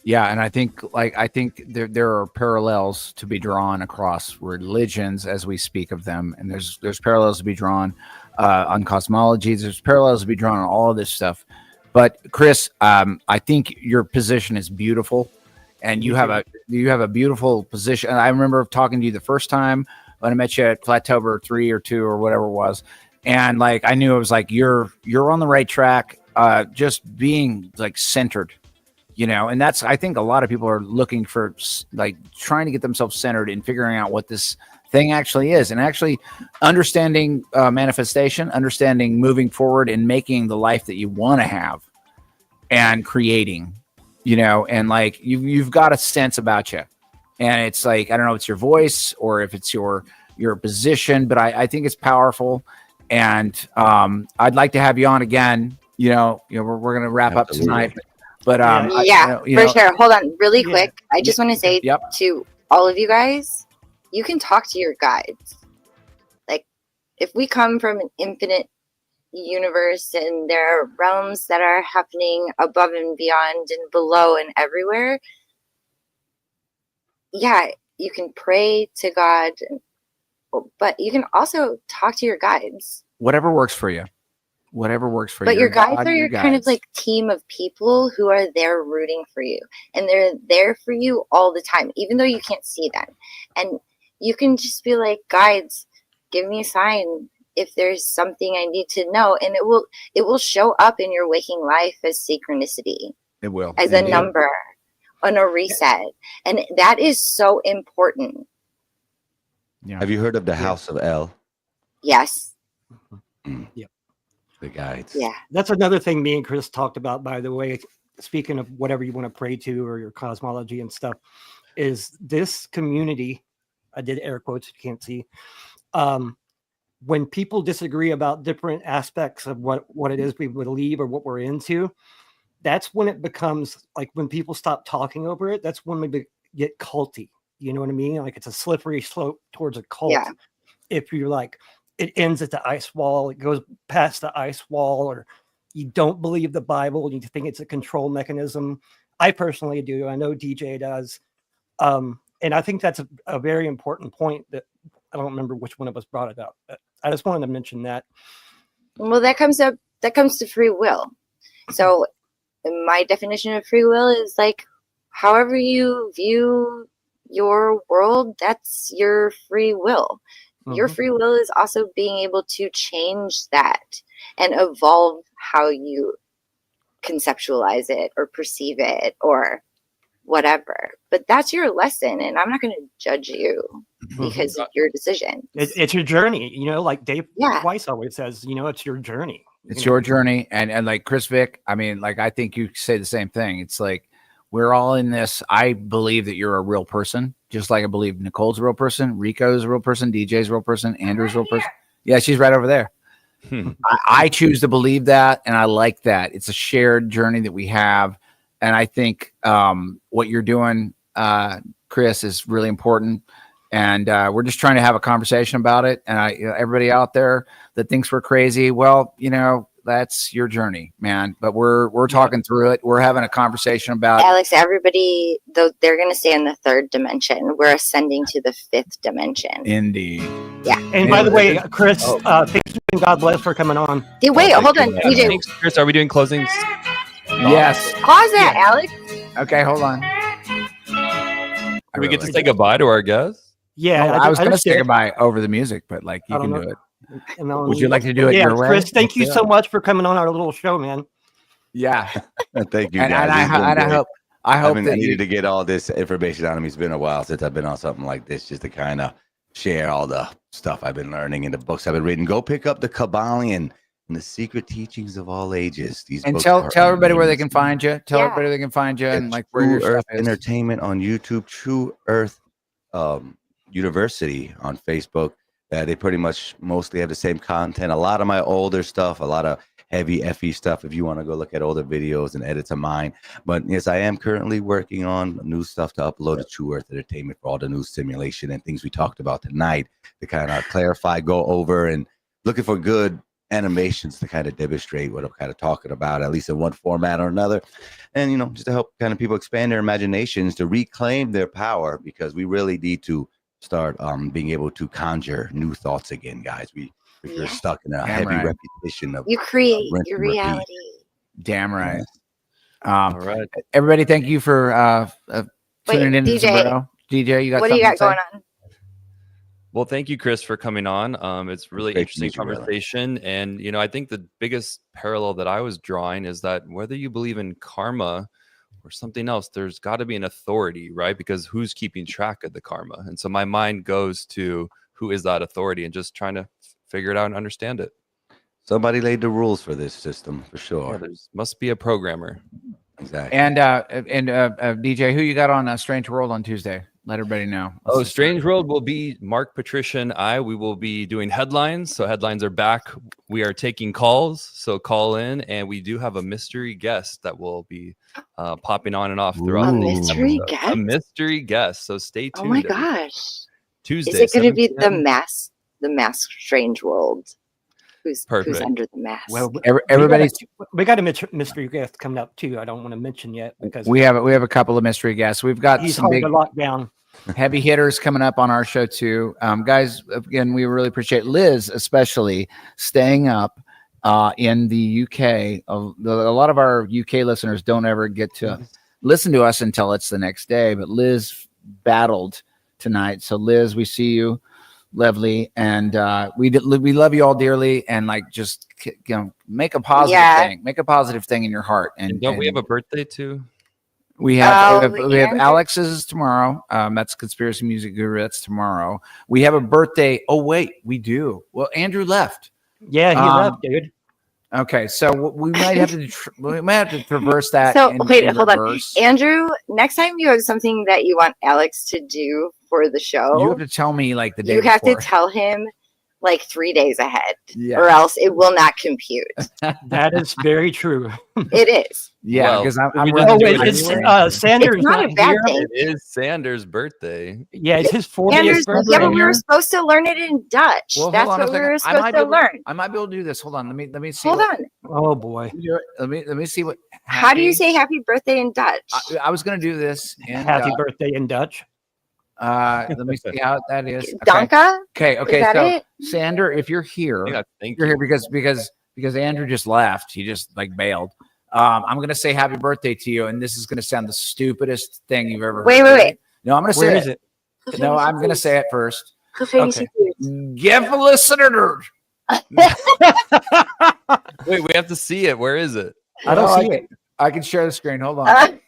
Yeah, and I think there are parallels to be drawn across religions as we speak of them, and there's parallels to be drawn on cosmology. There's parallels to be drawn on all of this stuff. But Chris, I think your position is beautiful, and you have a beautiful position. And I remember talking to you the first time when I met you at Flattober 3 or 2 or whatever it was, and like I knew it was like you're on the right track, just being like centered. And that's, I think a lot of people are looking for, like, trying to get themselves centered and figuring out what this thing actually is, and actually understanding manifestation, understanding moving forward and making the life that you want to have and creating, and like you've got a sense about you, and it's like, I don't know if it's your voice or if it's your position, but I think it's powerful, and I'd like to have you on again. We're going to wrap up tonight. But for sure. Hold on really quick. I just want to say to all of you guys, you can talk to your guides. Like, if we come from an infinite universe and there are realms that are happening above and beyond and below and everywhere, you can pray to God, but you can also talk to your guides. Whatever works for you. But your guides are your kind of like team of people who are there rooting for you, and they're there for you all the time, even though you can't see them. And you can just be like, guides, give me a sign if there's something I need to know, and it will show up in your waking life as synchronicity. It will, as a number on a reset, and that is so important. Yeah. Have you heard of the House of El? Yes. Yep. The guides. Yeah. That's another thing me and Chris talked about, by the way, speaking of whatever you want to pray to or your cosmology and stuff, is this community, I did air quotes, you can't see, when people disagree about different aspects of what it is we believe or what we're into, that's when it becomes like, when people stop talking over it, that's when we get culty. You know what I mean? Like, it's a slippery slope towards a cult. Yeah. If you're like, it ends at the ice wall, it goes past the ice wall, or you don't believe the Bible, you think it's a control mechanism. I personally do. I know DJ does. And I think that's a very important point that I don't remember which one of us brought it up. But I just wanted to mention that. Well, that comes to free will. So my definition of free will is like, however you view your world, that's your free will. Your free will is also being able to change that and evolve how you conceptualize it or perceive it or whatever. But that's your lesson, and I'm not going to judge you because of your decision. It's your journey, like Dave Weiss always says, it's your journey. It's your journey. And like Chris Vick, I mean, like, I think you say the same thing. It's like, we're all in this. I believe that you're a real person, just like I believe Nicole's a real person, Rico's a real person, DJ's a real person, Andrew's a real person. Yeah, she's right over there. I choose to believe that, and I like that. It's a shared journey that we have, and I think what you're doing, Chris, is really important. And we're just trying to have a conversation about it. And everybody out there that thinks we're crazy, well, that's your journey, man. But we're talking through it. We're having a conversation about Alex, everybody, though, they're going to stay in the 3rd dimension. We're ascending to the 5th dimension. Indeed. Yeah. And by the way, Chris, thanks and God bless for coming on. Hey, wait, hold on. DJ. Thanks, Chris. Are we doing closings? Yes. Pause that, Alex. Okay, hold on. Do we get to say goodbye to our guests? Yeah, Oh, I was going to just say did. goodbye over the music, but like you I can don't do know. it. And then- Would you like to do it yeah, your way? Chris, thank Let's you do so it. much for coming on our little show, man. Yeah. Thank you, And guys. I It's been great. hope I that needed you. to get all this information out of me. It's been a while since I've been on something like this, just to kind of share all the stuff I've been learning in the books I've been reading. Go pick up the Kabbalion and the Secret Teachings of All Ages. These And books tell are everybody where they amazing. can find you. Tell everybody where they can find you and like where your True Earth stuff is. Entertainment on YouTube, True Earth University on Facebook. They pretty much mostly have the same content. A lot of my older stuff, a lot of heavy FE stuff if you want to go look at older videos and edits of mine. But yes, I am currently working on new stuff to upload to True Earth Entertainment for all the new simulation and things we talked about tonight to kind of clarify, go over, and looking for good animations to kind of demonstrate what I'm kind of talking about, at least in one format or another. And, you know, just to help kind of people expand their imaginations, to reclaim their power, because we really need to start being able to conjure new thoughts again, guys. If you're stuck in a heavy repetition of you create rinse your and repeat. reality. Damn right. All right. Everybody, thank you for tuning in to DJ, Sombrero. DJ, you got what do you something got to say? going on? Well, thank you, Chris, for coming on. It's really Great to interesting meet you, brother. conversation. And, you know, I think the biggest parallel that I was drawing is that whether you believe in karma or something else, there's got to be an authority, right? Because who's keeping track of the karma? And so my mind goes to who is that authority and just trying to figure it out and understand it. Somebody laid the rules for this system, for sure. Yeah, there must be a programmer. Exactly. And DJ, who you got on Strange World on Tuesday? Let everybody know. Oh, Strange World will be Mark, Patricia, and I. We will be doing headlines. So headlines are back. We are taking calls. So call in. And we do have a mystery guest that will be popping on and off throughout A the mystery episode. guest? A mystery guest. So stay tuned. Oh my gosh. Tuesday. Is it going to be 7 the mask Strange World? Who's Perfect. under the mask? Well, everybody's we got a mystery guest coming up too. I don't want to mention yet because we have a couple of mystery guests. We've got he's some hard big to lock down. heavy hitters coming up on our show too. Guys, again, we really appreciate Liz, especially staying up in the UK. A lot of our UK listeners don't ever get to listen to us until it's the next day. But Liz battled tonight. So Liz, we see you, lovely, and we love you all dearly. And like, just make a positive thing. Make a positive thing in your heart. And don't we have a birthday too? We have Alex's tomorrow. That's Conspiracy Music Guru. That's tomorrow. We have a birthday. Oh wait, we do. Well, Andrew left. Yeah, he left, dude. Okay, so we might have to traverse that. So in wait, hold reverse. on, Andrew. Next time you have something that you want Alex to do for the show, You have to tell me like the day. you have to before. tell him like 3 days ahead, Yeah. or else it will not compute. That is very true. It is. Yeah, Well, because I'm we running didn't do to it it it's anyway. Sanders It's not a bad here. thing. It is Sanders' birthday. Yeah, it's his 40th Andrew's, birthday. yeah, but we were supposed to learn it in Dutch. Well, That's hold on a what we second. were I supposed might to be able learn. I might be able to do this. Hold on. Let me see. Hold on. Oh boy. Let me see what. How do you say happy birthday in Dutch? I was going to do this. In, Happy birthday in Dutch. Let me see how that is. Okay. Danka? Okay. Is that So, it? Sander, if you're here, Thank you're here because Andrew just left. He just like bailed. I'm going to say happy birthday to you, and this is going to sound the stupidest thing you've ever Wait, heard. wait, wait. No, I'm going to Where say is it? No, I'm going to say it first. Gefeliciteerd. Give a listener. Wait, we have to see it. Where is it? I don't see it. I can share the screen. Hold on. Okay,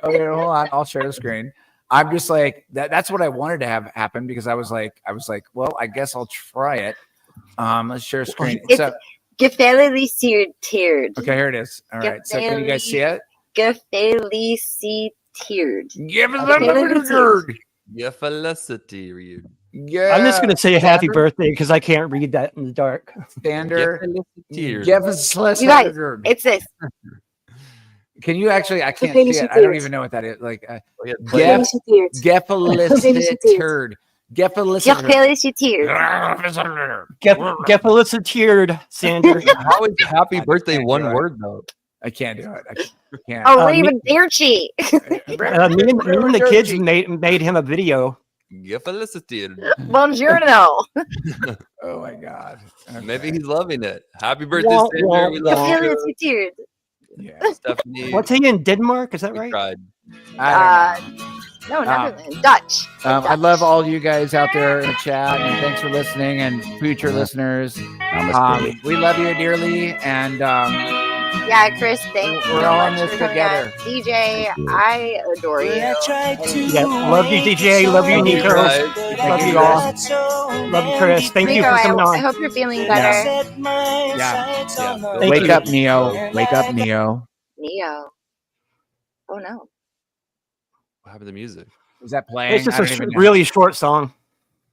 hold on. I'll share the screen. I'm just like that's what I wanted to have happen because I was like, well, I guess I'll try it. Let's share a screen. It's So, gefeliciteerd. okay, here it is. All right. So can you guys see it? Gefeliciteerd. Give us Gefeliciteerd. Yeah, felicity. Yeah. I'm just going to say happy Sander, birthday because I can't read that in the dark. Sander. Tears. Give us You guys, it's this. Can you actually? I can't see it. I don't even know what that is. Like, Gefeliciteerd. Gefeliciteerd. Gefeliciteerd. Gefeliciteerd, Sander. How is happy birthday one word though? I can't do it. I can't. Oh, Raven Bearchi. Me and the kids made him a video. Yeah, felicity. Buongiorno. Oh my God. Okay. Maybe he's loving it. Happy birthday, Wah, Sander. wah, We love you. Gefeliciteerd. Yeah. Stephanie. What's he in Denmark? Is that we right? cried. I No, Netherlands. Dutch. I love all you guys out there in the chat, and thanks for listening, and future listeners. We love you dearly, and yeah, Chris, thank you. We're all in this for coming together. on. DJ, I adore you. Yeah, love you, DJ. Love you, Nico. Love you all. Love you, Chris. Thank you for coming on. I hope you're feeling better. Yeah. Thank Wake you. up, Neo. Wake up, Neo. Neo. Oh no. What happened to music? Is that playing? It's just a really short song.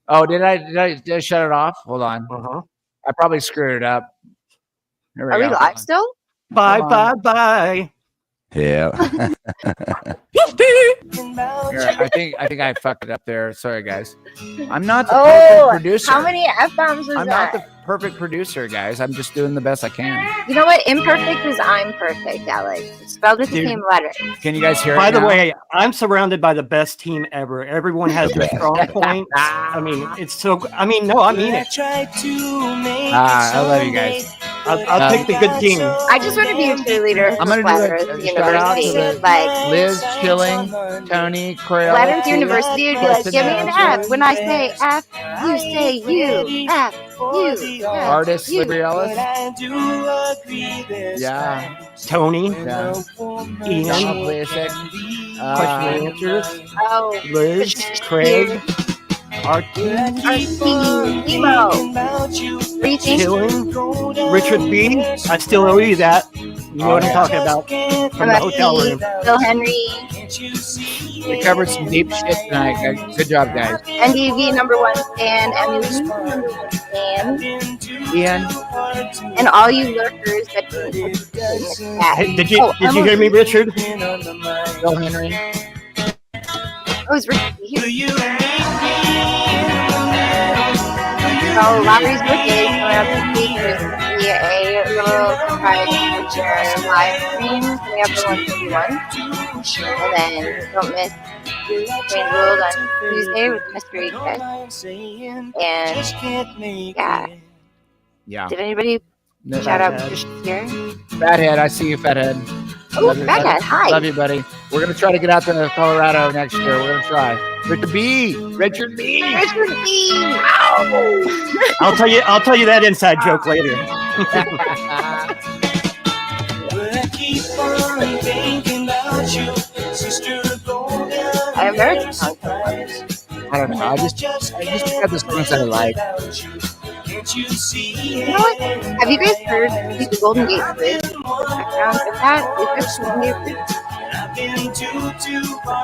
Oh, did I shut it off? Hold on. I probably screwed it up. Here Are we go. live still? Bye, bye, bye. Yeah. Here, I think I fucked it up there. Sorry, guys. I'm not the Oh, perfect producer. how many F-bombs was I'm that? not the perfect producer, guys. I'm just doing the best I can. You know what? Imperfect is I'm perfect, Alex. It's spelled with the Dude. same letter. Can you guys hear By it the now? way, I'm surrounded by the best team ever. Everyone has their strong points. I mean, it's so. I mean, no, I mean it. I love you guys. I'll pick the good team. I just want to be a cheerleader I'm for gonna do Flat Earth a shout out to University. the Like, Liz, Chilling, Tony, Crayola. Flat Earth University would be like, give me an F. When I say F, you say U. F, U. F, Artist, U. Libriellis. Yeah. Tony. Yeah. Ian. Donald Plasek. Question and answers. Oh, Liz. Craig. Emo. Chilling. Richard B. I still owe you that. You know what I'm talking about. From the hotel room. Bill Henry. We covered some deep shit tonight, guys. Good job, guys. NDV #1 fan. Emily fan. Ian. And all you lurkers that didn't participate in the chat. Hey, did you hear me, Richard? Bill Henry. Oh, it's Richard. So Lowry's birthday is coming up this week. There's going to be a little surprise live stream coming up at 1:51. And then don't miss Strange World on Tuesday with Mystery Guest. And Yeah. did anybody No, shout out Fathead. Fish here? Fathead, I see you, Fathead. Oh, Love you, buddy. Fathead, hi. Love you, buddy. We're gonna try to get out to Colorado next year. We're gonna try. Richard B. Richard B. Richard B. I'll tell you that inside joke later. American song. I don't know. I just got the songs that I like. You know what? Have you guys heard the Golden Gate Bridge? Background of that? Is there Golden Gate Bridge?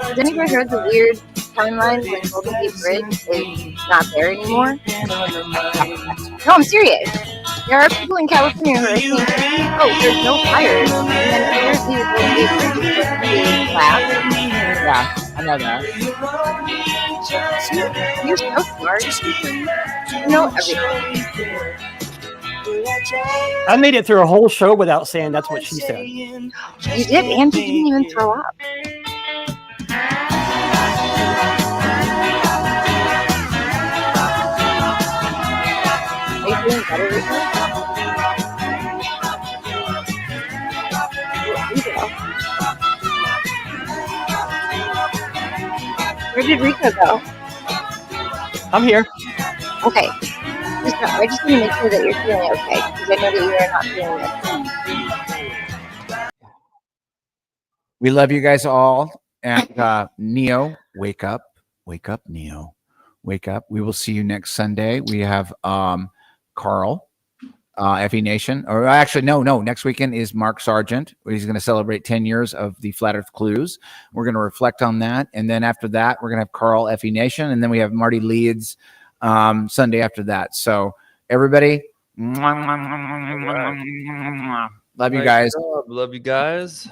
Has anybody heard the weird timeline when Golden Gate Bridge is not there anymore? No, I'm serious. There are people in California who are saying, oh, there's no fires. And then apparently the Golden Gate Bridge is supposed to be collapsed. Yeah, I know that. You're so smart. You know everything. I made it through a whole show without saying that's what she said. You did, and you didn't even throw up. Are you feeling better, Rika? Where did Rika go? I'm here. Okay. I just want to make sure that you're feeling okay, because I know that you are not feeling it. We love you guys all. And Neo, wake up. Wake up, Neo. Wake up. We will see you next Sunday. We have Carl, FE Nation. Or actually, no. Next weekend is Mark Sargent. He's going to celebrate 10 years of the Flat Earth Clues. We're going to reflect on that. And then after that, we're going to have Carl, FE Nation. And then we have Marty Leeds Sunday after that. So everybody, love you guys. Love you guys.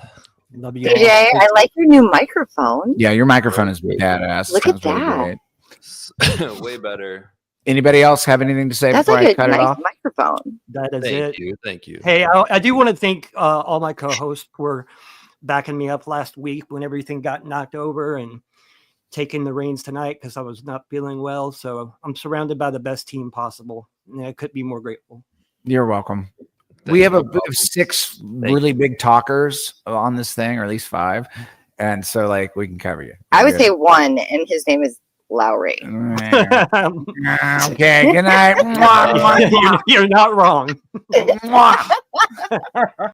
Love you. DJ, I like your new microphone. Yeah, your microphone is badass. Look at Sounds that. Really great. Way better. Anybody else have anything to say That's before like I a cut it nice off? microphone. That is Thank it. you. Thank you. Hey, I do want to thank all my co-hosts were backing me up last week when everything got knocked over and taking the reins tonight because I was not feeling well. So I'm surrounded by the best team possible. And I couldn't be more grateful. You're welcome. We have 6 really big talkers on this thing, or at least 5. And so, like, we can cover you. I would Good. say one, and his name is Lowry. Okay, good night. You're not wrong.